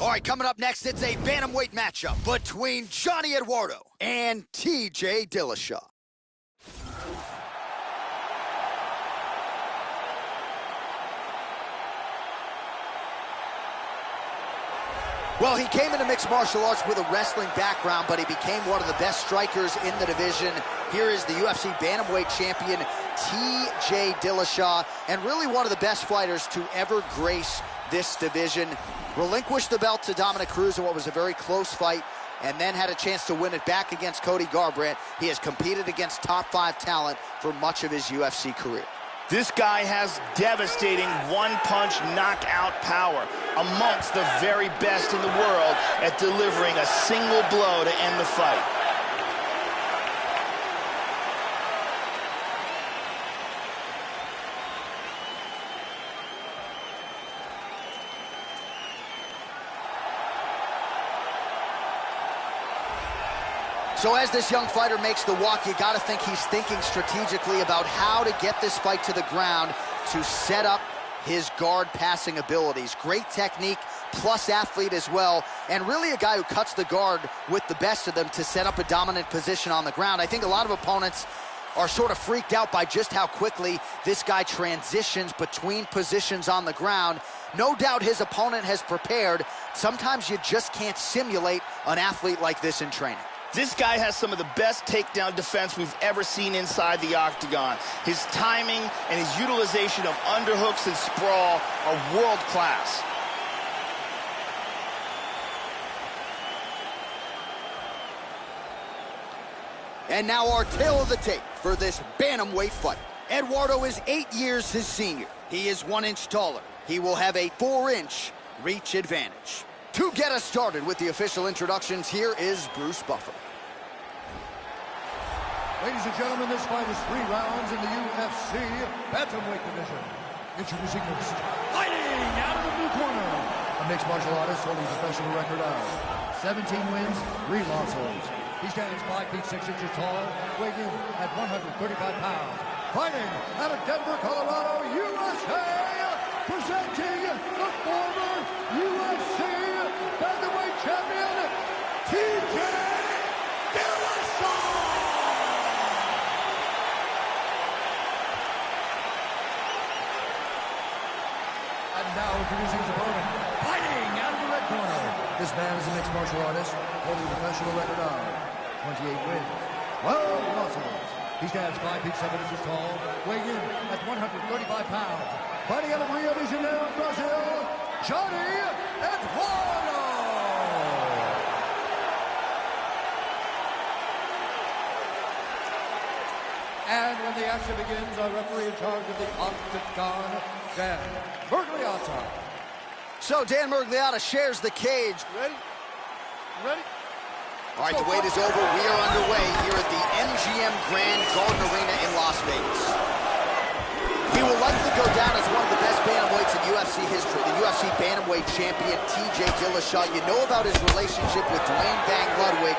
All right, coming up next, it's a bantamweight matchup between Johnny Eduardo and TJ Dillashaw. Well, he came into mixed martial arts with a wrestling background, but he became one of the best strikers in the division. Here is the UFC bantamweight champion, TJ Dillashaw, and really one of the best fighters to ever grace this division. Relinquished the belt to Dominic Cruz in what was a very close fight, and then had a chance to win it back against Cody Garbrandt. He has competed against top 5 talent for much of his UFC career. This guy has devastating one-punch knockout power, amongst the very best in the world at delivering a single blow to end the fight. So as this young fighter makes the walk, you got to think he's thinking strategically about how to get this fight to the ground to set up his guard passing abilities. Great technique, plus athlete as well, and really a guy who cuts the guard with the best of them to set up a dominant position on the ground. I think a lot of opponents are sort of freaked out by just how quickly this guy transitions between positions on the ground. No doubt his opponent has prepared. Sometimes you just can't simulate an athlete like this in training. This guy has some of the best takedown defense we've ever seen inside the octagon. His timing and his utilization of underhooks and sprawl are world class. And now our tale of the tape for this bantamweight fight. Eduardo is 8 years his senior. He is 1 inch taller. He will have a 4-inch reach advantage. To get us started with the official introductions, here is Bruce Buffer. Ladies and gentlemen, this fight is 3 rounds in the UFC bantamweight division. Introducing first, fighting out of the blue corner, a mixed martial artist holding a professional record of 17 wins, 3 losses. He stands 5 feet 6 inches tall, weighing in at 135 pounds. Fighting out of Denver, Colorado, USA, presenting the former UFC bantamweight champion, TJ Dillashaw! And now introducing his opponent, fighting out of the red corner. This man is a mixed martial artist, holding a professional record of 28 wins, 12 losses. He stands 5 feet 7 inches tall, weighing in at 135 pounds. Fighting out of Rio de Janeiro, Brazil, Johnny Eduardo! And when the action begins, our referee in charge of the octagon, Dan Miragliotta. So Dan Miragliotta shares the cage. Ready? Ready? All right, the wait is over. We are underway here at the MGM Grand Garden Arena in Las Vegas. He will likely go down as one of the best bantamweights in UFC history, the UFC bantamweight champion, TJ Dillashaw. You know about his relationship with Duane Bang Ludwig,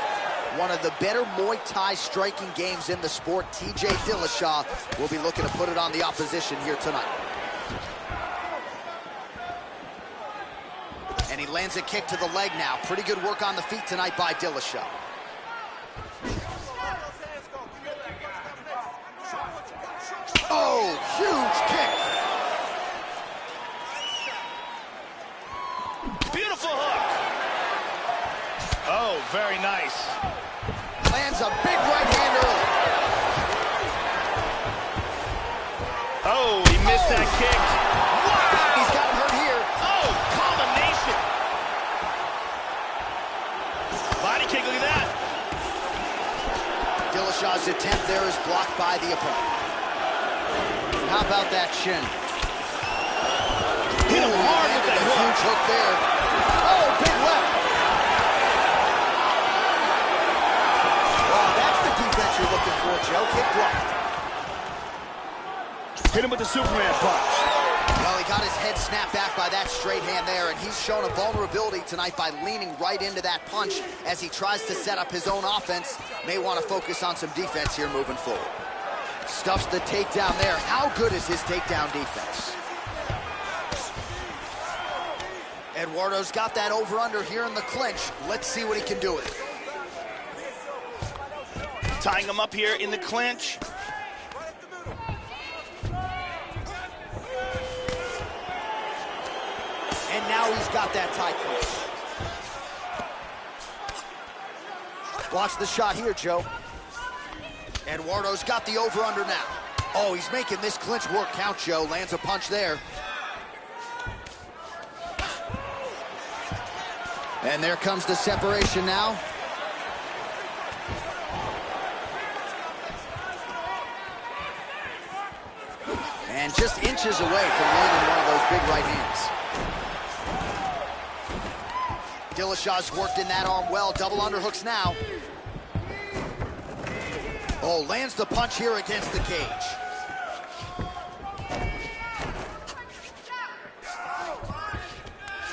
one of the better Muay Thai striking games in the sport. TJ Dillashaw will be looking to put it on the opposition here tonight. And he lands a kick to the leg now. Pretty good work on the feet tonight by Dillashaw. Oh, huge kick. Beautiful hook. Oh, very nice. Lands a big right hand early. Oh, he missed that kick. Wow! He's got him hurt here. Oh, combination. Body kick, look at that. Dillashaw's attempt there is blocked by the opponent. How about that shin? Hit him hard with that hook. Huge hook there. Oh, big left. Oh, that's the defense you're looking for, Joe. Kick blocked. Hit him with the Superman punch. Well, he got his head snapped back by that straight hand there, and he's shown a vulnerability tonight by leaning right into that punch as he tries to set up his own offense. May want to focus on some defense here moving forward. Stuffs the takedown there. How good is his takedown defense? Eduardo's got that over-under here in the clinch. Let's see what he can do with it. Tying him up here in the clinch. And now he's got that tie clinch. Watch the shot here, Joe. Eduardo's got the over-under now. Oh, he's making this clinch work count, Joe. Lands a punch there. And there comes the separation now. And just inches away from landing one of those big right hands. Dillashaw's worked in that arm well. Double underhooks now. Oh, lands the punch here against the cage.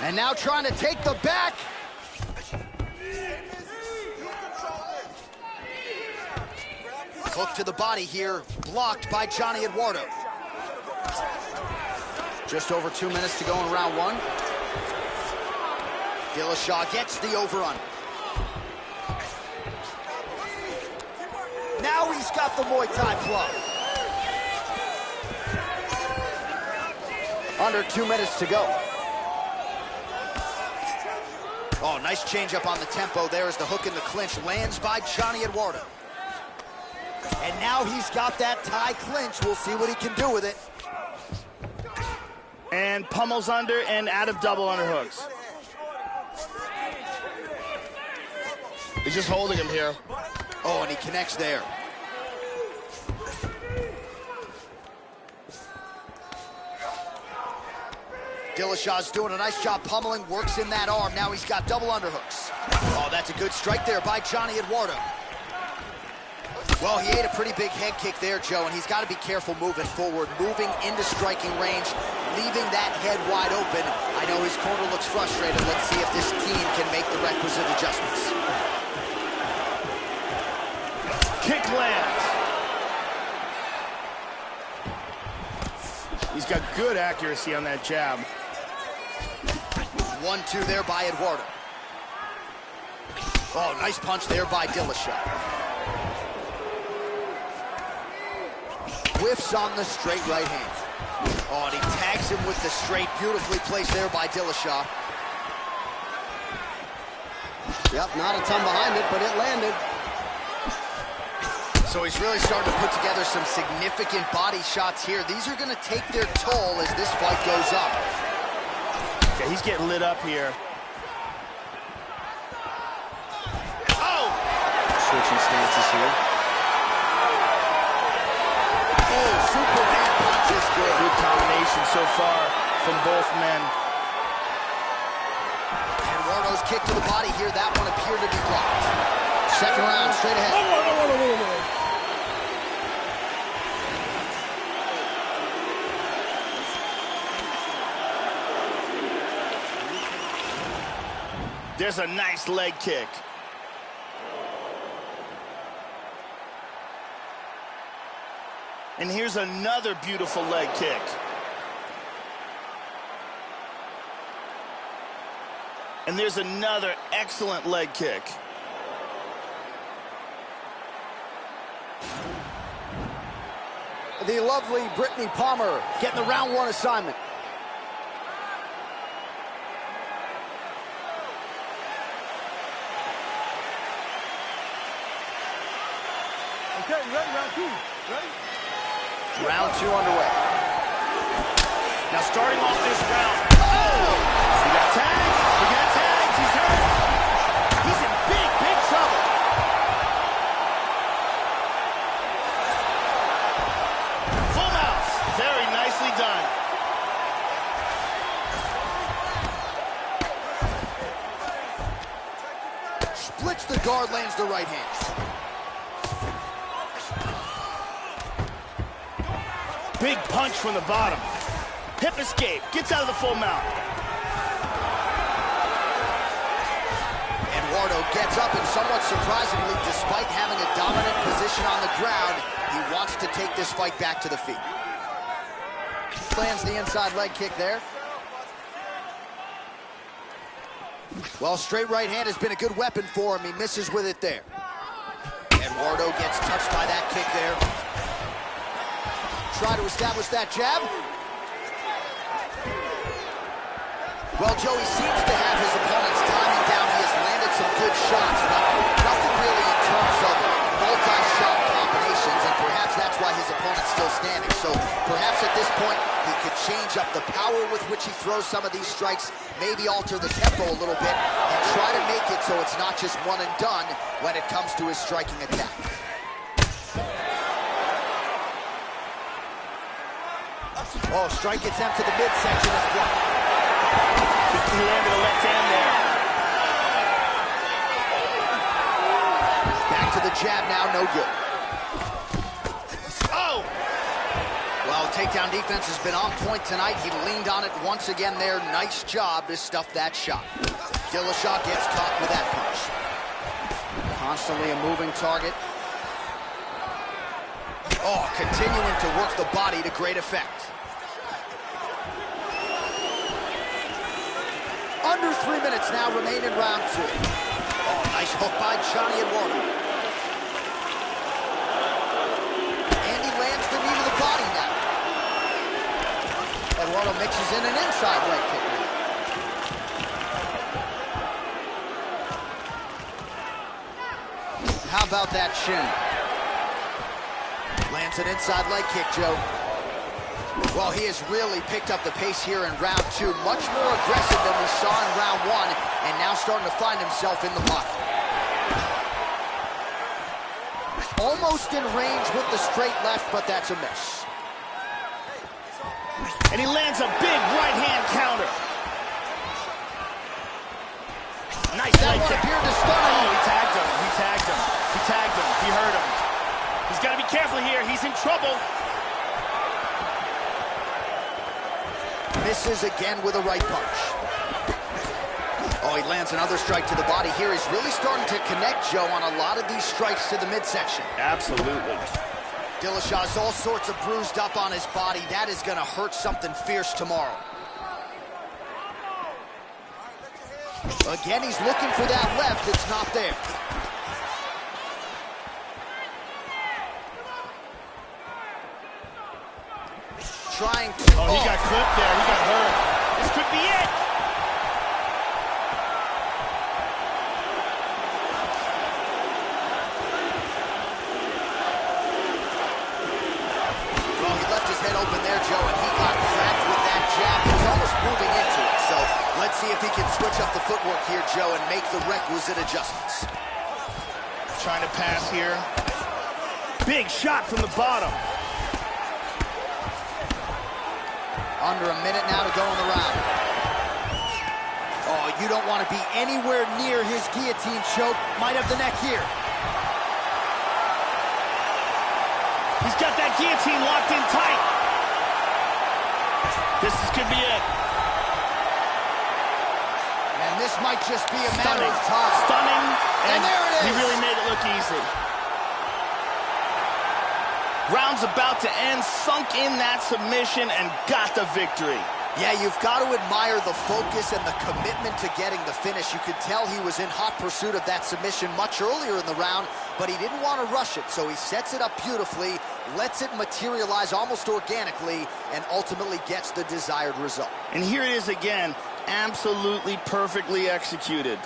And now trying to take the back. Hook to the body here, blocked by Johnny Eduardo. Just over 2 minutes to go in round one. Dillashaw gets the over-under. Now he's got the Muay Thai club. Under 2 minutes to go. Oh, nice change up on the tempo there as the hook in the clinch lands by Johnny Eduardo. And now he's got that Thai clinch. We'll see what he can do with it. And pummels under and out of double underhooks. He's just holding him here. Oh, and he connects there. Dillashaw's doing a nice job pummeling, works in that arm. Now he's got double underhooks. Oh, that's a good strike there by Johnny Eduardo. Well, he ate a pretty big head kick there, Joe, and he's got to be careful moving forward, moving into striking range, leaving that head wide open. I know his corner looks frustrated. Let's see if this team can make the requisite adjustments. Kick lands. He's got good accuracy on that jab. 1-2 there by Eduardo. Oh, nice punch there by Dillashaw. Whiffs on the straight right hand. Oh, and he tags him with the straight. Beautifully placed there by Dillashaw. Yep, not a ton behind it, but it landed. So he's really starting to put together some significant body shots here. These are going to take their toll as this fight goes up. Okay, he's getting lit up here. Oh! Switching stances here. Oh, Superman punch is good. Good combination so far from both men. Eduardo's kick to the body here. That one appeared to be blocked. Second round, straight ahead. There's a nice leg kick. And here's another beautiful leg kick. And there's another excellent leg kick. The lovely Brittany Palmer getting the round one assignment. Okay, you ready? Round two. Ready? Round two underway. Now starting off this round. Oh! He got tagged. He got tagged. He's hurt. He's in big, big trouble. Full mouth. Very nicely done. Splits the guard, lands the right hand. Big punch from the bottom. Hip escape. Gets out of the full mount. Eduardo gets up and somewhat surprisingly, despite having a dominant position on the ground, he wants to take this fight back to the feet. Lands the inside leg kick there. Well, straight right hand has been a good weapon for him. He misses with it there. Eduardo gets touched by that kick there. Try to establish that jab. Well, Joey seems to have his opponent's timing down. He has landed some good shots, but nothing really in terms of multi-shot combinations, and perhaps that's why his opponent's still standing. So perhaps at this point, he could change up the power with which he throws some of these strikes, maybe alter the tempo a little bit, and try to make it so it's not just one and done when it comes to his striking attack. Oh, strike attempt to the midsection is blocked. He landed a left hand there. Back to the jab now, no good. Oh! Well, takedown defense has been on point tonight. He leaned on it once again there. Nice job to stuff that shot. Dillashaw gets caught with that punch. Constantly a moving target. Oh, continuing to work the body to great effect. Under 3 minutes now remain in round 2. Oh, nice hook by Johnny Eduardo. And he lands the knee to the body now. Eduardo mixes in an inside leg kick now. How about that shin? Lands an inside leg kick, Joe. Well, he has really picked up the pace here in round 2. Much more aggressive than we saw in round 1, and now starting to find himself in the pocket. Almost in range with the straight left, but that's a miss. And he lands a big right hand counter. Nice That leg one kick. appeared to stun him. Oh, he tagged him. He tagged him. He tagged him. He hurt him. He's got to be careful here. He's in trouble. Misses again with a right punch. Oh, he lands another strike to the body here. He's really starting to connect, Joe, on a lot of these strikes to the midsection. Absolutely. Dillashaw's all sorts of bruised up on his body. That is going to hurt something fierce tomorrow. Again, he's looking for that left. It's not there. Trying to... Oh, he got clipped there. He got hurt. This could be it. Well, he left his head open there, Joe, and he got cracked with that jab. He was almost moving into it. So let's see if he can switch up the footwork here, Joe, and make the requisite adjustments. Trying to pass here. Big shot from the bottom. Under a minute now to go in the round. Oh, you don't want to be anywhere near his guillotine choke. Might have the neck here. He's got that guillotine locked in tight. Could be it. And this might just be a matter of time. Stunning. And there it is. He really made it look easy. Round's about to end, sunk in that submission and got the victory. Yeah, you've got to admire the focus and the commitment to getting the finish. You could tell he was in hot pursuit of that submission much earlier in the round, but he didn't want to rush it, so he sets it up beautifully, lets it materialize almost organically, and ultimately gets the desired result. And here it is again, absolutely perfectly executed.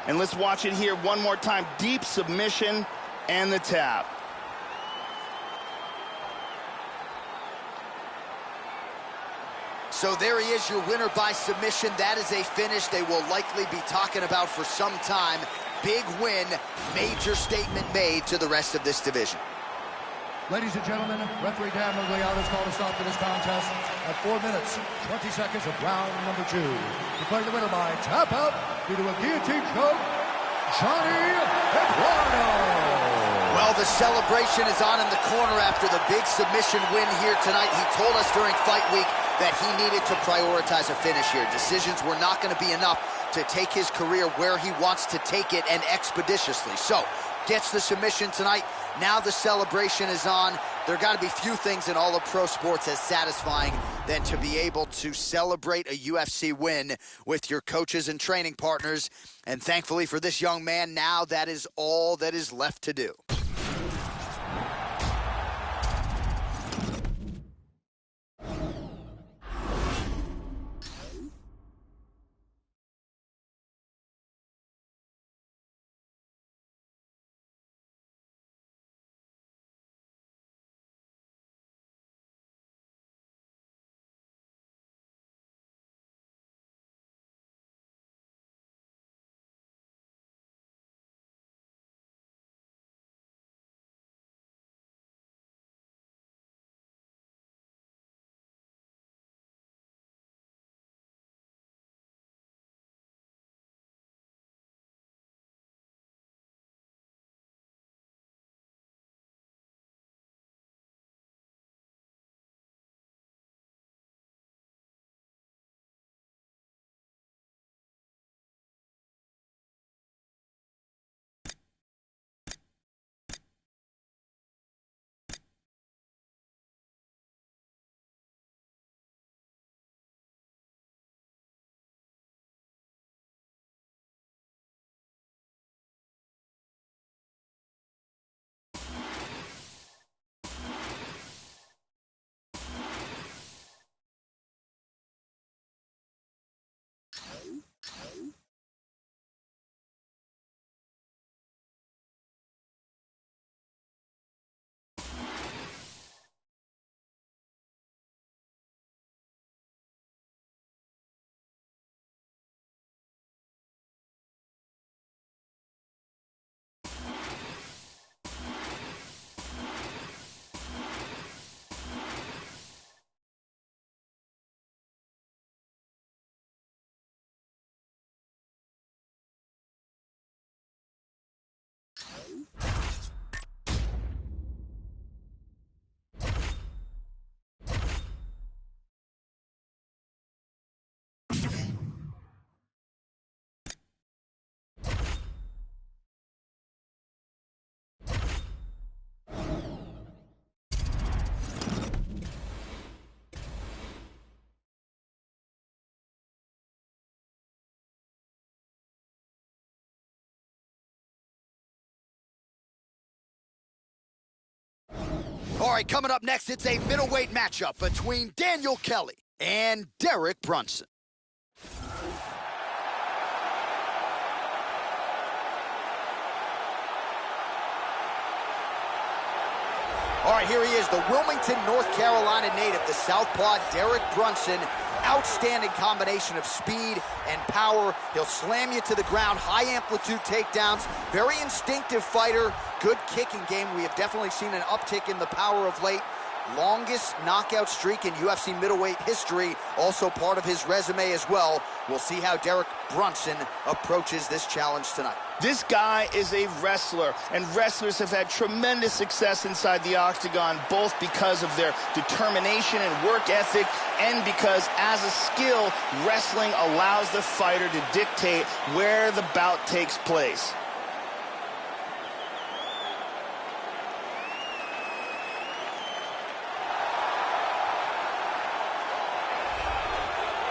And let's watch it here one more time. Deep submission and the tap. So there he is, your winner by submission. That is a finish they will likely be talking about for some time. Big win, major statement made to the rest of this division. Ladies and gentlemen, referee Dan Miragliotta has called a stop to this contest at 4 minutes, 20 seconds of round number 2. Declaring the winner by tap out due to a guillotine choke, Johnny Eduardo. Well, the celebration is on in the corner after the big submission win here tonight. He told us during fight week that he needed to prioritize a finish here. Decisions were not going to be enough to take his career where he wants to take it, and expeditiously. So, gets the submission tonight. Now the celebration is on. There got to be few things in all of pro sports as satisfying than to be able to celebrate a UFC win with your coaches and training partners. And thankfully for this young man, now that is all that is left to do. All right, coming up next, it's a middleweight matchup between Daniel Kelly and Derek Brunson. All right, here he is, the Wilmington, North Carolina native, the southpaw Derek Brunson. Outstanding combination of speed and power. He'll slam you to the ground, high-amplitude takedowns, very instinctive fighter, good kicking game. We have definitely seen an uptick in the power of late. Longest knockout streak in UFC middleweight history, also part of his resume as well. We'll see how Derek Brunson approaches this challenge tonight. This guy is a wrestler, and wrestlers have had tremendous success inside the octagon, both because of their determination and work ethic, and because, as a skill, wrestling allows the fighter to dictate where the bout takes place.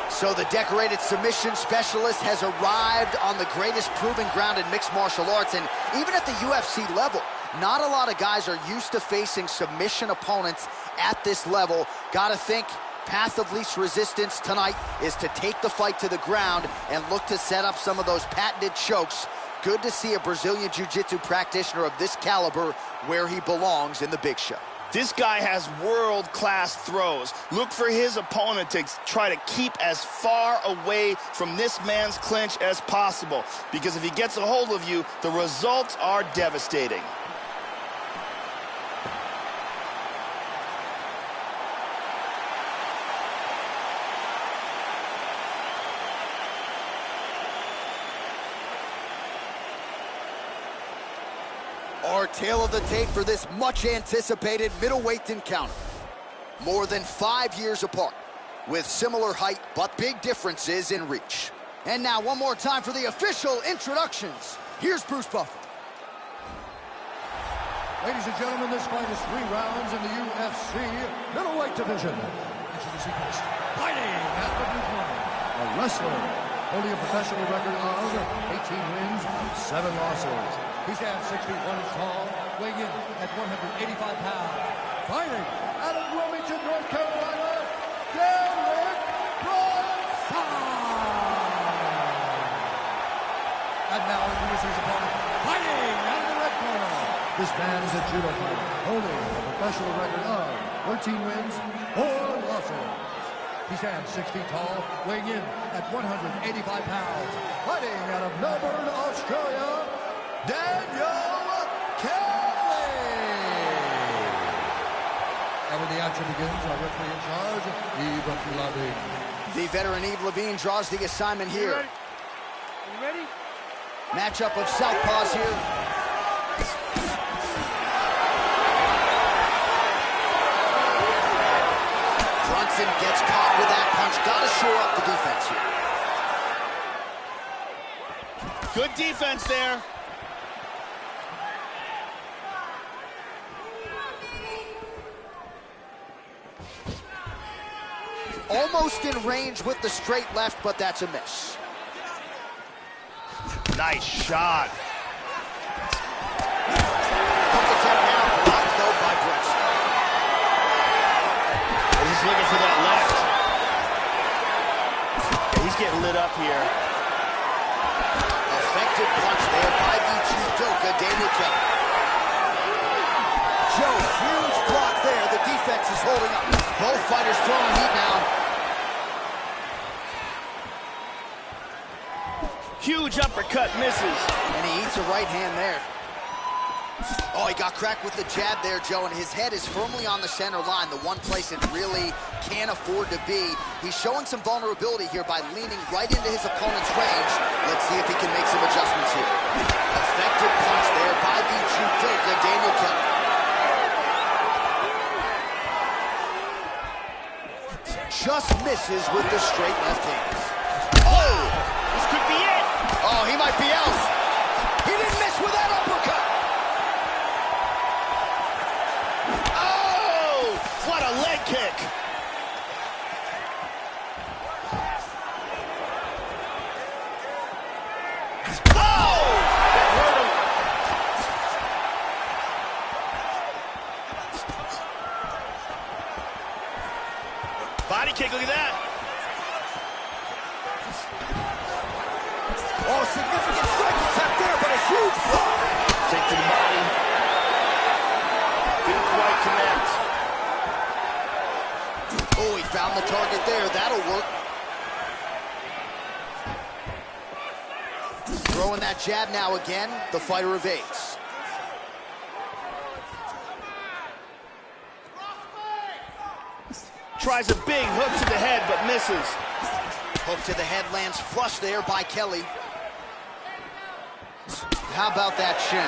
So the decorated submission specialist has arrived on the greatest proving ground in mixed martial arts, and even at the UFC level, not a lot of guys are used to facing submission opponents at this level. Gotta think path of least resistance tonight is to take the fight to the ground and look to set up some of those patented chokes. Good to see a Brazilian Jiu-Jitsu practitioner of this caliber where he belongs in the big show. This guy has world-class throws. Look for his opponent to try to keep as far away from this man's clinch as possible, because if he gets a hold of you, the results are devastating. Our tail of the tape for this much-anticipated middleweight encounter. More than 5 years apart, with similar height but big differences in reach. And now one more time for the official introductions. Here's Bruce Buffer. Ladies and gentlemen, this fight is 3 rounds in the UFC middleweight division. Introducing first, fighting at the blue corner, a wrestler holding a professional record of 18 wins, 7 losses. He stands 6 feet 1 inch tall, weighing in at 185 pounds. Fighting out of Wilmington, North Carolina, Derek Brunson! And now introducing his opponent, fighting out of the red corner. This man is a judo fighter, holding a professional record of 13 wins, 4 losses. He stands 6 feet tall, weighing in at 185 pounds. Fighting out of Melbourne, Australia, Daniel Kelly. And when the action begins, our referee in charge, Yves Lavigne. The veteran Yves Lavigne draws the assignment here. Are you ready? Matchup of southpaws here. Brunson gets caught with that punch. Gotta shore up the defense here. Good defense there. Almost in range with the straight left, but that's a miss. Nice shot. Hook attempt now, blocked though by Brunson. He's looking for that left. He's getting lit up here. Effective punch there by the judoka, Daniel Kelly. Joe, huge block there. The defense is holding up. Both fighters throwing heat now. Huge uppercut misses. And he eats a right hand there. Oh, he got cracked with the jab there, Joe, and his head is firmly on the center line, the one place it really can't afford to be. He's showing some vulnerability here by leaning right into his opponent's range. Let's see if he can make some adjustments here. Effective punch there by the judoka, Daniel Kelly. Just misses with the straight left hand. Oh! This could be it. Oh, he might be out. He didn't miss with that uppercut. Oh! What a leg kick. Oh! That hurt him. Body kick, look at that. Oh, significant strike attempt there, but a huge block. Take to the body. Didn't quite connect. Oh, he found the target there. That'll work. Throwing that jab now again. The fighter evades. Tries a big hook to the head, but misses. Hook to the head lands flush there by Kelly. How about that shin?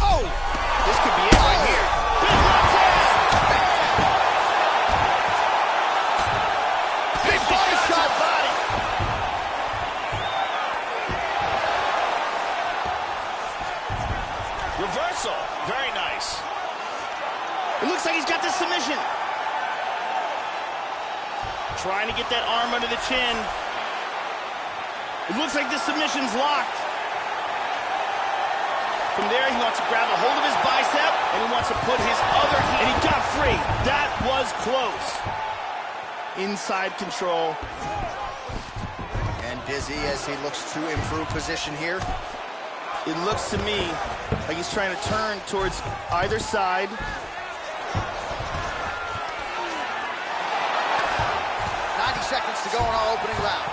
Oh! This could be it right here. Big body shot. Body. Reversal. Very nice. It looks like he's got the submission. Trying to get that arm under the chin. It looks like the submission's locked. From there, he wants to grab a hold of his bicep, and he wants to put his other hand, and he got free. That was close. Inside control. And busy as he looks to improve position here. It looks to me like he's trying to turn towards either side. 90 seconds to go in our opening round.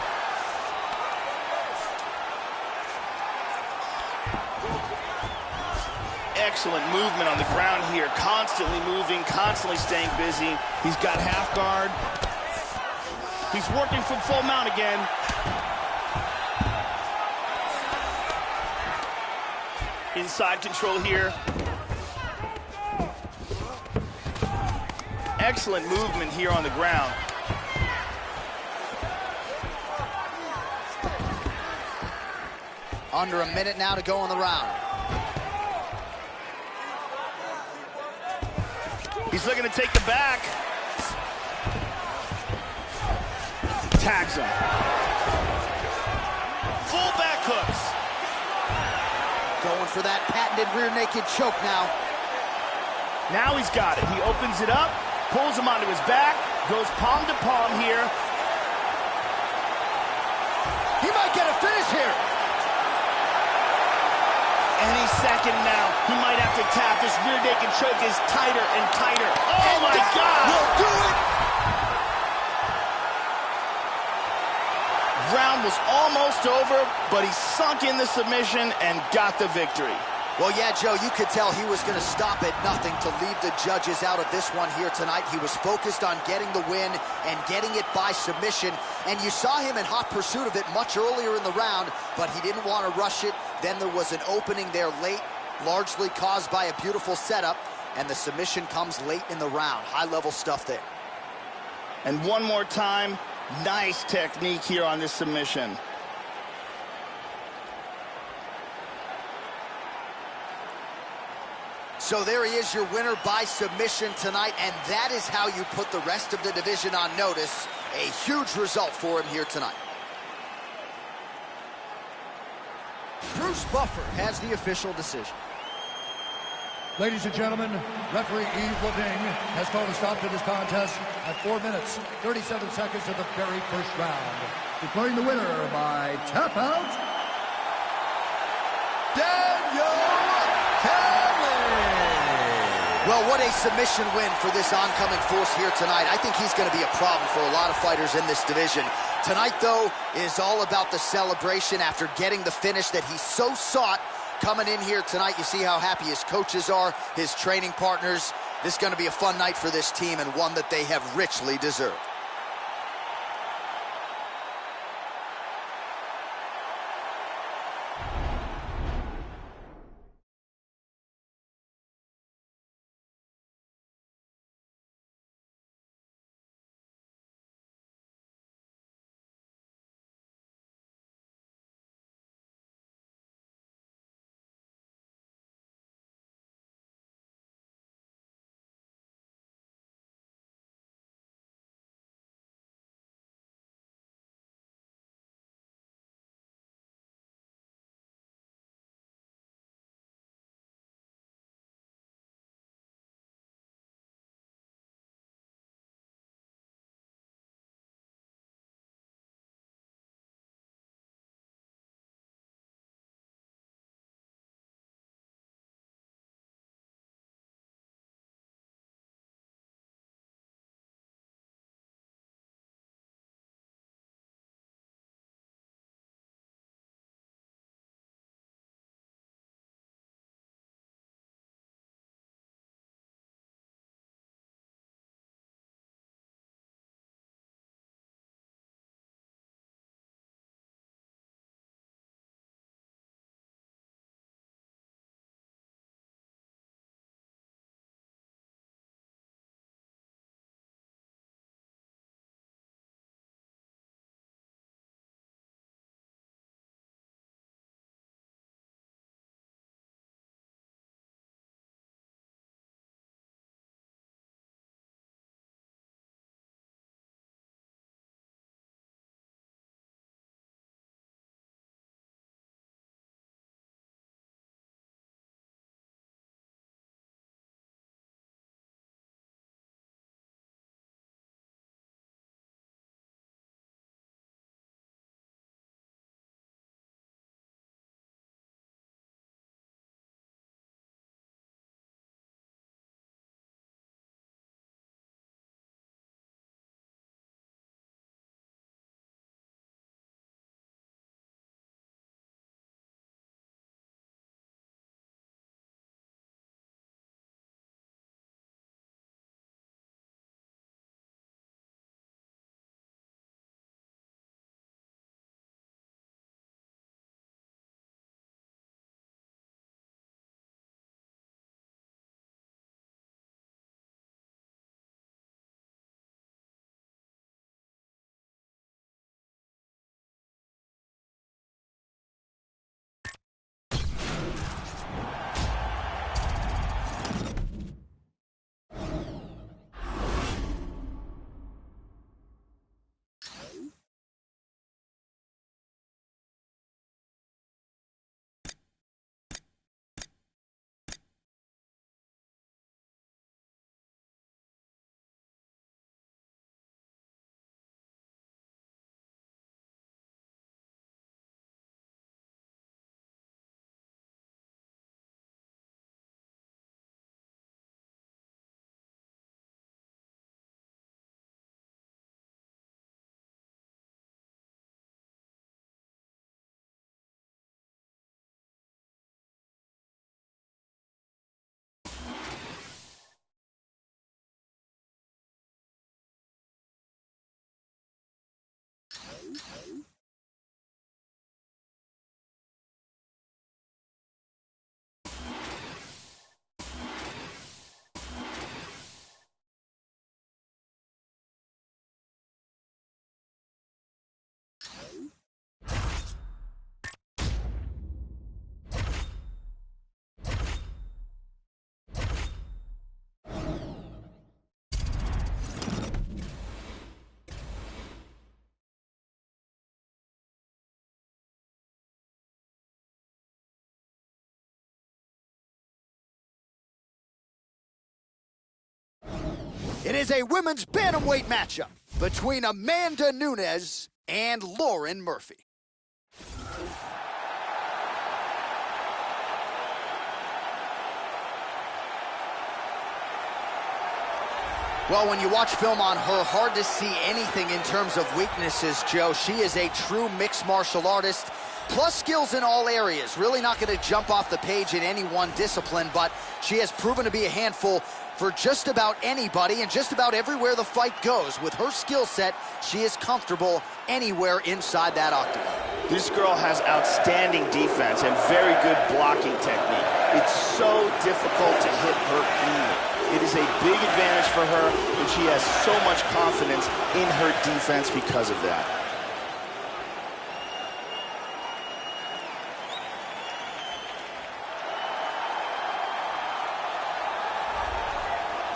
Excellent movement on the ground here. Constantly moving, constantly staying busy. He's got half guard. He's working from full mount again. Inside control here. Excellent movement here on the ground. Under a minute now to go in the round. He's looking to take the back. Tags him. Full back hooks. Going for that patented rear naked choke now. Now he's got it. He opens it up, pulls him onto his back, goes palm to palm here. He might get a finish here. Any second now, he might have to tap. This rear naked choke is tighter and tighter. Oh And my that God! will do it. Round was almost over, but he sunk in the submission and got the victory. Well, yeah, Joe, you could tell he was going to stop at nothing to leave the judges out of this one here tonight. He was focused on getting the win and getting it by submission. And you saw him in hot pursuit of it much earlier in the round, but he didn't want to rush it. Then there was an opening there late, largely caused by a beautiful setup, and the submission comes late in the round. High-level stuff there. And one more time, nice technique here on this submission. So there he is, your winner by submission tonight, and that is how you put the rest of the division on notice. A huge result for him here tonight. Bruce Buffer has the official decision. Ladies and gentlemen, referee Yves Lavigne has called a stop to this contest at 4 minutes, 37 seconds of the very first round. Declaring the winner by tap out, Daniel Kelly. Well, what a submission win for this oncoming force here tonight. I think he's going to be a problem for a lot of fighters in this division. Tonight, though, is all about the celebration after getting the finish that he so sought. Coming in here tonight, you see how happy his coaches are, his training partners. This is going to be a fun night for this team and one that they have richly deserved. It is a women's bantamweight matchup between Amanda Nunes and Lauren Murphy. Well, when you watch film on her, hard to see anything in terms of weaknesses, Joe. She is a true mixed martial artist, plus skills in all areas. Really not going to jump off the page in any one discipline, but she has proven to be a handful for just about anybody and just about everywhere the fight goes. With her skill set, she is comfortable anywhere inside that octagon. This girl has outstanding defense and very good blocking technique. It's so difficult to hit her cleanly. It is a big advantage for her, and she has so much confidence in her defense because of that.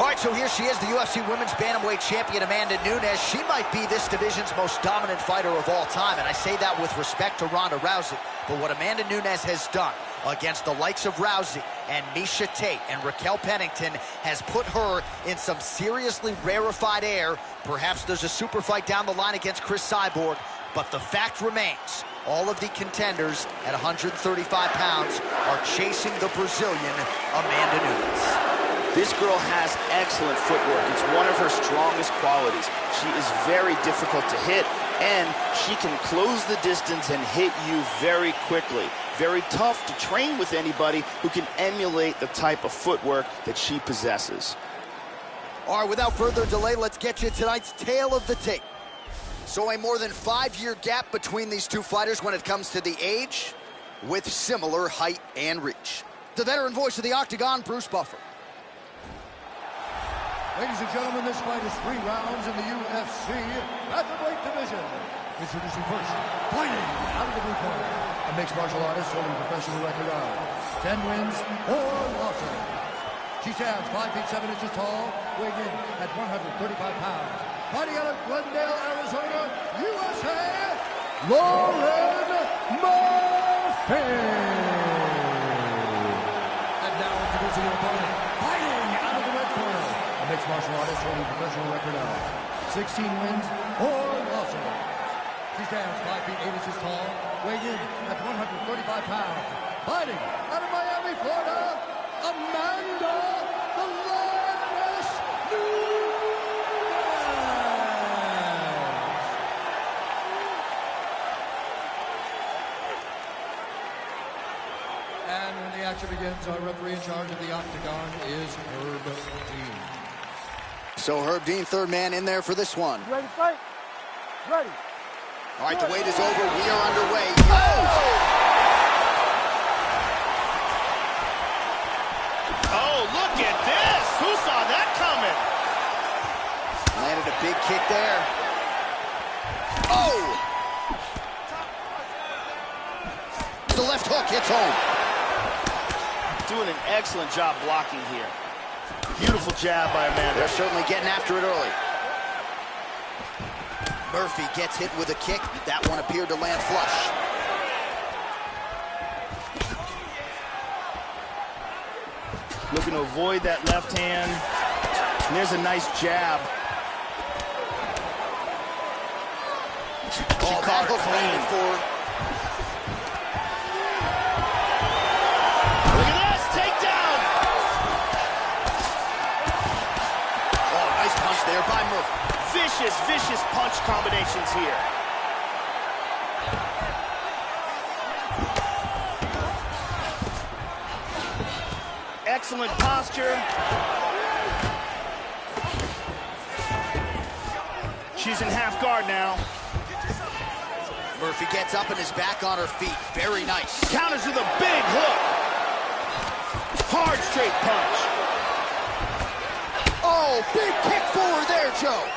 All right, so here she is, the UFC Women's Bantamweight Champion, Amanda Nunes. She might be this division's most dominant fighter of all time, and I say that with respect to Ronda Rousey. But what Amanda Nunes has done against the likes of Rousey and Miesha Tate and Raquel Pennington has put her in some seriously rarefied air. Perhaps there's a super fight down the line against Chris Cyborg, but the fact remains, all of the contenders at 135 pounds are chasing the Brazilian Amanda Nunes. This girl has excellent footwork. It's one of her strongest qualities. She is very difficult to hit, and she can close the distance and hit you very quickly. Very tough to train with anybody who can emulate the type of footwork that she possesses. All right, without further delay, let's get you tonight's tale of the tape. So a more than 5-year gap between these two fighters when it comes to the age, with similar height and reach. The veteran voice of the Octagon, Bruce Buffer. Ladies and gentlemen, this fight is 3 rounds in the UFC Bantamweight division. Introducing first, fighting out of the blue corner, a mixed martial artist holding a professional record of 10 wins, 4 losses. She stands 5 feet 7 inches tall, weighing in at 135 pounds. Fighting out of Glendale, Arizona, USA, Lauren Murphy. And now introducing your opponent, fighting out of the red corner, a mixed martial artist holding a professional record of 16 wins, 4 losses. She stands 5 feet 8 inches tall, weighing in at 135 pounds. Fighting out of Miami, Florida, Amanda the Lioness Nunes. And when the action begins, our referee in charge of the Octagon is Herb Dean. So Herb Dean, third man in there for this one. Ready to fight? Ready. All right, the wait is over. We are underway. Oh, look at this! Who saw that coming? Landed a big kick there. Oh! The left hook hits home. Doing an excellent job blocking here. Beautiful jab by Amanda. They're certainly getting after it early. Murphy gets hit with a kick. That one appeared to land flush. Looking to avoid that left hand. And there's a nice jab. Oh, that hook landed for. Look at this, takedown! Oh, nice punch there by Murphy. Vicious, vicious punch combinations here. Excellent posture. She's in half guard now. Murphy gets up and is back on her feet. Very nice. Counters with a big hook. Hard straight punch. Oh, big kick for her there, Joe.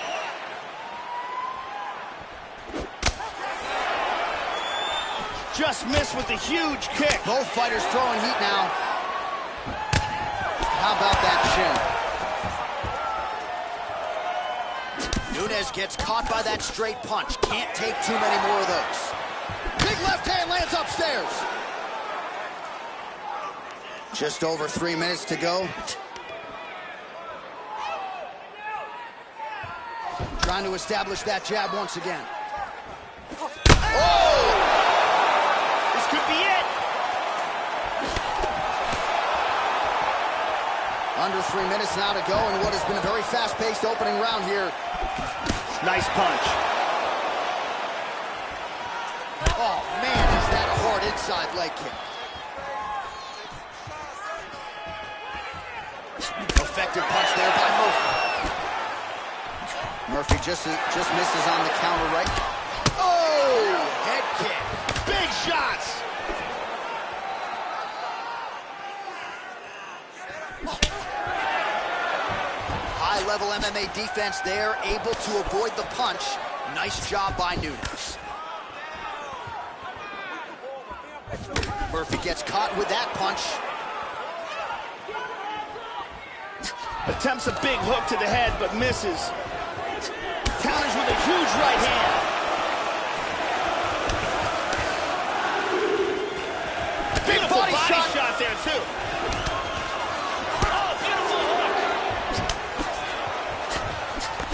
Just missed with a huge kick. Both fighters throwing heat now. How about that shin? Nunes gets caught by that straight punch. Can't take too many more of those. Big left hand lands upstairs. Just over 3 minutes to go. Trying to establish that jab once again. Oh! This could be it. Under 3 minutes now to go in what has been a very fast-paced opening round here. Nice punch. Oh, man, is that a hard inside leg kick. Effective punch there by Murphy. Murphy just misses on the counter right. Oh, head kick. Big shots. High-level MMA defense there, able to avoid the punch. Nice job by Nunes. Murphy gets caught with that punch. Attempts a big hook to the head, but misses. Counters with a huge right hand. Beautiful body shot there, too. Oh, beautiful hook.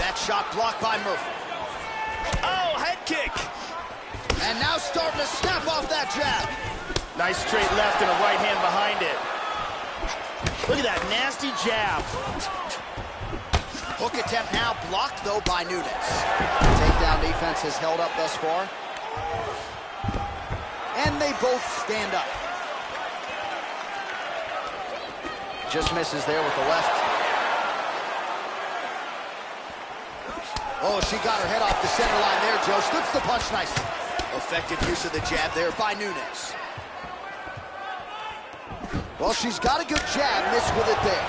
That shot blocked by Murphy. Oh, head kick. And now starting to snap off that jab. Nice straight left and a right hand behind it. Look at that nasty jab. Hook attempt now blocked, though, by Nunes. Takedown defense has held up thus far. And they both stand up. Just misses there with the left. Oh, she got her head off the center line there, Joe. Slips the punch nicely. Effective use of the jab there by Nunes. Well, she's got a good jab, missed with it there.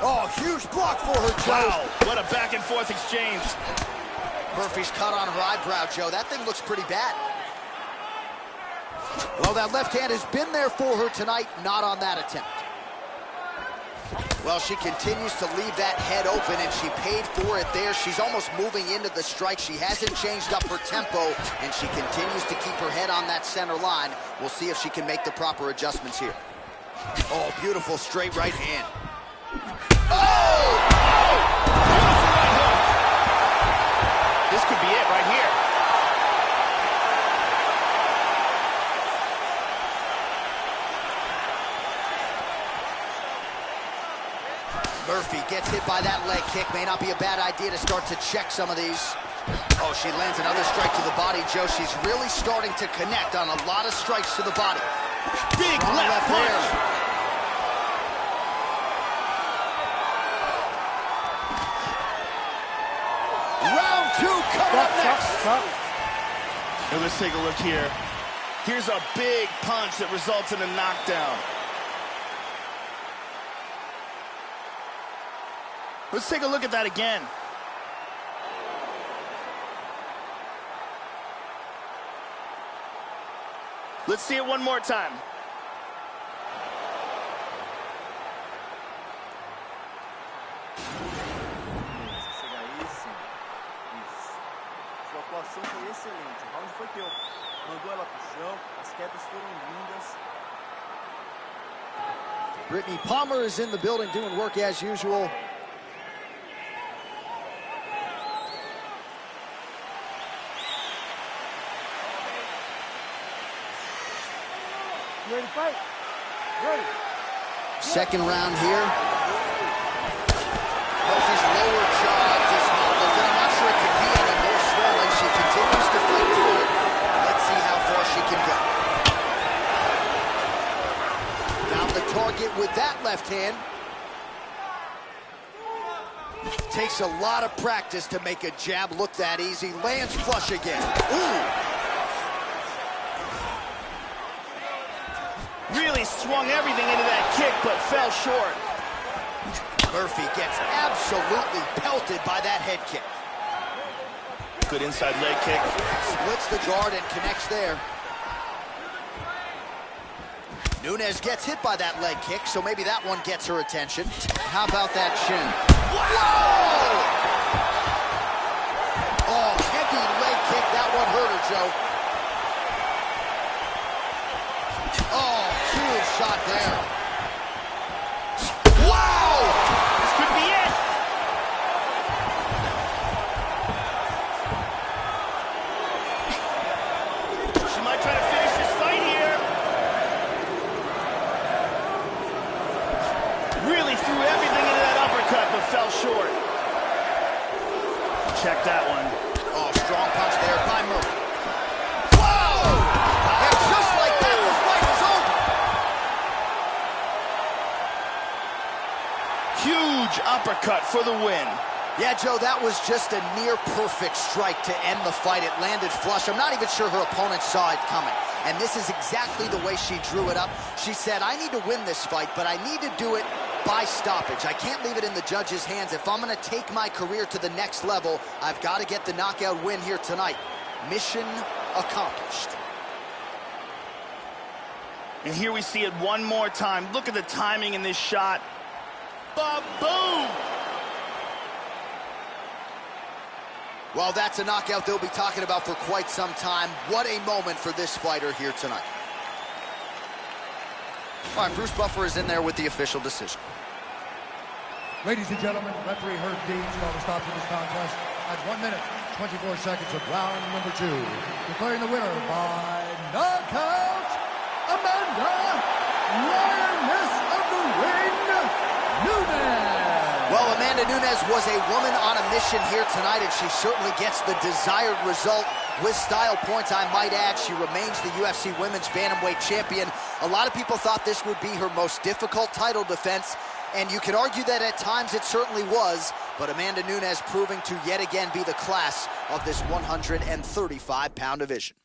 Oh, huge block for her, Joe. Wow, what a back and forth exchange. Murphy's cut on her eyebrow, Joe. That thing looks pretty bad. Well, that left hand has been there for her tonight, not on that attempt. Well, she continues to leave that head open, and she paid for it there. She's almost moving into the strike. She hasn't changed up her tempo, and she continues to keep her head on that center line. We'll see if she can make the proper adjustments here. Oh, beautiful straight right hand. Oh! Beautiful right hook. This could be it right here. Murphy gets hit by that leg kick. May not be a bad idea to start to check some of these. Oh, she lands another strike to the body, Joe. She's really starting to connect on a lot of strikes to the body. Big left punch. there. Round two coming up next. Now let's take a look here. Here's a big punch that results in a knockdown. Let's take a look at that again. Let's see it one more time. Sua atuação foi excelente. O round foi teu. Mandou ela pro chão, as quedas foram lindas. Brittany Palmer is in the building doing work as usual. You ready to fight? Ready. Second round here. Murphy's lower jaw does not look good. I'm not sure it could be any more swollen. She continues to fight through it. Let's see how far she can go. Found the target with that left hand. Takes a lot of practice to make a jab look that easy. Lands flush again. Ooh! Really swung everything into that kick, but fell short. Murphy gets absolutely pelted by that head kick. Good inside leg kick. Splits the guard and connects there. Nunes gets hit by that leg kick, so maybe that one gets her attention. How about that shin? Whoa! Oh, heavy leg kick. That one hurt her, Joe. Oh, huge shot there. Wow! This could be it. She might try to finish this fight here. Really threw everything into that uppercut, but fell short. Check that one. Oh, strong punch there by Murphy. Whoa! And just like that, the fight is over. Huge uppercut for the win. Yeah, Joe, that was just a near-perfect strike to end the fight. It landed flush. I'm not even sure her opponent saw it coming. And this is exactly the way she drew it up. She said, I need to win this fight, but I need to do it by stoppage. I can't leave it in the judge's hands. If I'm going to take my career to the next level, I've got to get the knockout win here tonight. Mission accomplished. And here we see it one more time. Look at the timing in this shot. Ba-boom! Well, that's a knockout they'll be talking about for quite some time. What a moment for this fighter here tonight. All right, Bruce Buffer is in there with the official decision. Ladies and gentlemen, referee Herb Dean's going to stop this contest at 1 minute, 24 seconds of round number 2. Declaring the winner by knockout, Amanda Lioness of the Ring, Nunes. Well, Amanda Nunes was a woman on a mission here tonight, and she certainly gets the desired result with style points, I might add. She remains the UFC Women's Bantamweight Champion. A lot of people thought this would be her most difficult title defense, and you could argue that at times it certainly was, but Amanda Nunes proving to yet again be the class of this 135-pound division.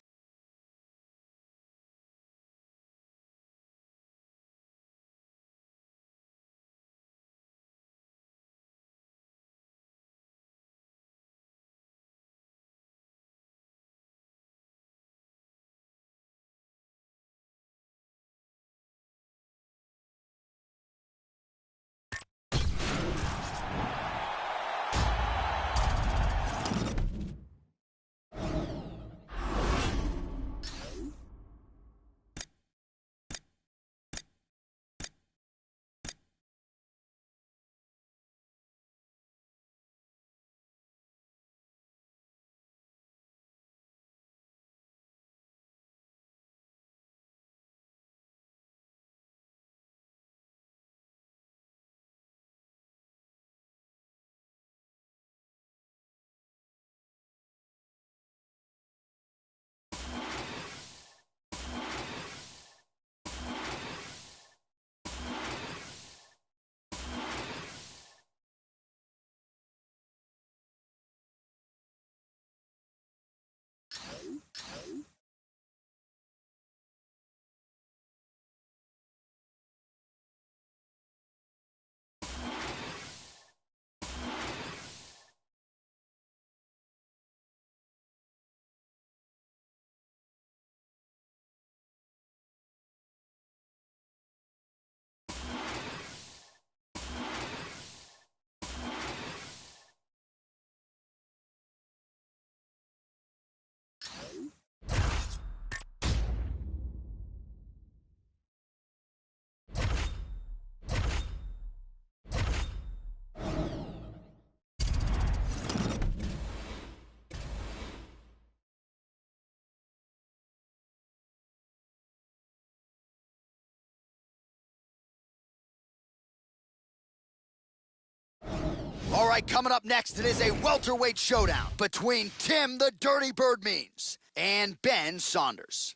All right, coming up next, it is a welterweight showdown between Tim the Dirty Bird Means and Ben Saunders.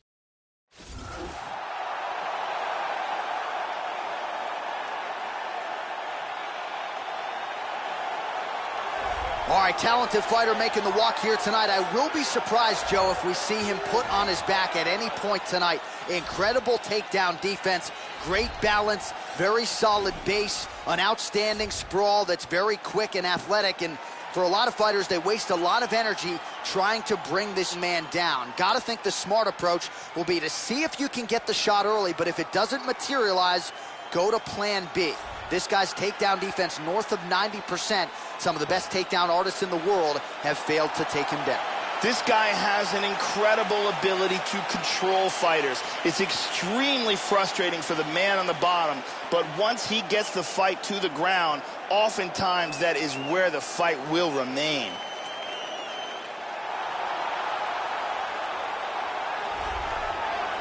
All right, talented fighter making the walk here tonight. I will be surprised, Joe, if we see him put on his back at any point tonight. Incredible takedown defense, great balance, very solid base, an outstanding sprawl that's very quick and athletic. And for a lot of fighters, they waste a lot of energy trying to bring this man down. Gotta think the smart approach will be to see if you can get the shot early, but if it doesn't materialize, go to plan B. This guy's takedown defense north of 90%. Some of the best takedown artists in the world have failed to take him down. This guy has an incredible ability to control fighters. It's extremely frustrating for the man on the bottom, but once he gets the fight to the ground, oftentimes that is where the fight will remain.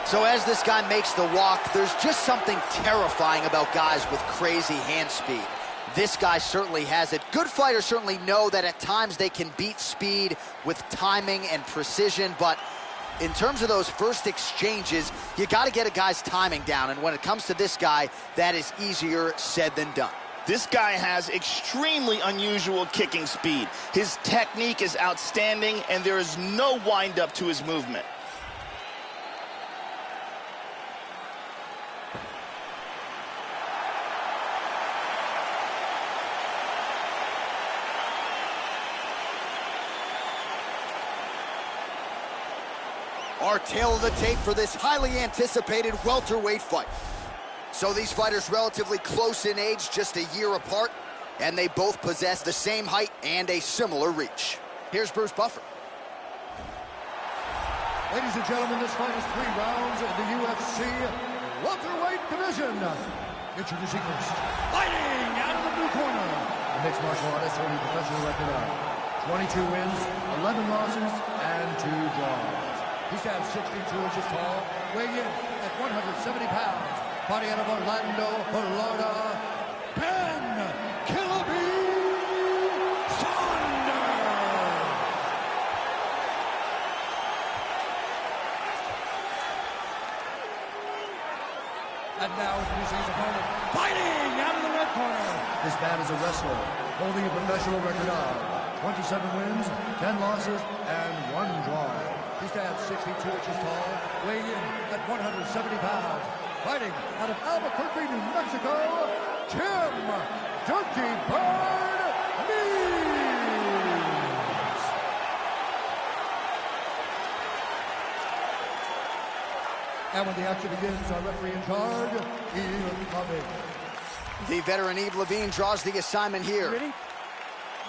So as this guy makes the walk, there's just something terrifying about guys with crazy hand speed. This guy certainly has it. Good fighters certainly know that at times they can beat speed with timing and precision, but in terms of those first exchanges, you got to get a guy's timing down, and when it comes to this guy, that is easier said than done. This guy has extremely unusual kicking speed. His technique is outstanding, and there is no wind-up to his movement. Our tail of the tape for this highly anticipated welterweight fight. So these fighters relatively close in age, just a year apart, and they both possess the same height and a similar reach. Here's Bruce Buffer. Ladies and gentlemen, this fight is 3 rounds in the UFC welterweight division. Introducing first, fighting out of the blue corner, the mixed martial artist holding professional record of 22 wins, 11 losses, and 2 draws. He stands 62 inches tall, weighing in at 170 pounds. Fighting out of Orlando, Florida, Ben Killer B. Saunders. And now introducing his opponent, fighting out of the red corner. This man is a wrestler, holding a professional record of 27 wins, 10 losses, and 1 draw. He stands 62 inches tall, weighing in at 170 pounds. Fighting out of Albuquerque, New Mexico, Tim Dirty Bird Means. And when the action begins, our referee in charge, Ian Cummings. The veteran Yves Lavigne draws the assignment here. You ready?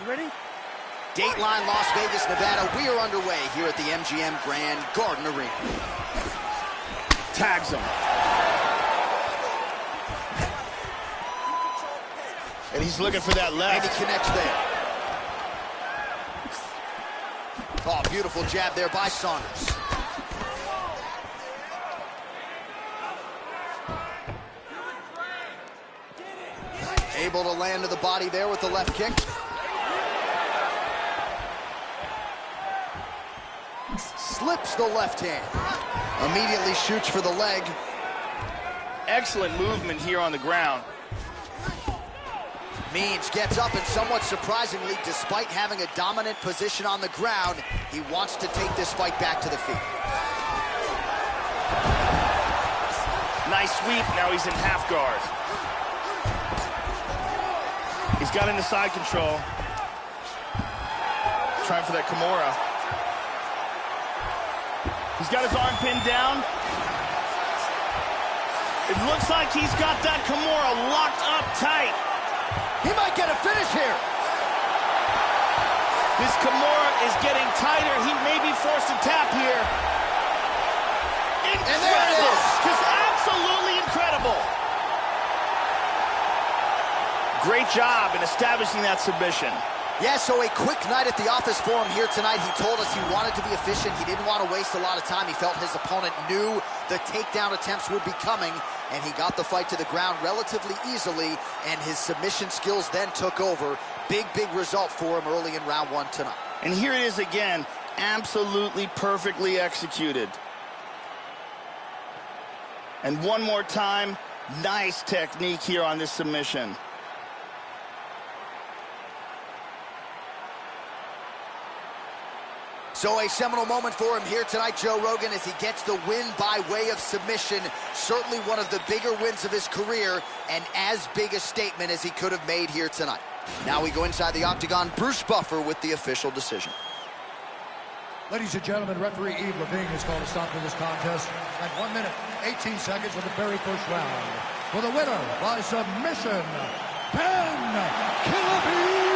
You ready? Dateline, Las Vegas, Nevada. We are underway here at the MGM Grand Garden Arena. Tags him. And he's looking for that left. And he connects there. Oh, beautiful jab there by Saunders. Able to land to the body there with the left kick. Slips the left hand. Immediately shoots for the leg. Excellent movement here on the ground. Means gets up, and somewhat surprisingly, despite having a dominant position on the ground, he wants to take this fight back to the feet. Nice sweep. Now he's in half guard. He's got into side control. Trying for that Kimura. He's got his arm pinned down. It looks like he's got that Kimura locked up tight. He might get a finish here. This Kimura is getting tighter. He may be forced to tap here. Incredible! And there it is. Just absolutely incredible. Great job in establishing that submission. Yeah, so a quick night at the office for him here tonight. He told us he wanted to be efficient. He didn't want to waste a lot of time. He felt his opponent knew the takedown attempts would be coming, and he got the fight to the ground relatively easily, and his submission skills then took over. Big, big result for him early in round 1 tonight. And here it is again, absolutely perfectly executed. And one more time, nice technique here on this submission. So a seminal moment for him here tonight, Joe Rogan, as he gets the win by way of submission. Certainly one of the bigger wins of his career, and as big a statement as he could have made here tonight. Now we go inside the octagon. Bruce Buffer with the official decision. Ladies and gentlemen, referee Yves Lavigne has called a stop to this contest at 1 minute, 18 seconds of the very first round. For the winner by submission, Ben Killer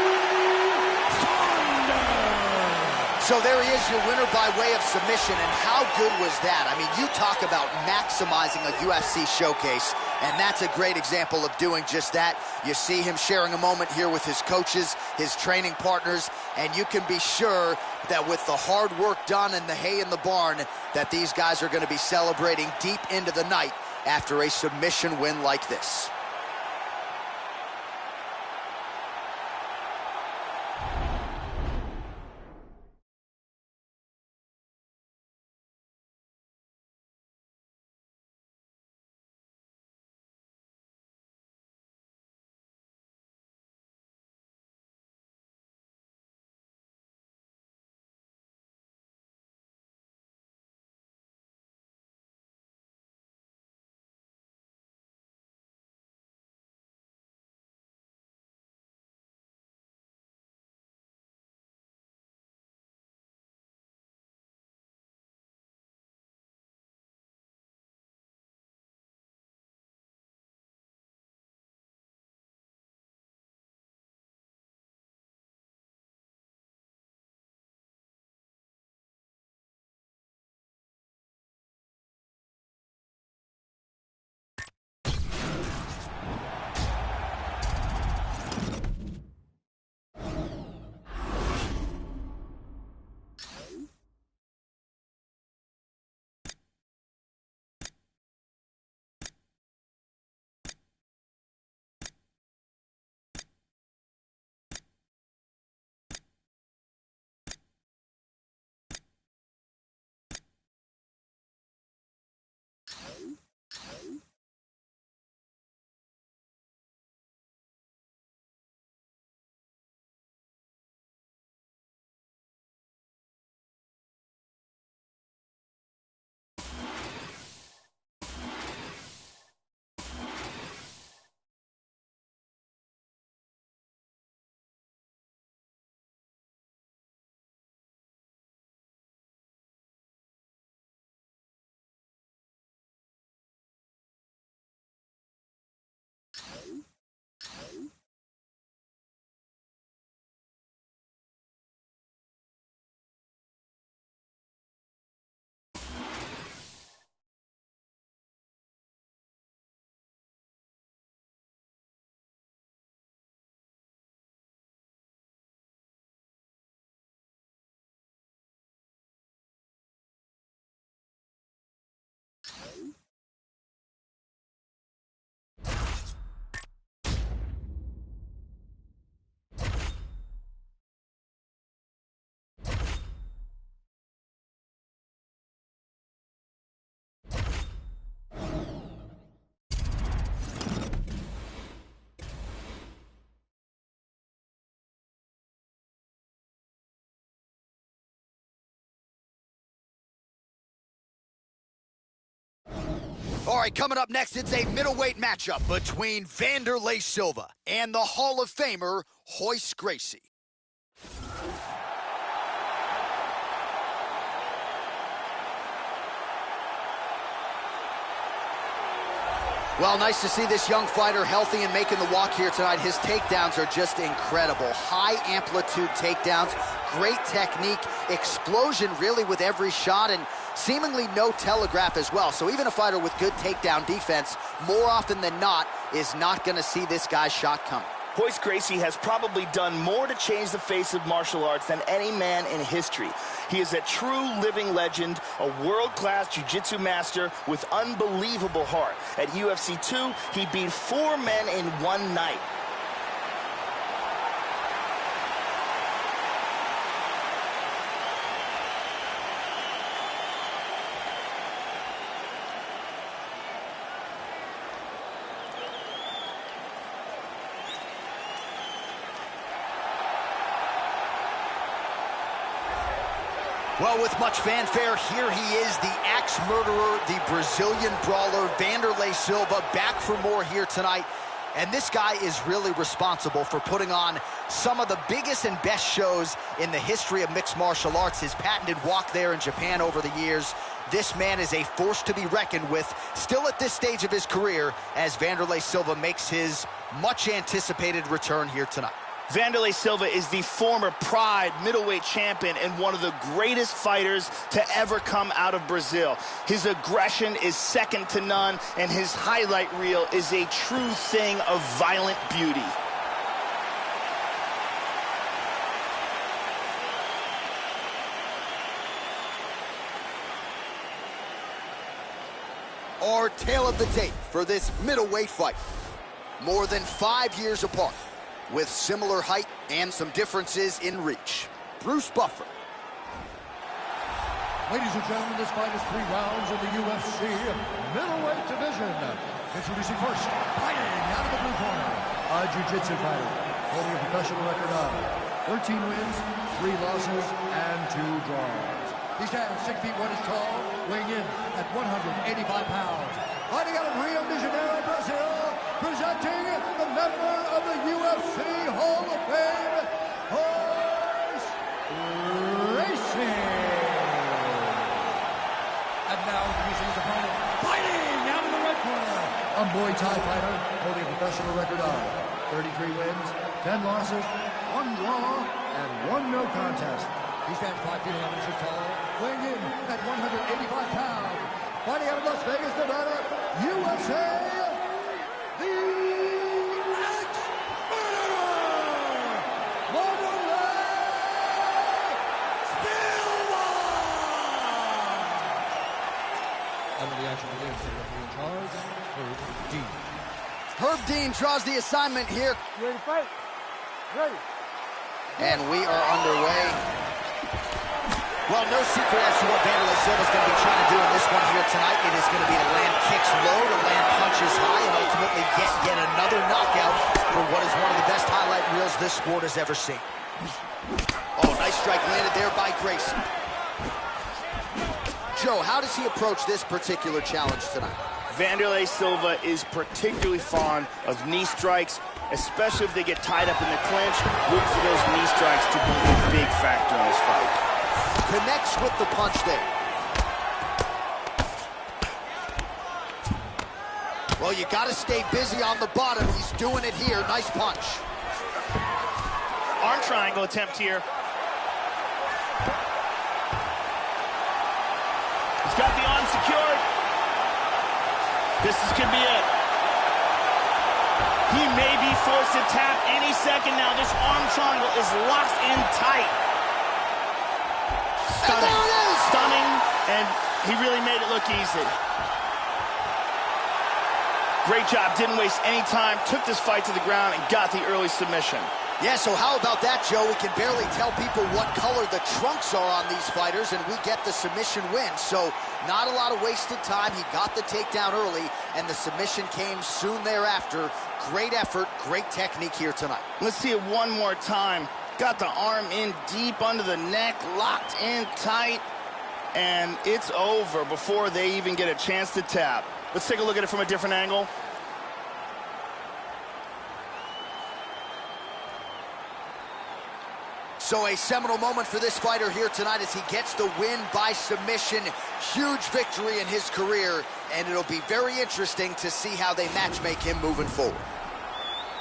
So there he is, your winner by way of submission, and how good was that? I mean, you talk about maximizing a UFC showcase, and that's a great example of doing just that. You see him sharing a moment here with his coaches, his training partners, and you can be sure that with the hard work done and the hay in the barn, that these guys are going to be celebrating deep into the night after a submission win like this. All right, coming up next, it's a middleweight matchup between Wanderlei Silva and the Hall of Famer, Royce Gracie. Well, nice to see this young fighter healthy and making the walk here tonight. His takedowns are just incredible. High amplitude takedowns, great technique, explosion really with every shot, and seemingly no telegraph as well. So even a fighter with good takedown defense, more often than not, is not going to see this guy's shot coming. Royce Gracie has probably done more to change the face of martial arts than any man in history. He is a true living legend, a world-class jiu-jitsu master with unbelievable heart. At UFC 2, he beat 4 men in one night. Well, with much fanfare, here he is, the axe murderer, the Brazilian brawler, Vanderlei Silva, back for more here tonight. And this guy is really responsible for putting on some of the biggest and best shows in the history of mixed martial arts. His patented walk there in Japan over the years. This man is a force to be reckoned with, still at this stage of his career, as Vanderlei Silva makes his much-anticipated return here tonight. Vanderlei Silva is the former Pride middleweight champion and one of the greatest fighters to ever come out of Brazil. His aggression is second to none, and his highlight reel is a true thing of violent beauty. Our tale of the tape for this middleweight fight. More than 5 years apart, with similar height and some differences in reach. Bruce Buffer. Ladies and gentlemen, this fight is 3 rounds in the UFC middleweight division. Introducing first, fighting out of the blue corner, a jiu-jitsu fighter, holding a professional record of 13 wins, 3 losses, and 2 draws. He stands 6 feet 1 inch tall, weighing in at 185 pounds. Fighting out of Rio de Janeiro, Brazil, presenting the member of the UFC Hall of Fame, Horse Racing. And now introducing his opponent, fighting out of the red corner, a Muay Thai fighter holding a professional record of 33 wins, 10 losses, 1 draw, and 1 no contest. He stands 5 feet 11 inches tall, weighing in at 185 pounds. Fighting out of Las Vegas, Nevada, USA, the Axe-Murderer, Vanderlei Silva! Under the action begins, the referee in charge, Herb Dean. Herb Dean draws the assignment here. You ready to fight? Ready. And we are underway. Well, no secret as to what Vanderlei Silva is going to be trying to do in this one here tonight. It is going to be to land kicks low, to land punches high, and ultimately get yet another knockout for what is one of the best highlight reels this sport has ever seen. Oh, nice strike landed there by Gracie. Joe, how does he approach this particular challenge tonight? Vanderlei Silva is particularly fond of knee strikes, especially if they get tied up in the clinch. Look for those knee strikes to be a big factor in this fight. Connects with the punch there. Well, you got to stay busy on the bottom. He's doing it here. Nice punch. Arm triangle attempt here. He's got the arm secured. This could be it. He may be forced to tap any second now. This arm triangle is locked in tight. And there it is! Stunning, and he really made it look easy. Great job, didn't waste any time, took this fight to the ground and got the early submission. Yeah, so how about that, Joe? We can barely tell people what color the trunks are on these fighters, and we get the submission win. So not a lot of wasted time. He got the takedown early, and the submission came soon thereafter. Great effort, great technique here tonight. Let's see it one more time. Got the arm in deep under the neck, locked in tight, and it's over before they even get a chance to tap. Let's take a look at it from a different angle. So a seminal moment for this fighter here tonight as he gets the win by submission. Huge victory in his career, and it'll be very interesting to see how they matchmake him moving forward.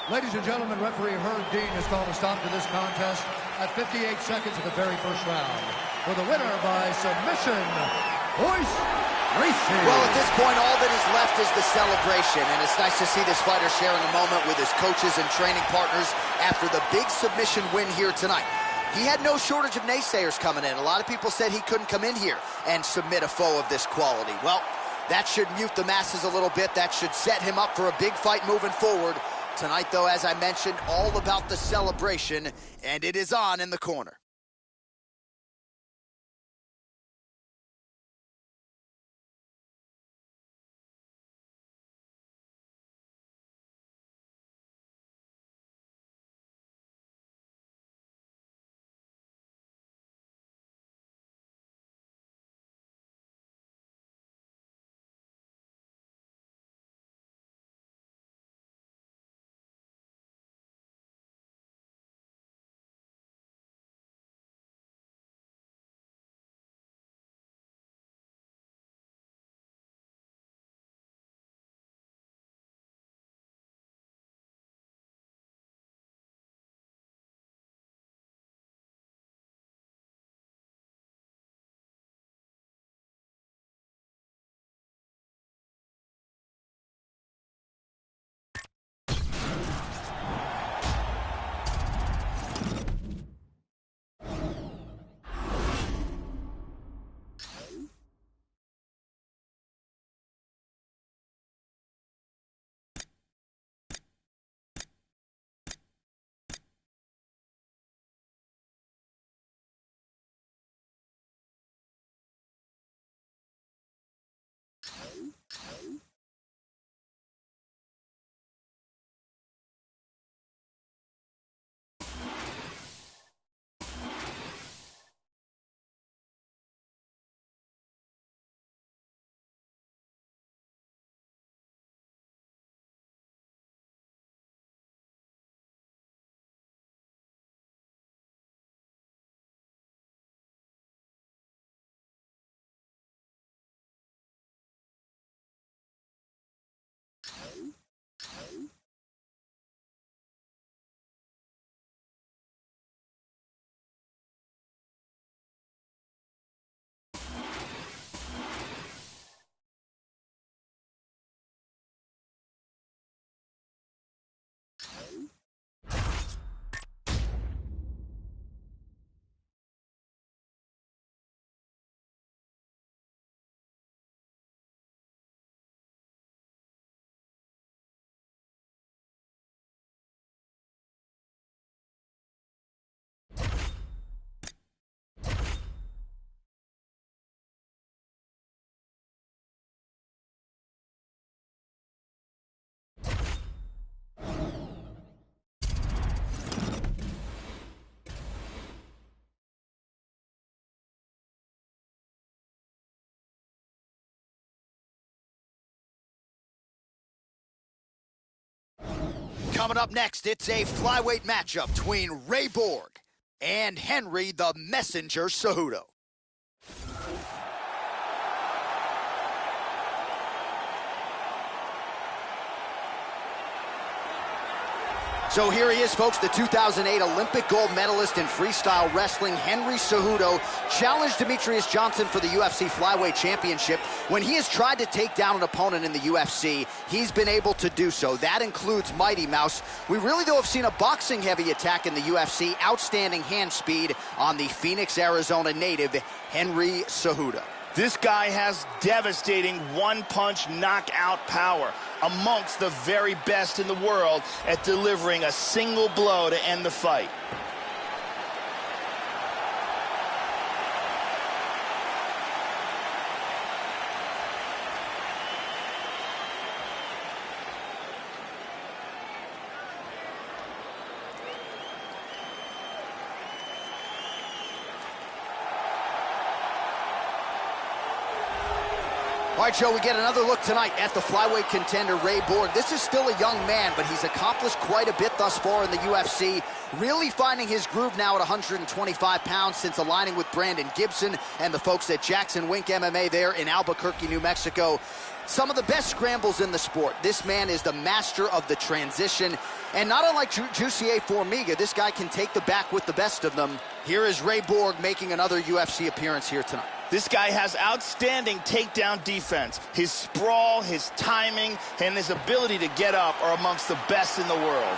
Ladies and gentlemen, referee Herb Dean has called a stop to this contest at 58 seconds of the very first round. For the winner by submission, Horse Racing. Well, at this point, all that is left is the celebration, and it's nice to see this fighter sharing a moment with his coaches and training partners after the big submission win here tonight. He had no shortage of naysayers coming in. A lot of people said he couldn't come in here and submit a foe of this quality. Well, that should mute the masses a little bit. That should set him up for a big fight moving forward. Tonight, though, as I mentioned, all about the celebration, and it is on in the corner. Coming up next, it's a flyweight matchup between Ray Borg and Henry the Messenger Cejudo. So here he is, folks, the 2008 Olympic gold medalist in freestyle wrestling, Henry Cejudo, challenged Demetrius Johnson for the UFC Flyweight Championship. When he has tried to take down an opponent in the UFC, he's been able to do so. That includes Mighty Mouse. We really, though, have seen a boxing-heavy attack in the UFC, outstanding hand speed on the Phoenix, Arizona native, Henry Cejudo. This guy has devastating one-punch knockout power, amongst the very best in the world at delivering a single blow to end the fight. All right, Joe, we get another look tonight at the flyweight contender, Ray Borg. This is still a young man, but he's accomplished quite a bit thus far in the UFC, really finding his groove now at 125 pounds since aligning with Brandon Gibson and the folks at Jackson Wink MMA there in Albuquerque, New Mexico. Some of the best scrambles in the sport. This man is the master of the transition. And not unlike Jussier Formiga, this guy can take the back with the best of them. Here is Ray Borg making another UFC appearance here tonight. This guy has outstanding takedown defense. His sprawl, his timing, and his ability to get up are amongst the best in the world.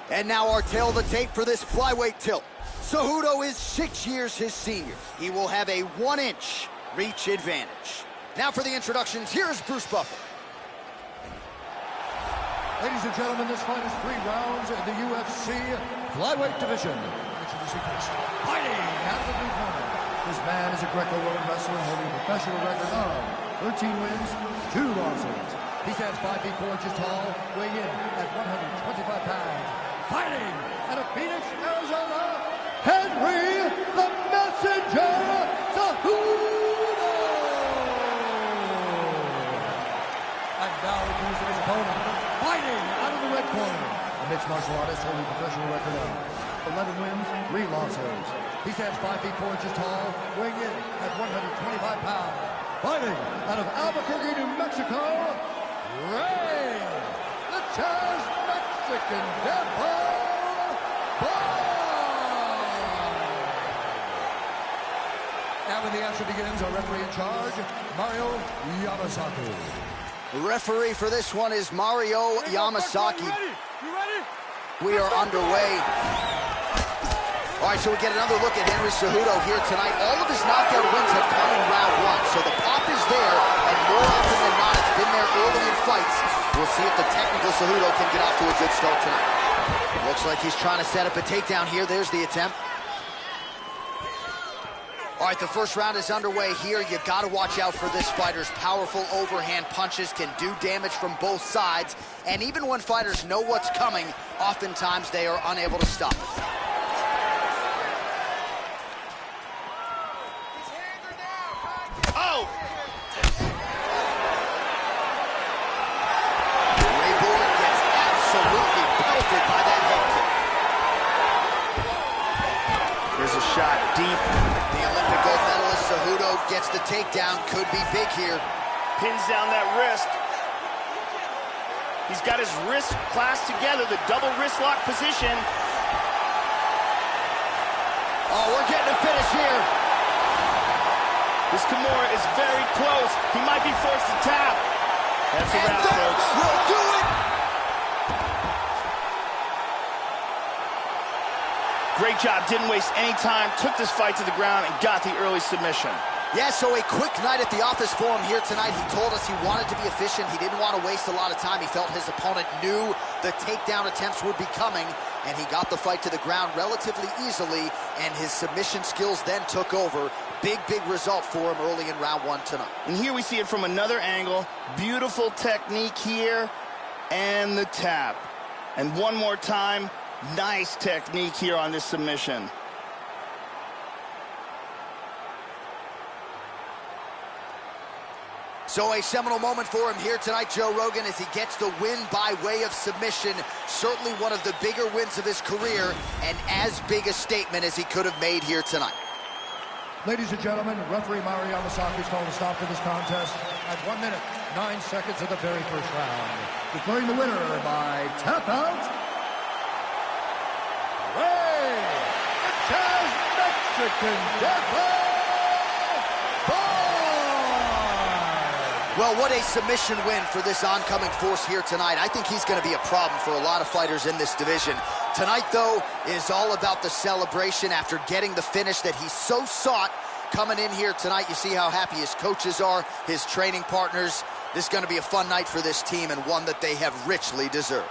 And now our tail of the tape for this flyweight tilt. Cejudo is 6 years his senior. He will have a 1-inch reach advantage. Now for the introductions, here's Bruce Buffer. Ladies and gentlemen, this fight is 3 rounds in the UFC flyweight division. Introducing first, fighting out of the blue corner. This man is a Greco-Roman wrestler holding a professional record of 13 wins, 2 losses. He stands 5 feet 4 inches tall, weighing in at 125 pounds. Fighting out of Phoenix, Arizona, Henry the Messenger Cejudo. And now introducing his opponent. Fighting out of the red corner, a mixed martial artist holding a professional record of 11 wins, 3 losses. He stands 5 feet 4 inches tall, weighing in at 125 pounds. Fighting out of Albuquerque, New Mexico, Ray, the Chaz Mexican Devil Borg. And when the action begins, our referee in charge, Mario Yamasaki. The referee for this one is Mario Yamasaki. You ready? We are underway. All right, so we get another look at Henry Cejudo here tonight. All of his knockout wins have come in round 1, so the pop is there, and more often than not, it's been there early in fights. We'll see if the technical Cejudo can get off to a good start tonight. Looks like he's trying to set up a takedown here. There's the attempt. All right, the first round is underway here. You got to watch out for this fighter's powerful overhand punches can do damage from both sides. And even when fighters know what's coming, oftentimes they are unable to stop it. Oh! Ray Borg gets absolutely pelted by that head kick. There's a shot deep. The Olympic gold medalist Cejudo gets the takedown. Could be big here. Pins down that wrist. He's got his wrist clasped together, the double wrist lock position. Oh, we're getting a finish here. This Kimura is very close. He might be forced to tap. That's a And wrap, that folks. will do it. Great job, didn't waste any time, took this fight to the ground and got the early submission. Yeah, so a quick night at the office for him here tonight. He told us he wanted to be efficient. He didn't want to waste a lot of time. He felt his opponent knew the takedown attempts would be coming, and he got the fight to the ground relatively easily, and his submission skills then took over. Big, big result for him early in round 1 tonight. And here we see it from another angle. Beautiful technique here, and the tap. And one more time, nice technique here on this submission. So a seminal moment for him here tonight, Joe Rogan, as he gets the win by way of submission. Certainly one of the bigger wins of his career, and as big a statement as he could have made here tonight. Ladies and gentlemen, referee Mario Yamasaki is calling a stop to this contest at 1 minute, 9 seconds of the very first round. Declaring the winner by tap out, Rey Chaz Mexican Deathmatch. Well, what a submission win for this oncoming force here tonight. I think he's going to be a problem for a lot of fighters in this division. Tonight, though, is all about the celebration after getting the finish that he so sought coming in here tonight. You see how happy his coaches are, his training partners. This is going to be a fun night for this team, and one that they have richly deserved.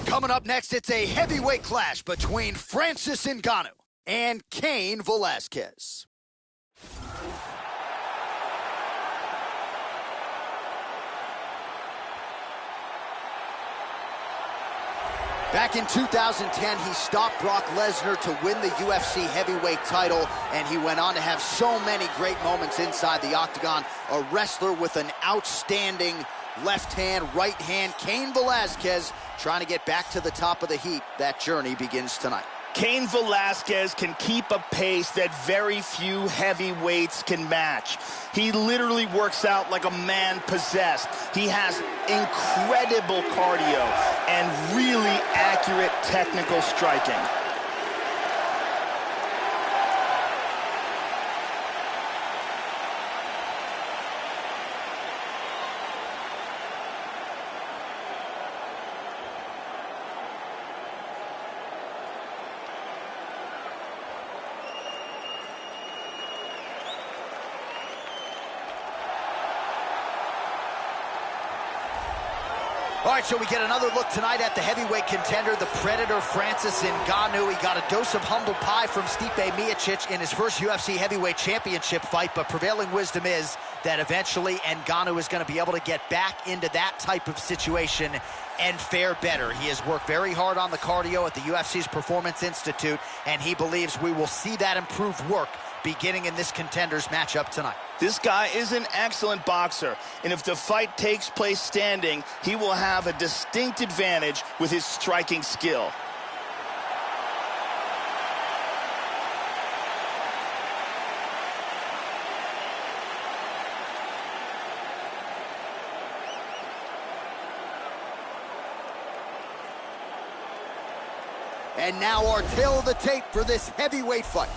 Coming up next, it's a heavyweight clash between Francis Ngannou and Cain Velasquez. Back in 2010, he stopped Brock Lesnar to win the UFC heavyweight title, and he went on to have so many great moments inside the octagon. A wrestler with an outstanding left hand, right hand. Cain Velasquez trying to get back to the top of the heap. That journey begins tonight. Cain Velasquez can keep a pace that very few heavyweights can match. He literally works out like a man possessed. He has incredible cardio and really accurate technical striking. All right, so we get another look tonight at the heavyweight contender, the Predator Francis Ngannou. He got a dose of humble pie from Stipe Miocic in his first UFC heavyweight championship fight, but prevailing wisdom is that eventually Ngannou is going to be able to get back into that type of situation and fare better. He has worked very hard on the cardio at the UFC's Performance Institute, and he believes we will see that improved work beginning in this Contenders matchup tonight. This guy is an excellent boxer, and if the fight takes place standing, he will have a distinct advantage with his striking skill. And now our tail of the tape for this heavyweight fight.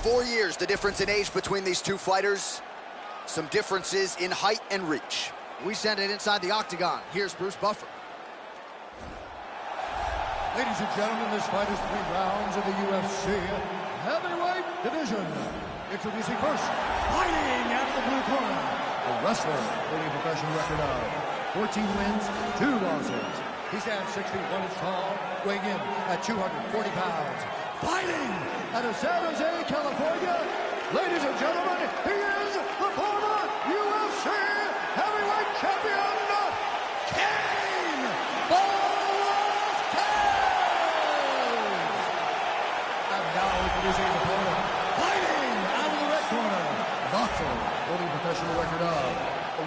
4 years, the difference in age between these two fighters. Some differences in height and reach. We send it inside the octagon. Here's Bruce Buffer. Ladies and gentlemen, this fight is 3 rounds in the UFC heavyweight division. Introducing first, fighting out of the blue corner, a wrestler holding a professional record of 14 wins, 2 losses. He stands 6 feet 1 inch tall, weighing in at 240 pounds. Fighting out of San Jose, California, ladies and gentlemen, he is the former UFC heavyweight champion, Cain Velasquez! And now introducing his opponent, fighting out of the red corner, a boxer holding a professional record of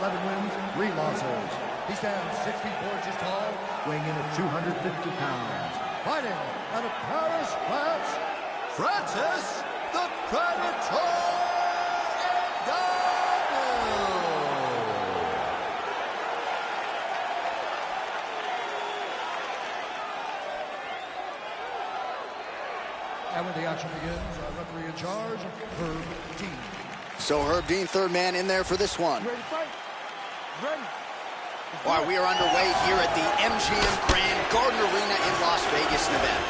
11 wins, 3 losses. He stands 6 feet 4 inches tall, weighing in at 250 pounds. Fighting out of Paris, France, Francis the Predator Ngannou. And when the action begins, our referee in charge, Herb Dean. So Herb Dean, third man in there for this one. Ready to fight? Ready. All right, we are underway here at the MGM Grand Garden Arena in Las Vegas, Nevada.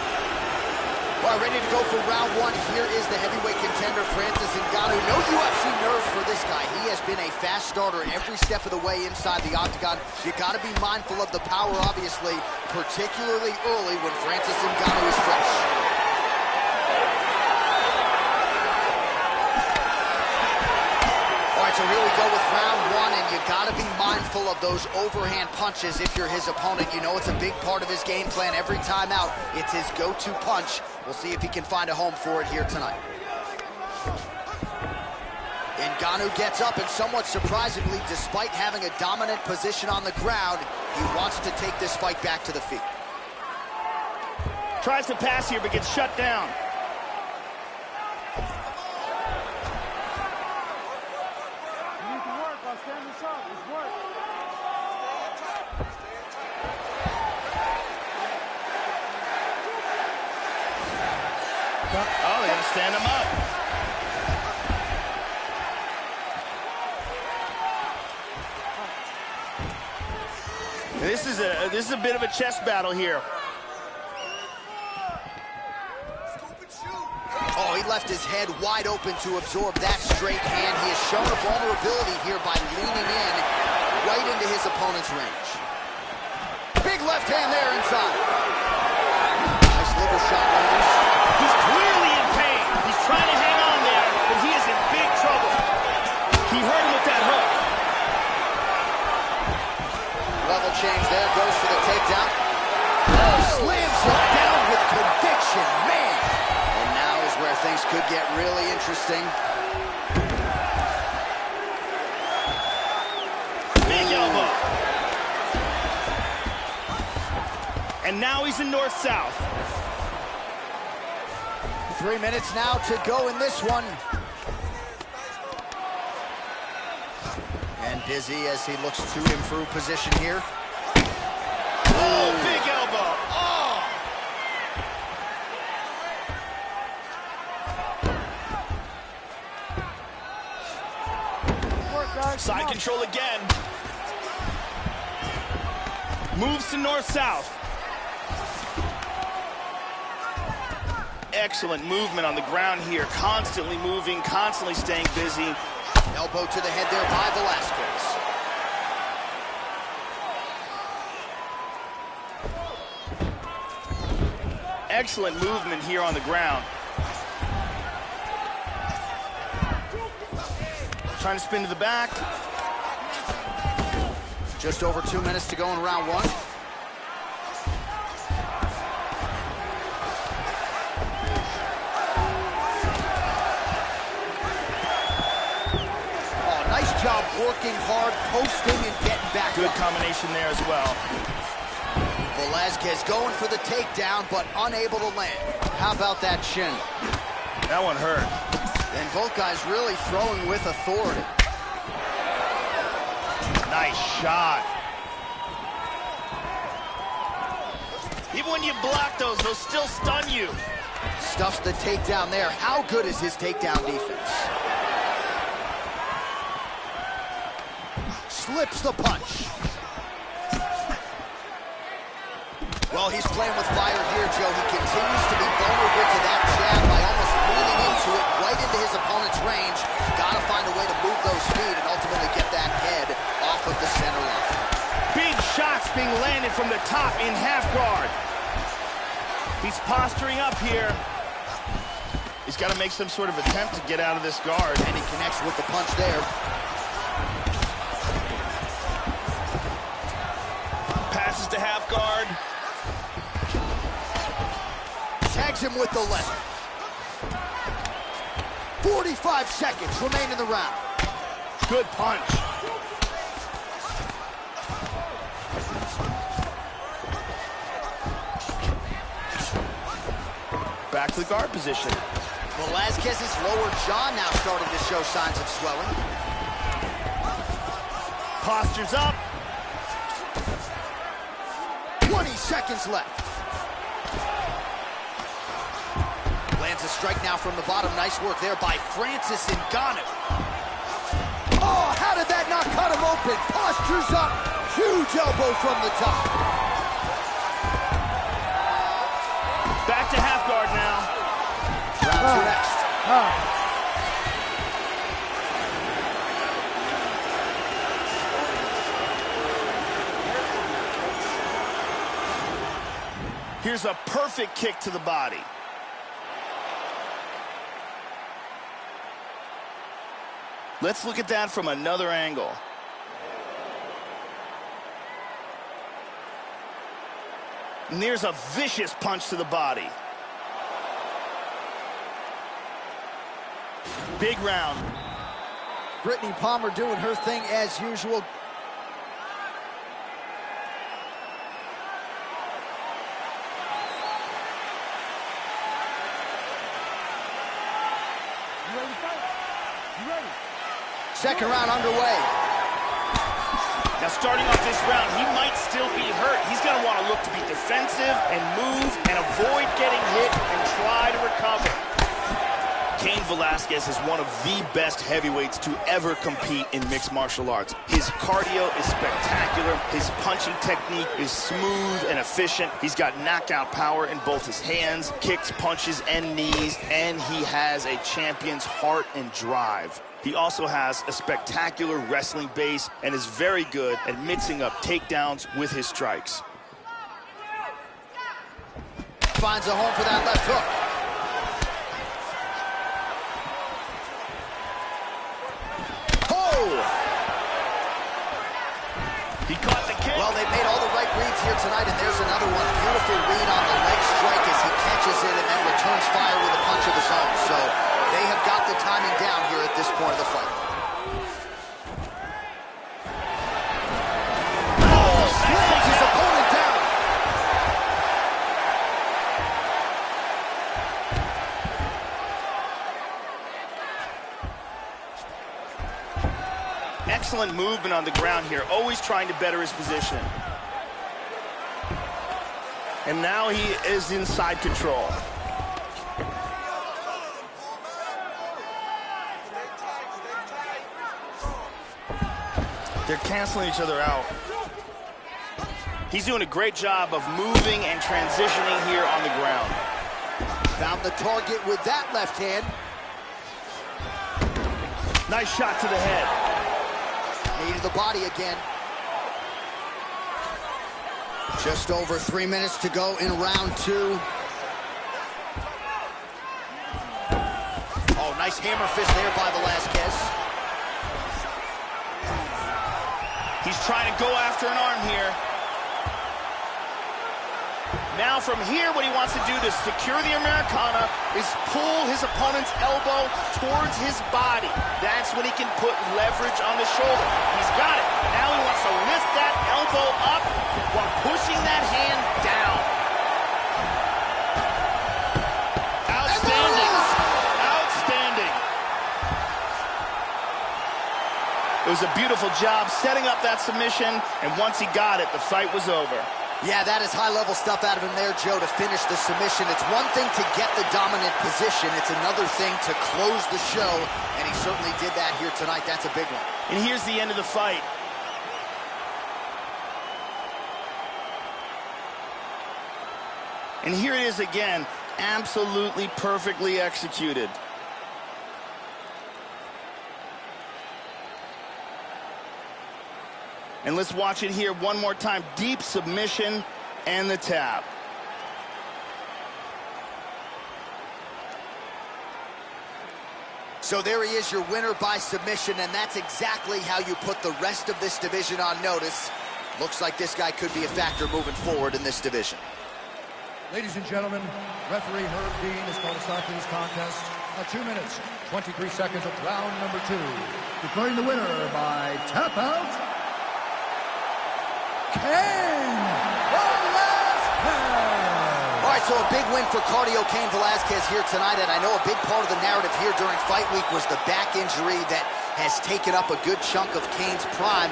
All right, ready to go for round 1. Here is the heavyweight contender, Francis Ngannou. No UFC nerves for this guy. He has been a fast starter every step of the way inside the octagon. You got to be mindful of the power, obviously, particularly early when Francis Ngannou is fresh. So here we go with round 1, and you got to be mindful of those overhand punches if you're his opponent. You know it's a big part of his game plan every time out. It's his go-to punch. We'll see if he can find a home for it here tonight. Ngannou gets up, and somewhat surprisingly, despite having a dominant position on the ground, he wants to take this fight back to the feet. Tries to pass here, but gets shut down. Oh, they're gonna stand him up. This is a bit of a chess battle here. Oh, he left his head wide open to absorb that straight hand. He has shown a vulnerability here by leaning in right into his opponent's range. Big left hand there inside. Nice liver shot lands. He's clearly in pain. He's trying to hang on there, but he is in big trouble. He hurt him with that hook. Level change there, goes for the takedown. Oh, slams him down with conviction, man. And now is where things could get really interesting. Big elbow. And now he's in north-south. 3 minutes now to go in this one. And Dizzy as he looks to improve position here. Oh, big elbow. Oh! Side control again. Moves to north-south. Excellent movement on the ground here. Constantly moving, constantly staying busy. Elbow to the head there by Velasquez. Excellent movement here on the ground. Trying to spin to the back. Just over 2 minutes to go in round 1. working hard, posting, and getting back Good up. combination there as well. Velasquez going for the takedown, but unable to land. How about that shin? That one hurt. And both guys really throwing with authority. Nice shot. Even when you block those, they'll still stun you. Stuffs the takedown there. How good is his takedown defense? Slips the punch. Well, he's playing with fire here, Joe. He continues to be vulnerable to that jab by almost leaning into it right into his opponent's range. Got to find a way to move those feet and ultimately get that head off of the center line. Big shots being landed from the top in half guard. He's posturing up here. He's got to make some sort of attempt to get out of this guard. And he connects with the punch there. Passes to half guard. Tags him with the left. 45 seconds remain in the round. Good punch. Back to the guard position. Velasquez's lower jaw now starting to show signs of swelling. Postures up. 20 seconds left. Lands a strike now from the bottom. Nice work there by Francis Ngannou. Oh, how did that not cut him open? Postures up. Huge elbow from the top. Back to half guard now. Round two next. Here's a perfect kick to the body. Let's look at that from another angle. And there's a vicious punch to the body. Big round. Brittany Palmer doing her thing as usual. You ready to fight? You ready? Second round underway. Now starting off this round, he might still be hurt. He's going to want to look to be defensive and move and avoid getting hit and try to recover. Cain Velasquez is one of the best heavyweights to ever compete in mixed martial arts. His cardio is spectacular. His punching technique is smooth and efficient. He's got knockout power in both his hands, kicks, punches, and knees, and he has a champion's heart and drive. He also has a spectacular wrestling base and is very good at mixing up takedowns with his strikes. Finds a home for that left hook. He caught the kick. Well, they've made all the right reads here tonight, and there's another one. Beautiful read on the leg strike as he catches it and then returns fire with a punch of his own. So they have got the timing down here at this point of the fight. Oh, slams his opponent down. Excellent movement on the ground here, always trying to better his position. And now he is inside control. They're canceling each other out. He's doing a great job of moving and transitioning here on the ground. Found the target with that left hand. Nice shot to the head. Knee to the body again. Just over 3 minutes to go in round two. Oh, nice hammer fist there by Velasquez. He's trying to go after an arm here. Now from here, what he wants to do to secure the Americana is pull his opponent's elbow towards his body. That's when he can put leverage on the shoulder. He's got it. Now he wants to lift that elbow up while pushing that hand down. Outstanding. Outstanding. It was a beautiful job setting up that submission, and once he got it, the fight was over. Yeah, that is high-level stuff out of him there, Joe, to finish the submission. It's one thing to get the dominant position. It's another thing to close the show, and he certainly did that here tonight. That's a big one. And here's the end of the fight. And here it is again, absolutely perfectly executed. And let's watch it here one more time. Deep submission and the tap. So there he is, your winner by submission, and that's exactly how you put the rest of this division on notice. Looks like this guy could be a factor moving forward in this division. Ladies and gentlemen, referee Herb Dean is going to start this contest at 2 minutes, 23 seconds of round number 2. Declaring the winner by tap out, Cain Velasquez! All right, so a big win for Cardio Cain Velasquez here tonight, and I know a big part of the narrative here during Fight Week was the back injury that has taken up a good chunk of Cain's prime.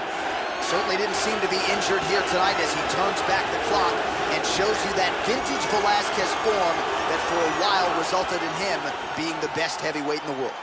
Certainly didn't seem to be injured here tonight as he turns back the clock and shows you that vintage Velasquez form that for a while resulted in him being the best heavyweight in the world.